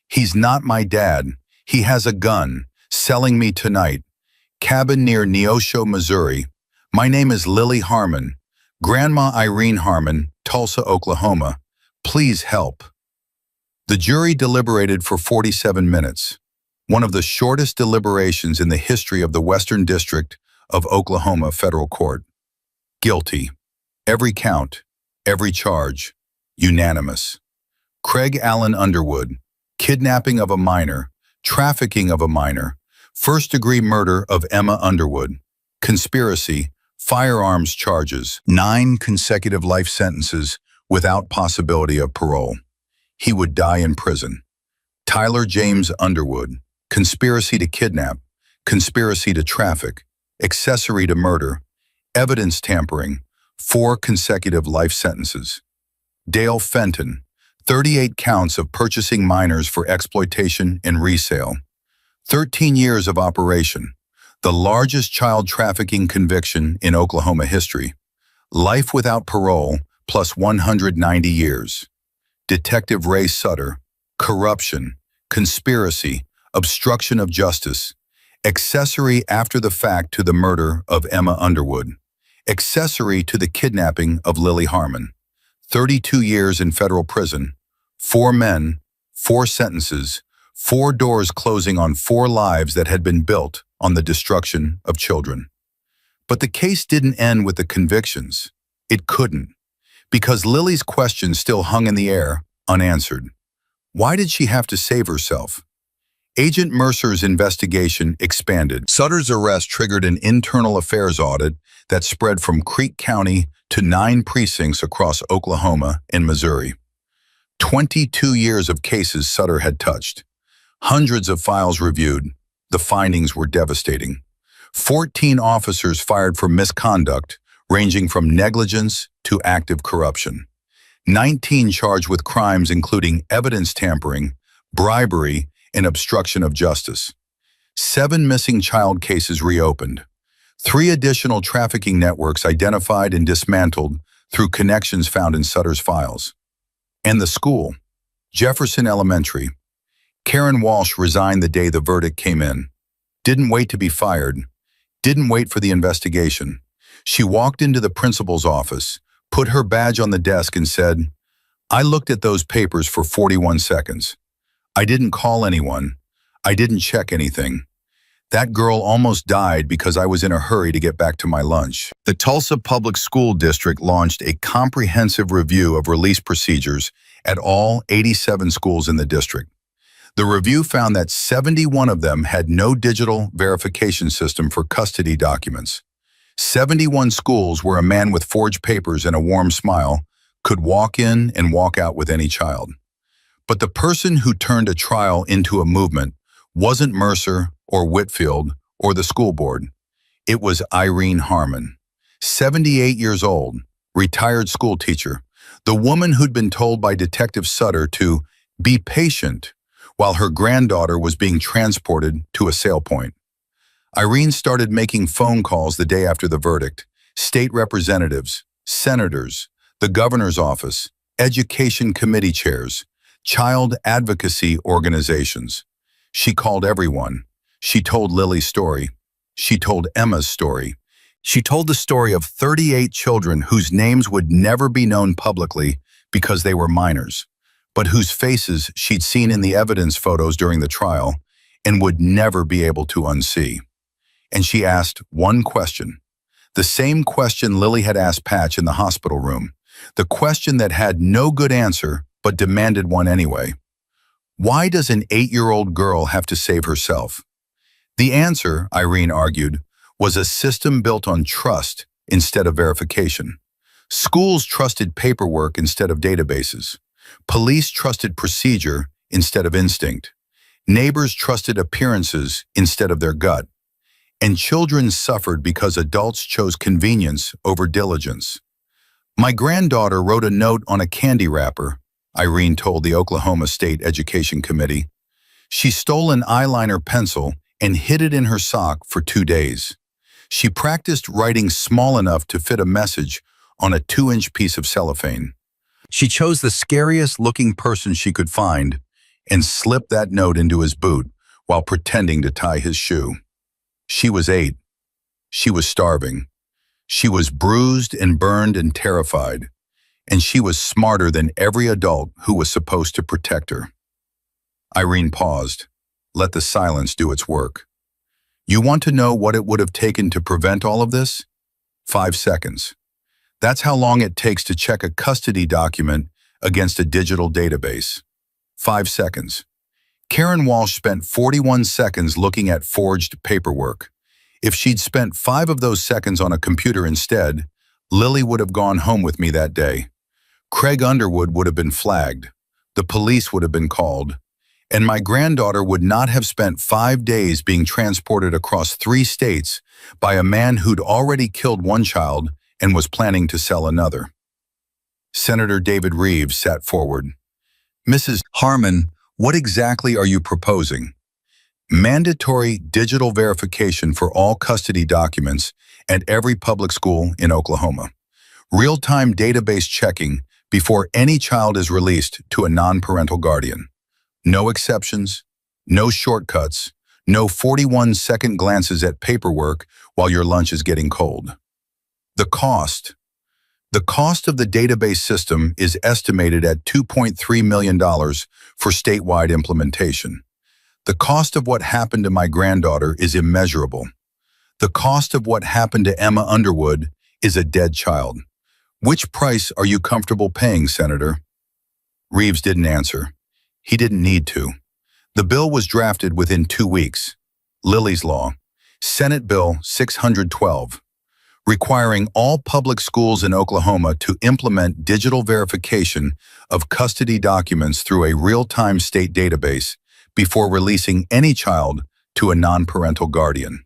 "He's not my dad. He has a gun. Selling me tonight. Cabin near Neosho, Missouri. My name is Lily Harmon. Grandma Irene Harmon, Tulsa, Oklahoma. Please help." The jury deliberated for 47 minutes, one of the shortest deliberations in the history of the Western District of Oklahoma Federal Court. Guilty. Every count, every charge, unanimous. Craig Allen Underwood, kidnapping of a minor, trafficking of a minor, first-degree murder of Emma Underwood, conspiracy, firearms charges, 9 consecutive life sentences without possibility of parole. He would die in prison. Tyler James Underwood, conspiracy to kidnap, conspiracy to traffic, accessory to murder, evidence tampering, 4 consecutive life sentences. Dale Fenton, 38 counts of purchasing minors for exploitation and resale. 13 years of operation, the largest child trafficking conviction in Oklahoma history. Life without parole plus 190 years. Detective Ray Sutter, corruption, conspiracy, obstruction of justice, accessory after the fact to the murder of Emma Underwood, accessory to the kidnapping of Lily Harmon. 32 years in federal prison, 4 men, 4 sentences, 4 doors closing on 4 lives that had been built on the destruction of children. But the case didn't end with the convictions. It couldn't, because Lily's question still hung in the air, unanswered. Why did she have to save herself? Agent Mercer's investigation expanded. Sutter's arrest triggered an internal affairs audit that spread from Creek County to 9 precincts across Oklahoma and Missouri. 22 years of cases Sutter had touched. Hundreds of files reviewed. The findings were devastating. 14 officers fired for misconduct, ranging from negligence to active corruption. 19 charged with crimes including evidence tampering, bribery, and obstruction of justice. 7 missing child cases reopened. 3 additional trafficking networks identified and dismantled through connections found in Sutter's files. And the school, Jefferson Elementary. Karen Walsh resigned the day the verdict came in. Didn't wait to be fired. Didn't wait for the investigation. She walked into the principal's office, put her badge on the desk and said, "I looked at those papers for 41 seconds. I didn't call anyone. I didn't check anything. That girl almost died because I was in a hurry to get back to my lunch." The Tulsa Public School District launched a comprehensive review of release procedures at all 87 schools in the district. The review found that 71 of them had no digital verification system for custody documents. 71 schools where a man with forged papers and a warm smile could walk in and walk out with any child. But the person who turned a trial into a movement wasn't Mercer or Whitfield or the school board. It was Irene Harmon, 78 years old, retired school teacher, the woman who'd been told by Detective Sutter to be patient while her granddaughter was being transported to a sale point. Irene started making phone calls the day after the verdict. State representatives, senators, the governor's office, education committee chairs, child advocacy organizations. She called everyone. She told Lily's story. She told Emma's story. She told the story of 38 children whose names would never be known publicly because they were minors, but whose faces she'd seen in the evidence photos during the trial and would never be able to unsee. And she asked one question, the same question Lily had asked Patch in the hospital room, the question that had no good answer but demanded one anyway. Why does an 8-year-old girl have to save herself? The answer, Irene argued, was a system built on trust instead of verification. Schools trusted paperwork instead of databases. Police trusted procedure instead of instinct. Neighbors trusted appearances instead of their gut. And children suffered because adults chose convenience over diligence. My granddaughter wrote a note on a candy wrapper, Irene told the Oklahoma State Education Committee. She stole an eyeliner pencil and hid it in her sock for 2 days. She practiced writing small enough to fit a message on a 2-inch piece of cellophane. She chose the scariest-looking person she could find and slipped that note into his boot while pretending to tie his shoe. She was 8. She was starving. She was bruised and burned and terrified. And she was smarter than every adult who was supposed to protect her. Irene paused. Let the silence do its work. You want to know what it would have taken to prevent all of this? 5 seconds. That's how long it takes to check a custody document against a digital database. 5 seconds. Karen Walsh spent 41 seconds looking at forged paperwork. If she'd spent 5 of those seconds on a computer instead, Lily would have gone home with me that day. Craig Underwood would have been flagged. The police would have been called. And my granddaughter would not have spent 5 days being transported across 3 states by a man who'd already killed one child and was planning to sell another. Senator David Reeves sat forward. Mrs. Harmon, what exactly are you proposing? Mandatory digital verification for all custody documents at every public school in Oklahoma. Real-time database checking before any child is released to a non-parental guardian. No exceptions, no shortcuts, no 41-second glances at paperwork while your lunch is getting cold. The cost. The cost of the database system is estimated at $2.3 million for statewide implementation. The cost of what happened to my granddaughter is immeasurable. The cost of what happened to Emma Underwood is a dead child. Which price are you comfortable paying, Senator? Reeves didn't answer. He didn't need to. The bill was drafted within 2 weeks. Lily's Law, Senate Bill 612, requiring all public schools in Oklahoma to implement digital verification of custody documents through a real-time state database before releasing any child to a non-parental guardian.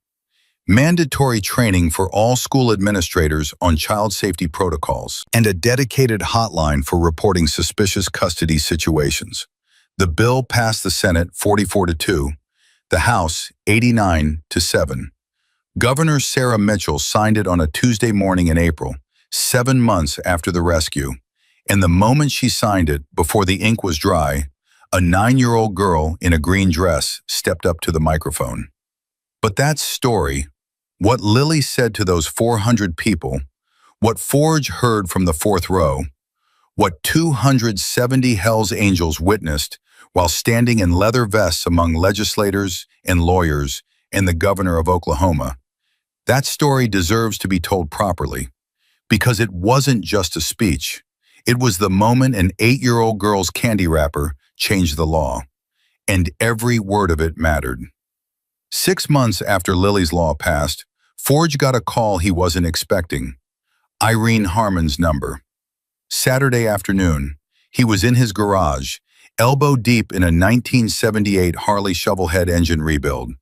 Mandatory training for all school administrators on child safety protocols, and a dedicated hotline for reporting suspicious custody situations. The bill passed the Senate 44-2, the House 89-7. Governor Sarah Mitchell signed it on a Tuesday morning in April, 7 months after the rescue, and the moment she signed it, before the ink was dry, a 9-year-old girl in a green dress stepped up to the microphone. But that story, what Lily said to those 400 people, what Forge heard from the 4th row, what 270 Hell's Angels witnessed while standing in leather vests among legislators and lawyers and the governor of Oklahoma, that story deserves to be told properly, because it wasn't just a speech. It was the moment an 8-year-old girl's candy wrapper changed the law, and every word of it mattered. 6 months after Lily's Law passed, Forge got a call he wasn't expecting. Irene Harmon's number. Saturday afternoon, he was in his garage, elbow deep in a 1978 Harley shovelhead engine rebuild.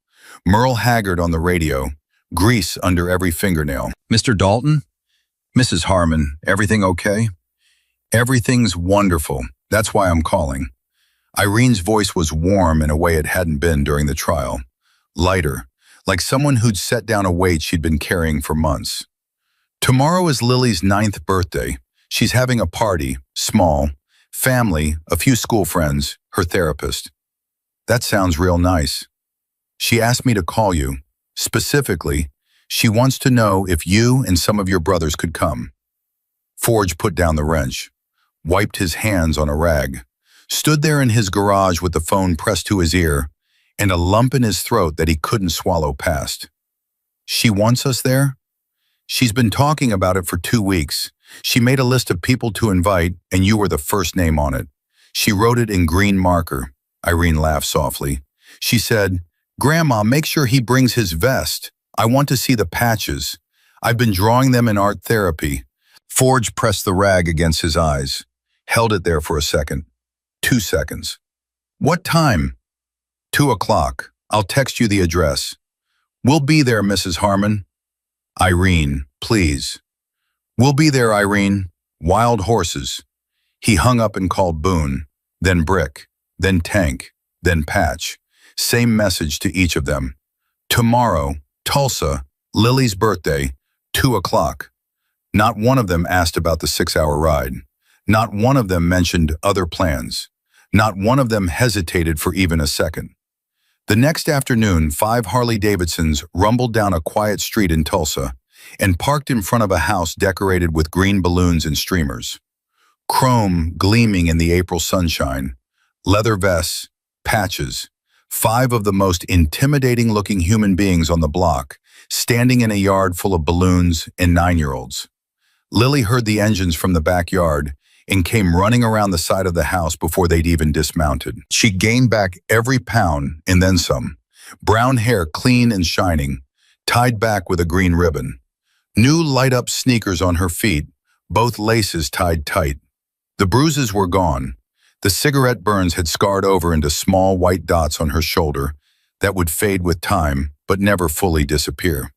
Merle Haggard on the radio, grease under every fingernail. Mr. Dalton? Mrs. Harmon, everything okay? Everything's wonderful. That's why I'm calling. Irene's voice was warm in a way it hadn't been during the trial. Lighter, like someone who'd set down a weight she'd been carrying for months. Tomorrow is Lily's 9th birthday. She's having a party, small, family, a few school friends, her therapist. That sounds real nice. She asked me to call you. Specifically, she wants to know if you and some of your brothers could come. Forge put down the wrench, wiped his hands on a rag, stood there in his garage with the phone pressed to his ear and a lump in his throat that he couldn't swallow past. She wants us there? She's been talking about it for 2 weeks. She made a list of people to invite, and you were the first name on it. She wrote it in green marker. Irene laughed softly. She said, "Grandma, make sure he brings his vest. I want to see the patches. I've been drawing them in art therapy." Forge pressed the rag against his eyes, held it there for a second. 2 seconds. "What time?" 2 o'clock. I'll text you the address. "We'll be there, Mrs. Harmon." "Irene, please." "We'll be there, Irene." Wild horses. He hung up and called Boone, then Brick, then Tank, then Patch. Same message to each of them. Tomorrow, Tulsa, Lily's birthday, 2 o'clock. Not one of them asked about the 6-hour ride. Not one of them mentioned other plans. Not one of them hesitated for even a second. The next afternoon, 5 Harley-Davidsons rumbled down a quiet street in Tulsa and parked in front of a house decorated with green balloons and streamers. Chrome gleaming in the April sunshine, leather vests, patches, 5 of the most intimidating-looking human beings on the block, standing in a yard full of balloons and 9-year-olds. Lily heard the engines from the backyard and came running around the side of the house before they'd even dismounted. She gained back every pound and then some. Brown hair clean and shining, tied back with a green ribbon. New light-up sneakers on her feet, both laces tied tight. The bruises were gone. The cigarette burns had scarred over into small white dots on her shoulder that would fade with time but never fully disappear.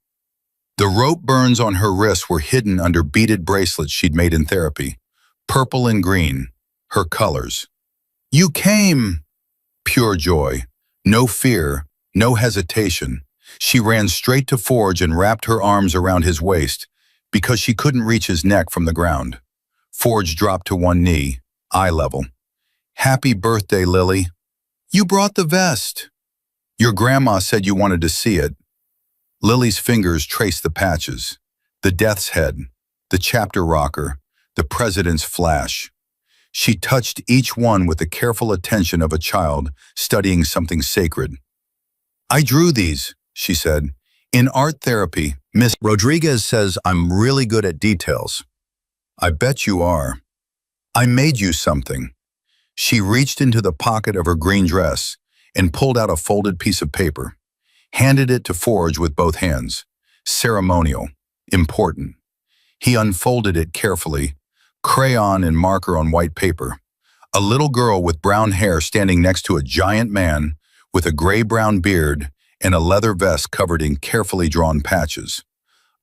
The rope burns on her wrists were hidden under beaded bracelets she'd made in therapy. Purple and green, her colors. "You came!" Pure joy. No fear, no hesitation. She ran straight to Forge and wrapped her arms around his waist because she couldn't reach his neck from the ground. Forge dropped to one knee, eye level. "Happy birthday, Lily." "You brought the vest." "Your grandma said you wanted to see it." Lily's fingers traced the patches, the death's head, the chapter rocker, the president's flash. She touched each one with the careful attention of a child studying something sacred. "I drew these," she said. "In art therapy, Miss Rodriguez says I'm really good at details." "I bet you are." "I made you something." She reached into the pocket of her green dress and pulled out a folded piece of paper, handed it to Forge with both hands. Ceremonial, important. He unfolded it carefully, crayon and marker on white paper. A little girl with brown hair standing next to a giant man with a gray-brown beard and a leather vest covered in carefully drawn patches.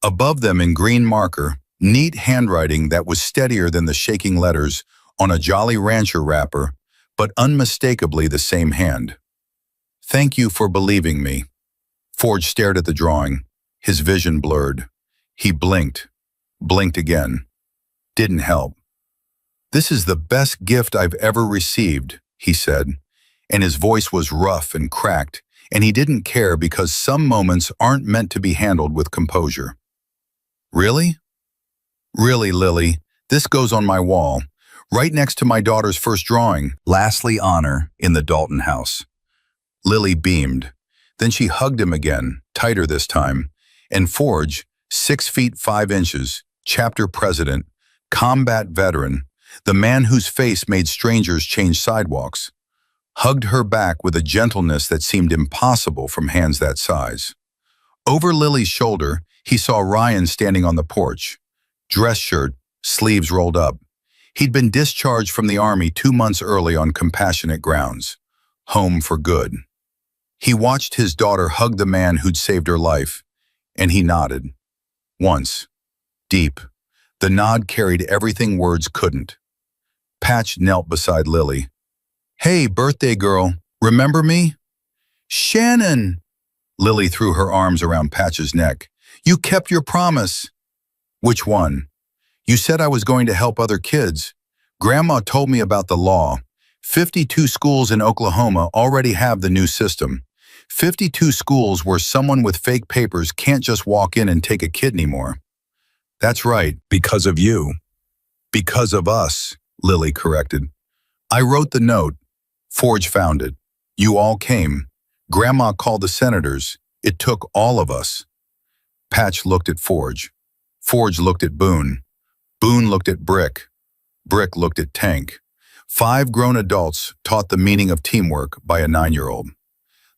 Above them in green marker, neat handwriting that was steadier than the shaking letters on a Jolly Rancher wrapper, but unmistakably the same hand. "Thank you for believing me." Forge stared at the drawing, his vision blurred. He blinked again. Didn't help. "This is the best gift I've ever received," he said, and his voice was rough and cracked, and he didn't care because some moments aren't meant to be handled with composure. "Really?" "Really, Lily, this goes on my wall, right next to my daughter's first drawing. Lastly, honor in the Dalton house." Lily beamed. Then she hugged him again, tighter this time, and Forge, 6 feet 5 inches, chapter president, combat veteran, the man whose face made strangers change sidewalks, hugged her back with a gentleness that seemed impossible from hands that size. Over Lily's shoulder, he saw Ryan standing on the porch, dress shirt, sleeves rolled up. He'd been discharged from the army 2 months early on compassionate grounds. Home for good. He watched his daughter hug the man who'd saved her life, and he nodded. Once. Deep. The nod carried everything words couldn't. Patch knelt beside Lily. "Hey, birthday girl, remember me?" "Shannon!" Lily threw her arms around Patch's neck. "You kept your promise." "Which one?" "You said I was going to help other kids. Grandma told me about the law. 52 schools in Oklahoma already have the new system. 52 schools where someone with fake papers can't just walk in and take a kid anymore." "That's right, because of you." "Because of us," Lily corrected. "I wrote the note. Forge found it. You all came. Grandma called the senators. It took all of us." Patch looked at Forge. Forge looked at Boone. Boone looked at Brick. Brick looked at Tank. 5 grown adults taught the meaning of teamwork by a 9-year-old.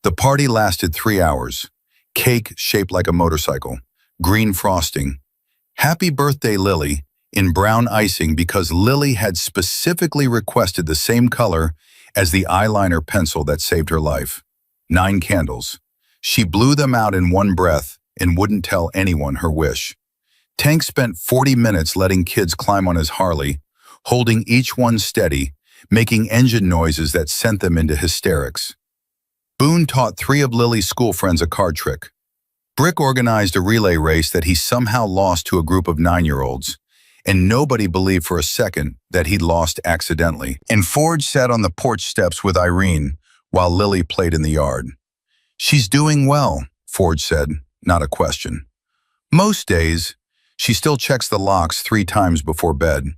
The party lasted 3 hours. Cake shaped like a motorcycle. Green frosting. "Happy birthday, Lily," in brown icing because Lily had specifically requested the same color as the eyeliner pencil that saved her life. 9 candles. She blew them out in one breath and wouldn't tell anyone her wish. Tank spent 40 minutes letting kids climb on his Harley, holding each one steady, making engine noises that sent them into hysterics. Boone taught 3 of Lily's school friends a card trick. Brick organized a relay race that he somehow lost to a group of 9-year-olds, and nobody believed for a second that he'd lost accidentally. And Forge sat on the porch steps with Irene while Lily played in the yard. "She's doing well," Forge said, not a question. "Most days, she still checks the locks 3 times before bed,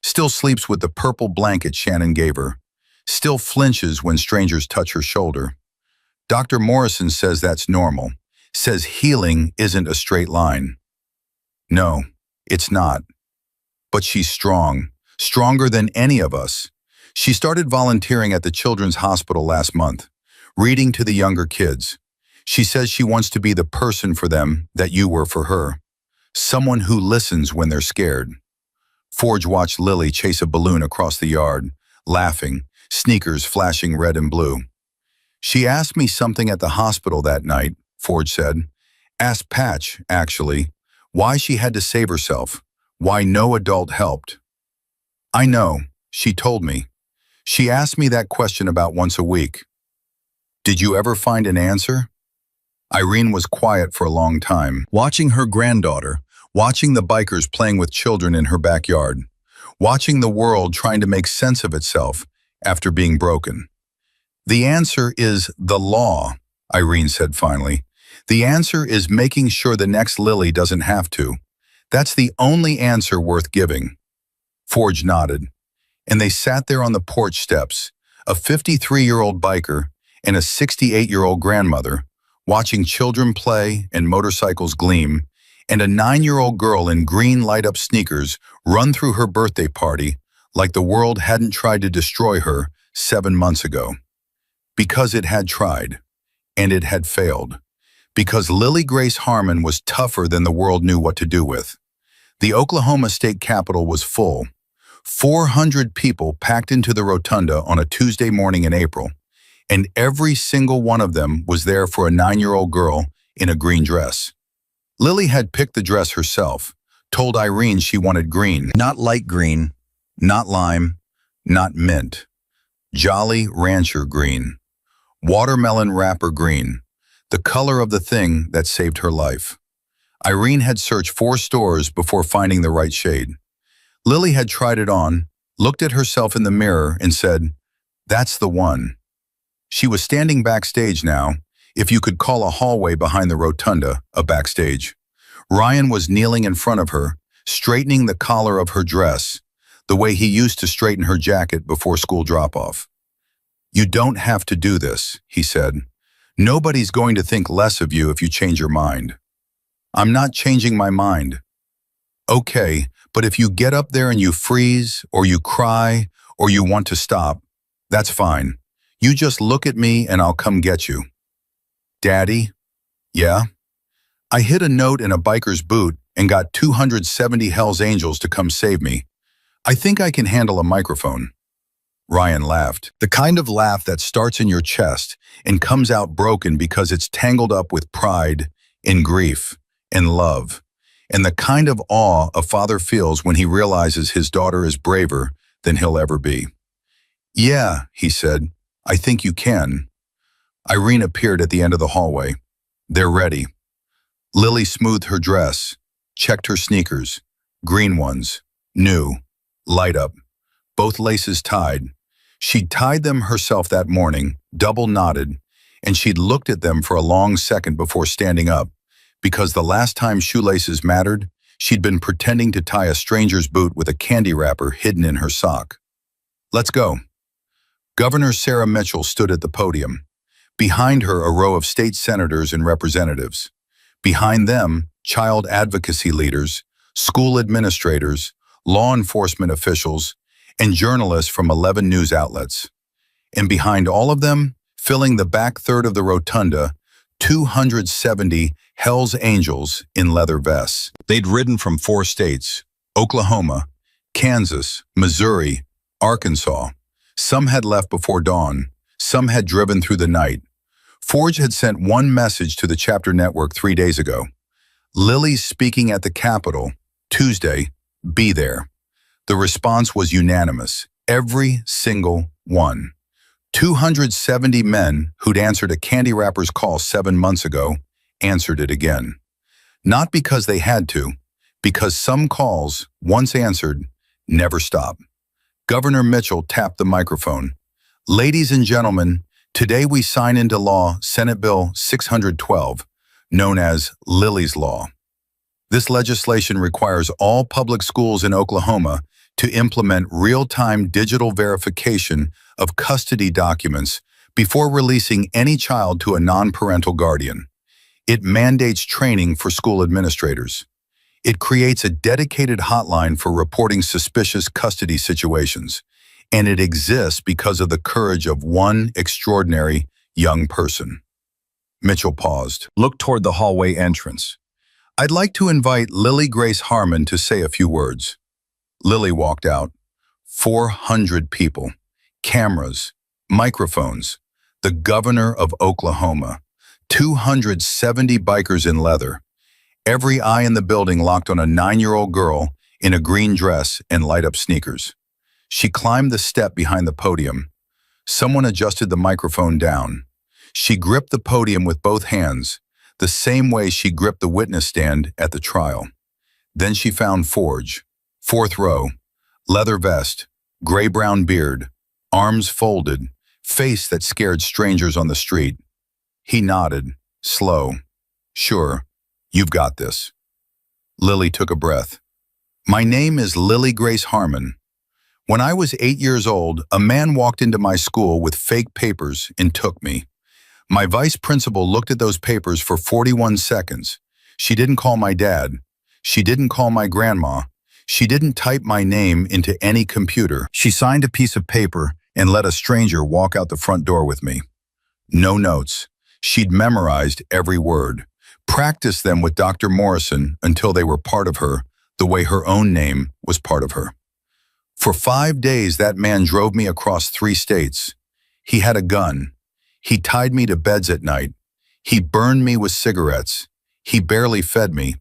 still sleeps with the purple blanket Shannon gave her, still flinches when strangers touch her shoulder. Dr. Morrison says that's normal, says healing isn't a straight line. No, it's not. But she's strong, stronger than any of us. She started volunteering at the Children's Hospital last month, reading to the younger kids. She says she wants to be the person for them that you were for her, someone who listens when they're scared." Forge watched Lily chase a balloon across the yard, laughing, sneakers flashing red and blue. "She asked me something at the hospital that night," Forge said. "Asked Patch, actually, why she had to save herself, why no adult helped." "I know," she told me. "She asked me that question about once a week." "Did you ever find an answer?" Irene was quiet for a long time, watching her granddaughter, watching the bikers playing with children in her backyard, watching the world trying to make sense of itself after being broken. "The answer is the law," Irene said finally. "The answer is making sure the next Lily doesn't have to. That's the only answer worth giving." Forge nodded, and they sat there on the porch steps, a 53-year-old biker and a 68-year-old grandmother, watching children play and motorcycles gleam, and a 9-year-old girl in green light-up sneakers run through her birthday party like the world hadn't tried to destroy her 7 months ago. Because it had tried, and it had failed. Because Lily Grace Harmon was tougher than the world knew what to do with. The Oklahoma State Capitol was full. 400 people packed into the rotunda on a Tuesday morning in April, and every single one of them was there for a 9-year-old girl in a green dress. Lily had picked the dress herself, told Irene she wanted green, not light green, not lime, not mint. Jolly Rancher green. Watermelon wrapper green. The color of the thing that saved her life. Irene had searched 4 stores before finding the right shade. Lily had tried it on, looked at herself in the mirror, and said, "That's the one." She was standing backstage now, if you could call a hallway behind the rotunda a backstage. Ryan was kneeling in front of her, straightening the collar of her dress, the way he used to straighten her jacket before school drop-off. "You don't have to do this," he said. "Nobody's going to think less of you if you change your mind." "I'm not changing my mind." "Okay, but if you get up there and you freeze, or you cry, or you want to stop, that's fine. You just look at me and I'll come get you." "Daddy?" "Yeah?" "I hid a note in a biker's boot and got 270 Hells Angels to come save me. I think I can handle a microphone. Ryan laughed. The kind of laugh that starts in your chest and comes out broken because it's tangled up with pride, in grief, and love, and the kind of awe a father feels when he realizes his daughter is braver than he'll ever be. Yeah, he said, I think you can. Irene appeared at the end of the hallway. They're ready. Lily smoothed her dress, checked her sneakers, green ones, new, light up, both laces tied. She'd tied them herself that morning, double knotted, and she'd looked at them for a long second before standing up, because the last time shoelaces mattered, she'd been pretending to tie a stranger's boot with a candy wrapper hidden in her sock. Let's go. Governor Sarah Mitchell stood at the podium. Behind her, a row of state senators and representatives. Behind them, child advocacy leaders, school administrators, law enforcement officials, and journalists from 11 news outlets. And behind all of them, filling the back third of the rotunda, 270 Hell's Angels in leather vests. They'd ridden from 4 states, Oklahoma, Kansas, Missouri, Arkansas. Some had left before dawn. Some had driven through the night. Forge had sent one message to the chapter network 3 days ago. Lily's speaking at the Capitol, Tuesday, be there. The response was unanimous, every single one. 270 men who'd answered a candy wrapper's call 7 months ago answered it again. Not because they had to, because some calls, once answered, never stop. Governor Mitchell tapped the microphone. Ladies and gentlemen, today we sign into law Senate Bill 612, known as Lily's Law. This legislation requires all public schools in Oklahoma to implement real-time digital verification of custody documents before releasing any child to a non-parental guardian. It mandates training for school administrators. It creates a dedicated hotline for reporting suspicious custody situations, and it exists because of the courage of one extraordinary young person. Mitchell paused, looked toward the hallway entrance. I'd like to invite Lily Grace Harmon to say a few words. Lily walked out. 400 people, cameras, microphones, the governor of Oklahoma, 270 bikers in leather. Every eye in the building locked on a 9-year-old girl in a green dress and light-up sneakers. She climbed the step behind the podium. Someone adjusted the microphone down. She gripped the podium with both hands, the same way she gripped the witness stand at the trial. Then she found Forge, 4th row, leather vest, gray-brown beard, arms folded, face that scared strangers on the street. He nodded, slow. Sure, you've got this. Lily took a breath. My name is Lily Grace Harmon. When I was 8 years old, a man walked into my school with fake papers and took me. My vice principal looked at those papers for 41 seconds. She didn't call my dad. She didn't call my grandma. She didn't type my name into any computer. She signed a piece of paper and let a stranger walk out the front door with me. No notes. She'd memorized every word, practiced them with Dr. Morrison until they were part of her, the way her own name was part of her. For 5 days, that man drove me across 3 states. He had a gun. He tied me to beds at night. He burned me with cigarettes. He barely fed me.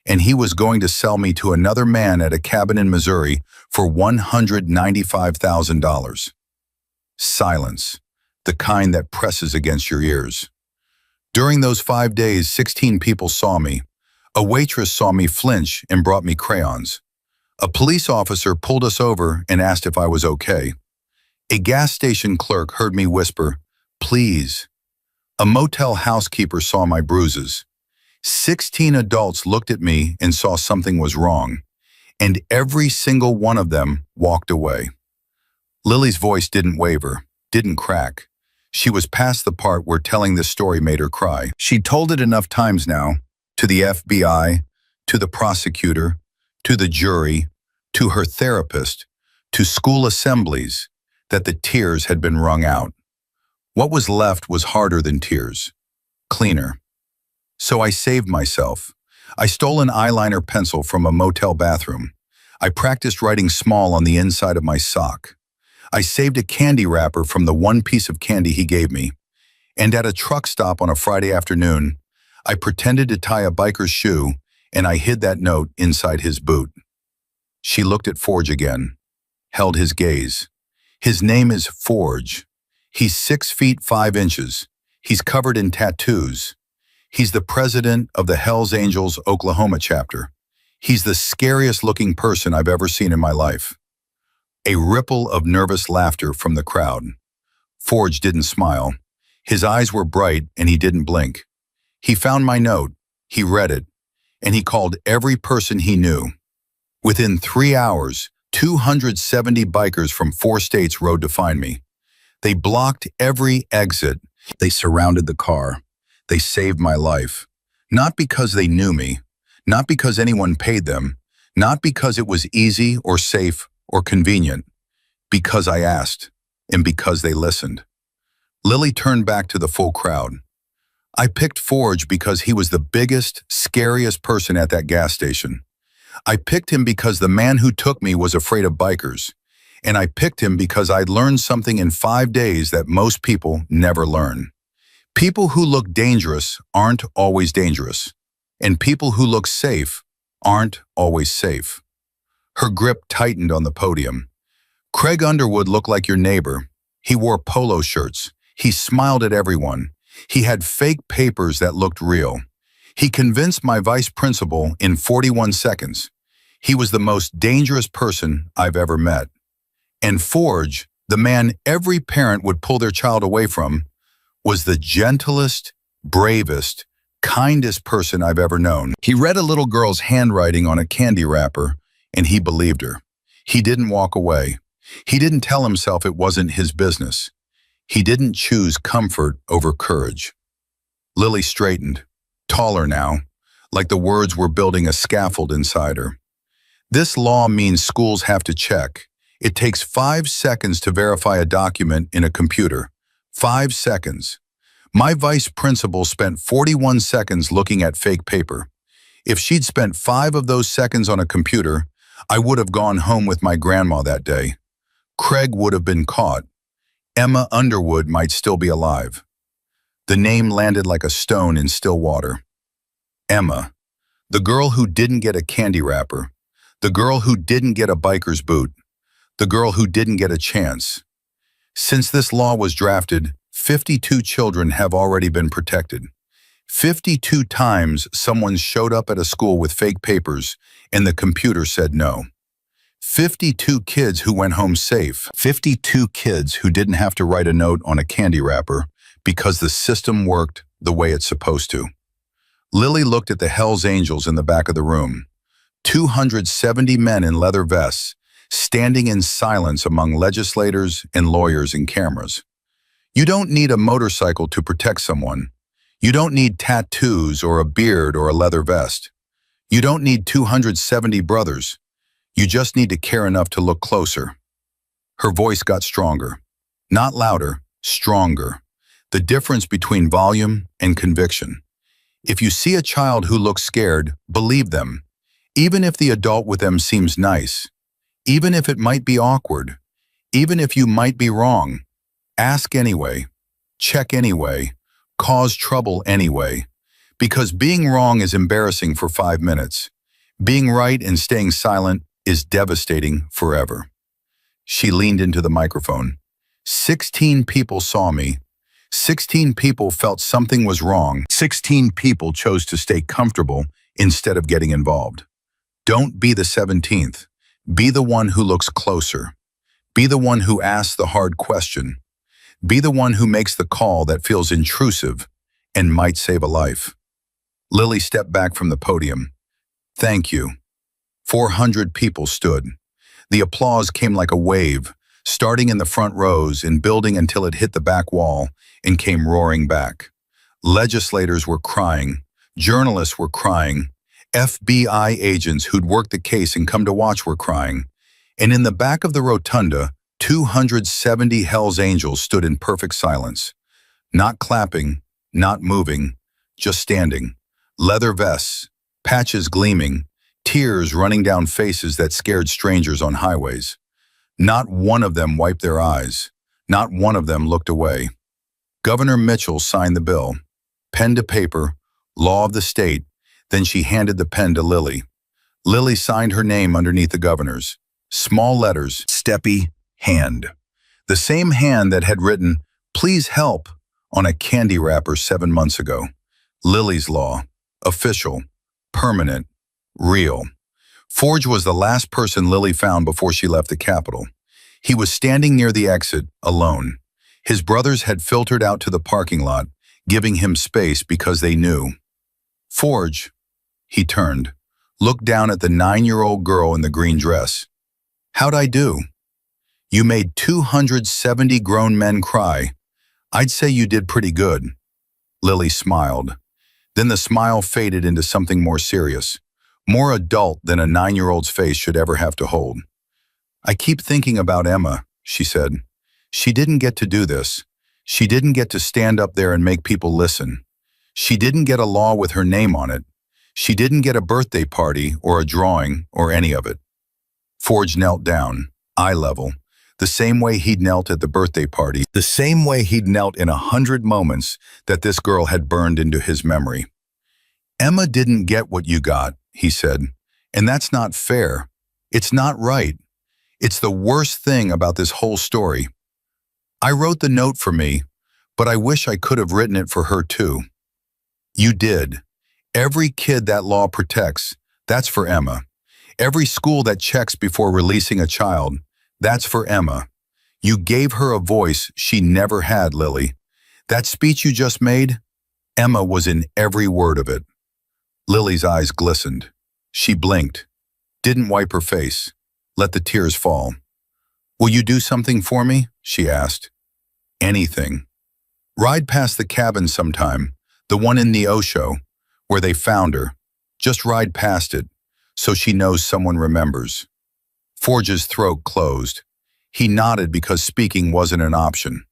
And he was going to sell me to another man at a cabin in Missouri for $195,000. Silence, the kind that presses against your ears. During those 5 days, 16 people saw me. A waitress saw me flinch and brought me crayons. A police officer pulled us over and asked if I was okay. A gas station clerk heard me whisper, "Please." A motel housekeeper saw my bruises. 16 adults looked at me and saw something was wrong, and every single one of them walked away. Lily's voice didn't waver, didn't crack. She was past the part where telling this story made her cry. She'd told it enough times now, to the FBI, to the prosecutor, to the jury, to her therapist, to school assemblies, that the tears had been wrung out. What was left was harder than tears, cleaner. So I saved myself. I stole an eyeliner pencil from a motel bathroom. I practiced writing small on the inside of my sock. I saved a candy wrapper from the one piece of candy he gave me. And at a truck stop on a Friday afternoon, I pretended to tie a biker's shoe and I hid that note inside his boot. She looked at Forge again, held his gaze. His name is Forge. He's 6 feet 5 inches. He's covered in tattoos. He's the president of the Hells Angels Oklahoma chapter. He's the scariest looking person I've ever seen in my life. A ripple of nervous laughter from the crowd. Forge didn't smile. His eyes were bright and he didn't blink. He found my note, he read it, and he called every person he knew. Within 3 hours, 270 bikers from 4 states rode to find me. They blocked every exit. They surrounded the car. They saved my life. Not because they knew me, not because anyone paid them, not because it was easy or safe or convenient, because I asked and because they listened. Lily turned back to the full crowd. I picked Forge because he was the biggest, scariest person at that gas station. I picked him because the man who took me was afraid of bikers. And I picked him because I'd learned something in 5 days that most people never learn. People who look dangerous aren't always dangerous. And people who look safe aren't always safe. Her grip tightened on the podium. Craig Underwood looked like your neighbor. He wore polo shirts. He smiled at everyone. He had fake papers that looked real. He convinced my vice principal in 41 seconds. He was the most dangerous person I've ever met. And Forge, the man every parent would pull their child away from, was the gentlest, bravest, kindest person I've ever known. He read a little girl's handwriting on a candy wrapper, and he believed her. He didn't walk away. He didn't tell himself it wasn't his business. He didn't choose comfort over courage. Lily straightened, taller now, like the words were building a scaffold inside her. This law means schools have to check. It takes 5 seconds to verify a document in a computer. 5 seconds. My vice principal spent 41 seconds looking at fake paper. If she'd spent 5 of those seconds on a computer, I would have gone home with my grandma that day. Craig would have been caught. Emma Underwood might still be alive. The name landed like a stone in still water. Emma, the girl who didn't get a candy wrapper, the girl who didn't get a biker's boot, the girl who didn't get a chance. Since this law was drafted, 52 children have already been protected. 52 times someone showed up at a school with fake papers and the computer said no. 52 kids who went home safe. 52 kids who didn't have to write a note on a candy wrapper because the system worked the way it's supposed to. Lily looked at the Hells Angels in the back of the room. 270 men in leather vests, standing in silence among legislators and lawyers and cameras. You don't need a motorcycle to protect someone. You don't need tattoos or a beard or a leather vest. You don't need 270 brothers. You just need to care enough to look closer. Her voice got stronger. Not louder, stronger. The difference between volume and conviction. If you see a child who looks scared, believe them. Even if the adult with them seems nice. Even if it might be awkward. Even if you might be wrong. Ask anyway. Check anyway. Cause trouble anyway. Because being wrong is embarrassing for 5 minutes. Being right and staying silent is devastating forever. She leaned into the microphone. 16 people saw me. 16 people felt something was wrong. 16 people chose to stay comfortable instead of getting involved. Don't be the 17th. Be the one who looks closer. Be the one who asks the hard question. Be the one who makes the call that feels intrusive and might save a life. Lily stepped back from the podium. Thank you. 400 people stood. The applause came like a wave, starting in the front rows and building until it hit the back wall and came roaring back. Legislators were crying. Journalists were crying. FBI agents who'd worked the case and come to watch were crying. And in the back of the rotunda, 270 Hells Angels stood in perfect silence. Not clapping, not moving, just standing. Leather vests, patches gleaming, tears running down faces that scared strangers on highways. Not one of them wiped their eyes. Not one of them looked away. Governor Mitchell signed the bill, pen to paper, law of the state, then she handed the pen to Lily. Lily signed her name underneath the governor's. Small letters, steppy, hand. The same hand that had written, "Please help," on a candy wrapper 7 months ago. Lily's law, official, permanent, real. Forge was the last person Lily found before she left the Capitol. He was standing near the exit, alone. His brothers had filtered out to the parking lot, giving him space because they knew. Forge, he turned, looked down at the 9-year-old girl in the green dress. "How'd I do?" "You made 270 grown men cry. I'd say you did pretty good." Lily smiled. Then the smile faded into something more serious, more adult than a 9-year-old's face should ever have to hold. "I keep thinking about Emma," she said. "She didn't get to do this. She didn't get to stand up there and make people listen. She didn't get a law with her name on it. She didn't get a birthday party or a drawing or any of it." Forge knelt down, eye level, the same way he'd knelt at the birthday party, the same way he'd knelt in 100 moments that this girl had burned into his memory. "Emma didn't get what you got," he said, "and that's not fair. It's not right. It's the worst thing about this whole story. I wrote the note for me, but I wish I could have written it for her too." "You did. Every kid that law protects, that's for Emma. Every school that checks before releasing a child, that's for Emma. You gave her a voice she never had, Lily. That speech you just made, Emma was in every word of it." Lily's eyes glistened. She blinked, didn't wipe her face, let the tears fall. "Will you do something for me?" she asked. "Anything. Ride past the cabin sometime, the one in Neosho, where they found her. Just ride past it, so she knows someone remembers." Forge's throat closed. He nodded because speaking wasn't an option.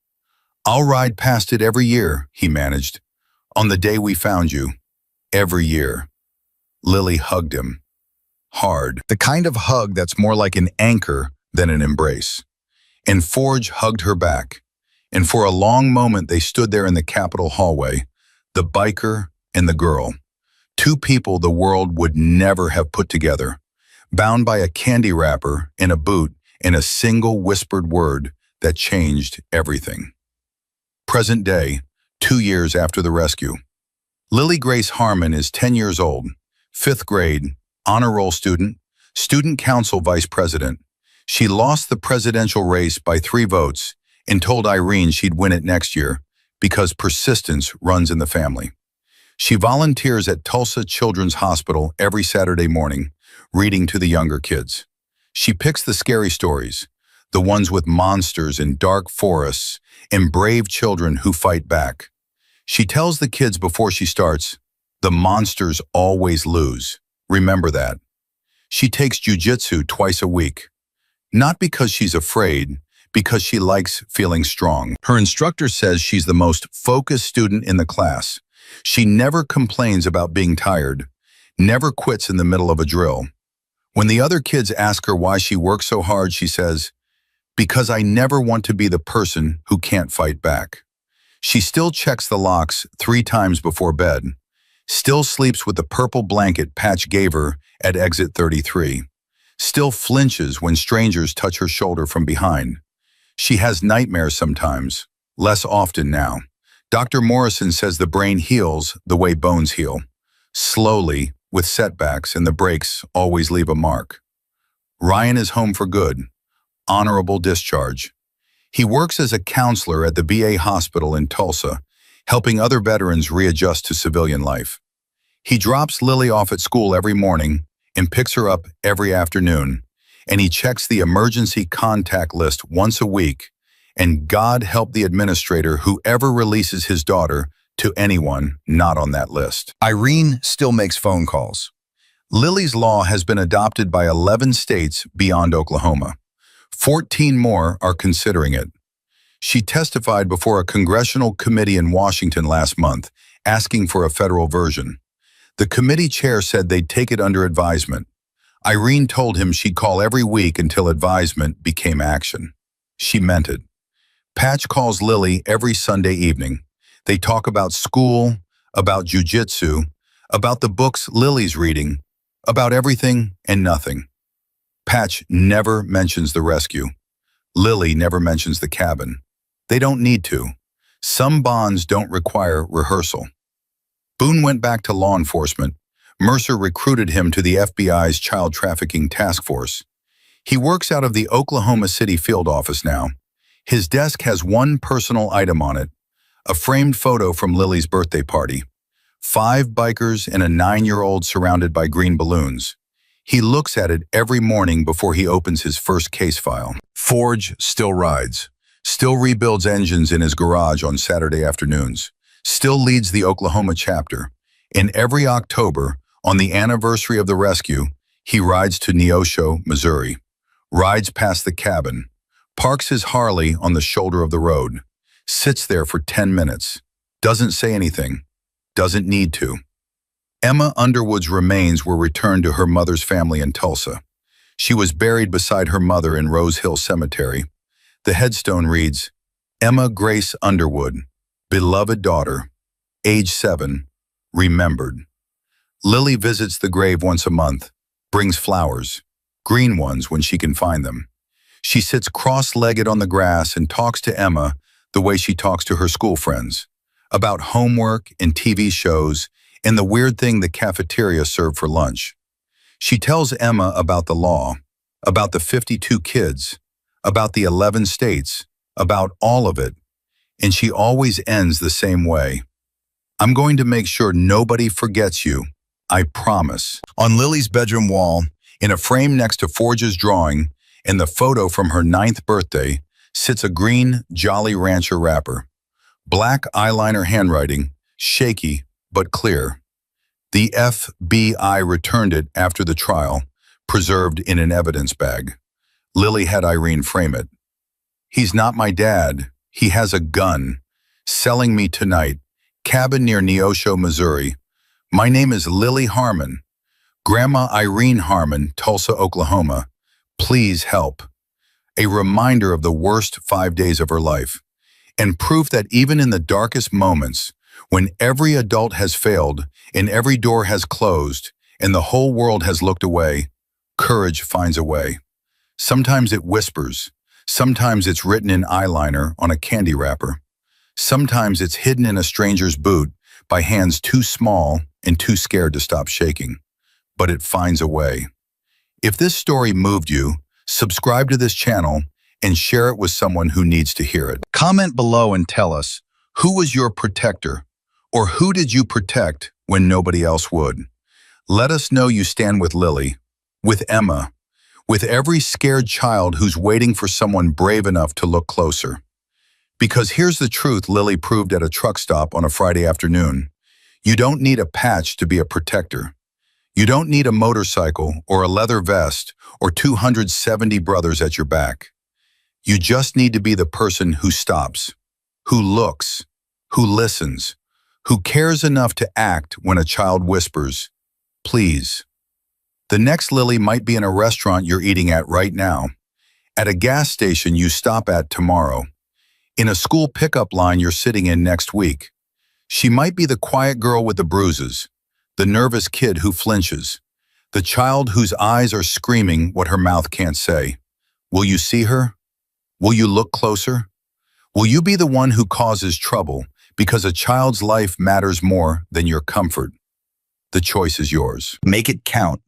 "I'll ride past it every year," he managed. "On the day we found you. Every year." Lily hugged him. Hard. The kind of hug that's more like an anchor than an embrace. And Forge hugged her back. And for a long moment they stood there in the Capitol hallway, the biker and the girl. Two people the world would never have put together, bound by a candy wrapper in a boot and a single whispered word that changed everything. Present day, 2 years after the rescue. Lily Grace Harmon is 10 years old, 5th grade, honor roll student, student council vice president. She lost the presidential race by 3 votes and told Irene she'd win it next year because persistence runs in the family. She volunteers at Tulsa Children's Hospital every Saturday morning, reading to the younger kids. She picks the scary stories, the ones with monsters in dark forests and brave children who fight back. She tells the kids before she starts, "The monsters always lose. Remember that." She takes jujitsu twice a week. Not because she's afraid, because she likes feeling strong. Her instructor says she's the most focused student in the class. She never complains about being tired, never quits in the middle of a drill. When the other kids ask her why she works so hard, she says, "Because I never want to be the person who can't fight back." She still checks the locks 3 times before bed, still sleeps with the purple blanket Patch gave her at exit 33, still flinches when strangers touch her shoulder from behind. She has nightmares sometimes, less often now. Dr. Morrison says the brain heals the way bones heal, slowly, with setbacks, and the breaks always leave a mark. Ryan is home for good, honorable discharge. He works as a counselor at the VA hospital in Tulsa, helping other veterans readjust to civilian life. He drops Lily off at school every morning and picks her up every afternoon, and he checks the emergency contact list once a week, and God help the administrator who ever releases his daughter to anyone not on that list. Irene still makes phone calls. Lily's law has been adopted by 11 states beyond Oklahoma. 14 more are considering it. She testified before a congressional committee in Washington last month, asking for a federal version. The committee chair said they'd take it under advisement, Irene told him she'd call every week until advisement became action. She meant it. Patch calls Lily every Sunday evening. They talk about school, about jujitsu, about the books Lily's reading, about everything and nothing. Patch never mentions the rescue. Lily never mentions the cabin. They don't need to. Some bonds don't require rehearsal. Boone went back to law enforcement. Mercer recruited him to the FBI's child trafficking task force. He works out of the Oklahoma City field office now. His desk has one personal item on it, a framed photo from Lily's birthday party. 5 bikers and a 9-year-old surrounded by green balloons. He looks at it every morning before he opens his first case file. Forge still rides, still rebuilds engines in his garage on Saturday afternoons, still leads the Oklahoma chapter. In every October, on the anniversary of the rescue, he rides to Neosho, Missouri, rides past the cabin, parks his Harley on the shoulder of the road, sits there for 10 minutes, doesn't say anything, doesn't need to. Emma Underwood's remains were returned to her mother's family in Tulsa. She was buried beside her mother in Rose Hill Cemetery. The headstone reads, Emma Grace Underwood, beloved daughter, age 7, remembered. Lily visits the grave once a month, brings flowers, green ones when she can find them. She sits cross-legged on the grass and talks to Emma the way she talks to her school friends, about homework and TV shows and the weird thing the cafeteria served for lunch. She tells Emma about the law, about the 52 kids, about the 11 states, about all of it, and she always ends the same way. I'm going to make sure nobody forgets you, I promise. On Lily's bedroom wall, in a frame next to Forge's drawing, and the photo from her 9th birthday, sits a green Jolly Rancher wrapper. Black eyeliner handwriting, shaky but clear. The FBI returned it after the trial, preserved in an evidence bag. Lily had Irene frame it. He's not my dad. He has a gun. Selling me tonight. Cabin near Neosho, Missouri. My name is Lily Harmon. Grandma Irene Harmon, Tulsa, Oklahoma. Please help. A reminder of the worst 5 days of her life. And proof that even in the darkest moments, when every adult has failed and every door has closed and the whole world has looked away, courage finds a way. Sometimes it whispers. Sometimes it's written in eyeliner on a candy wrapper. Sometimes it's hidden in a stranger's boot by hands too small and too scared to stop shaking. But it finds a way. If this story moved you, subscribe to this channel and share it with someone who needs to hear it. Comment below and tell us, who was your protector? Or who did you protect when nobody else would? Let us know you stand with Lily, with Emma, with every scared child who's waiting for someone brave enough to look closer. Because here's the truth Lily proved at a truck stop on a Friday afternoon. You don't need a patch to be a protector. You don't need a motorcycle or a leather vest or 270 brothers at your back. You just need to be the person who stops, who looks, who listens, who cares enough to act when a child whispers, please. The next Lily might be in a restaurant you're eating at right now, at a gas station you stop at tomorrow, in a school pickup line you're sitting in next week. She might be the quiet girl with the bruises, the nervous kid who flinches, the child whose eyes are screaming what her mouth can't say. Will you see her? Will you look closer? Will you be the one who causes trouble because a child's life matters more than your comfort? The choice is yours. Make it count.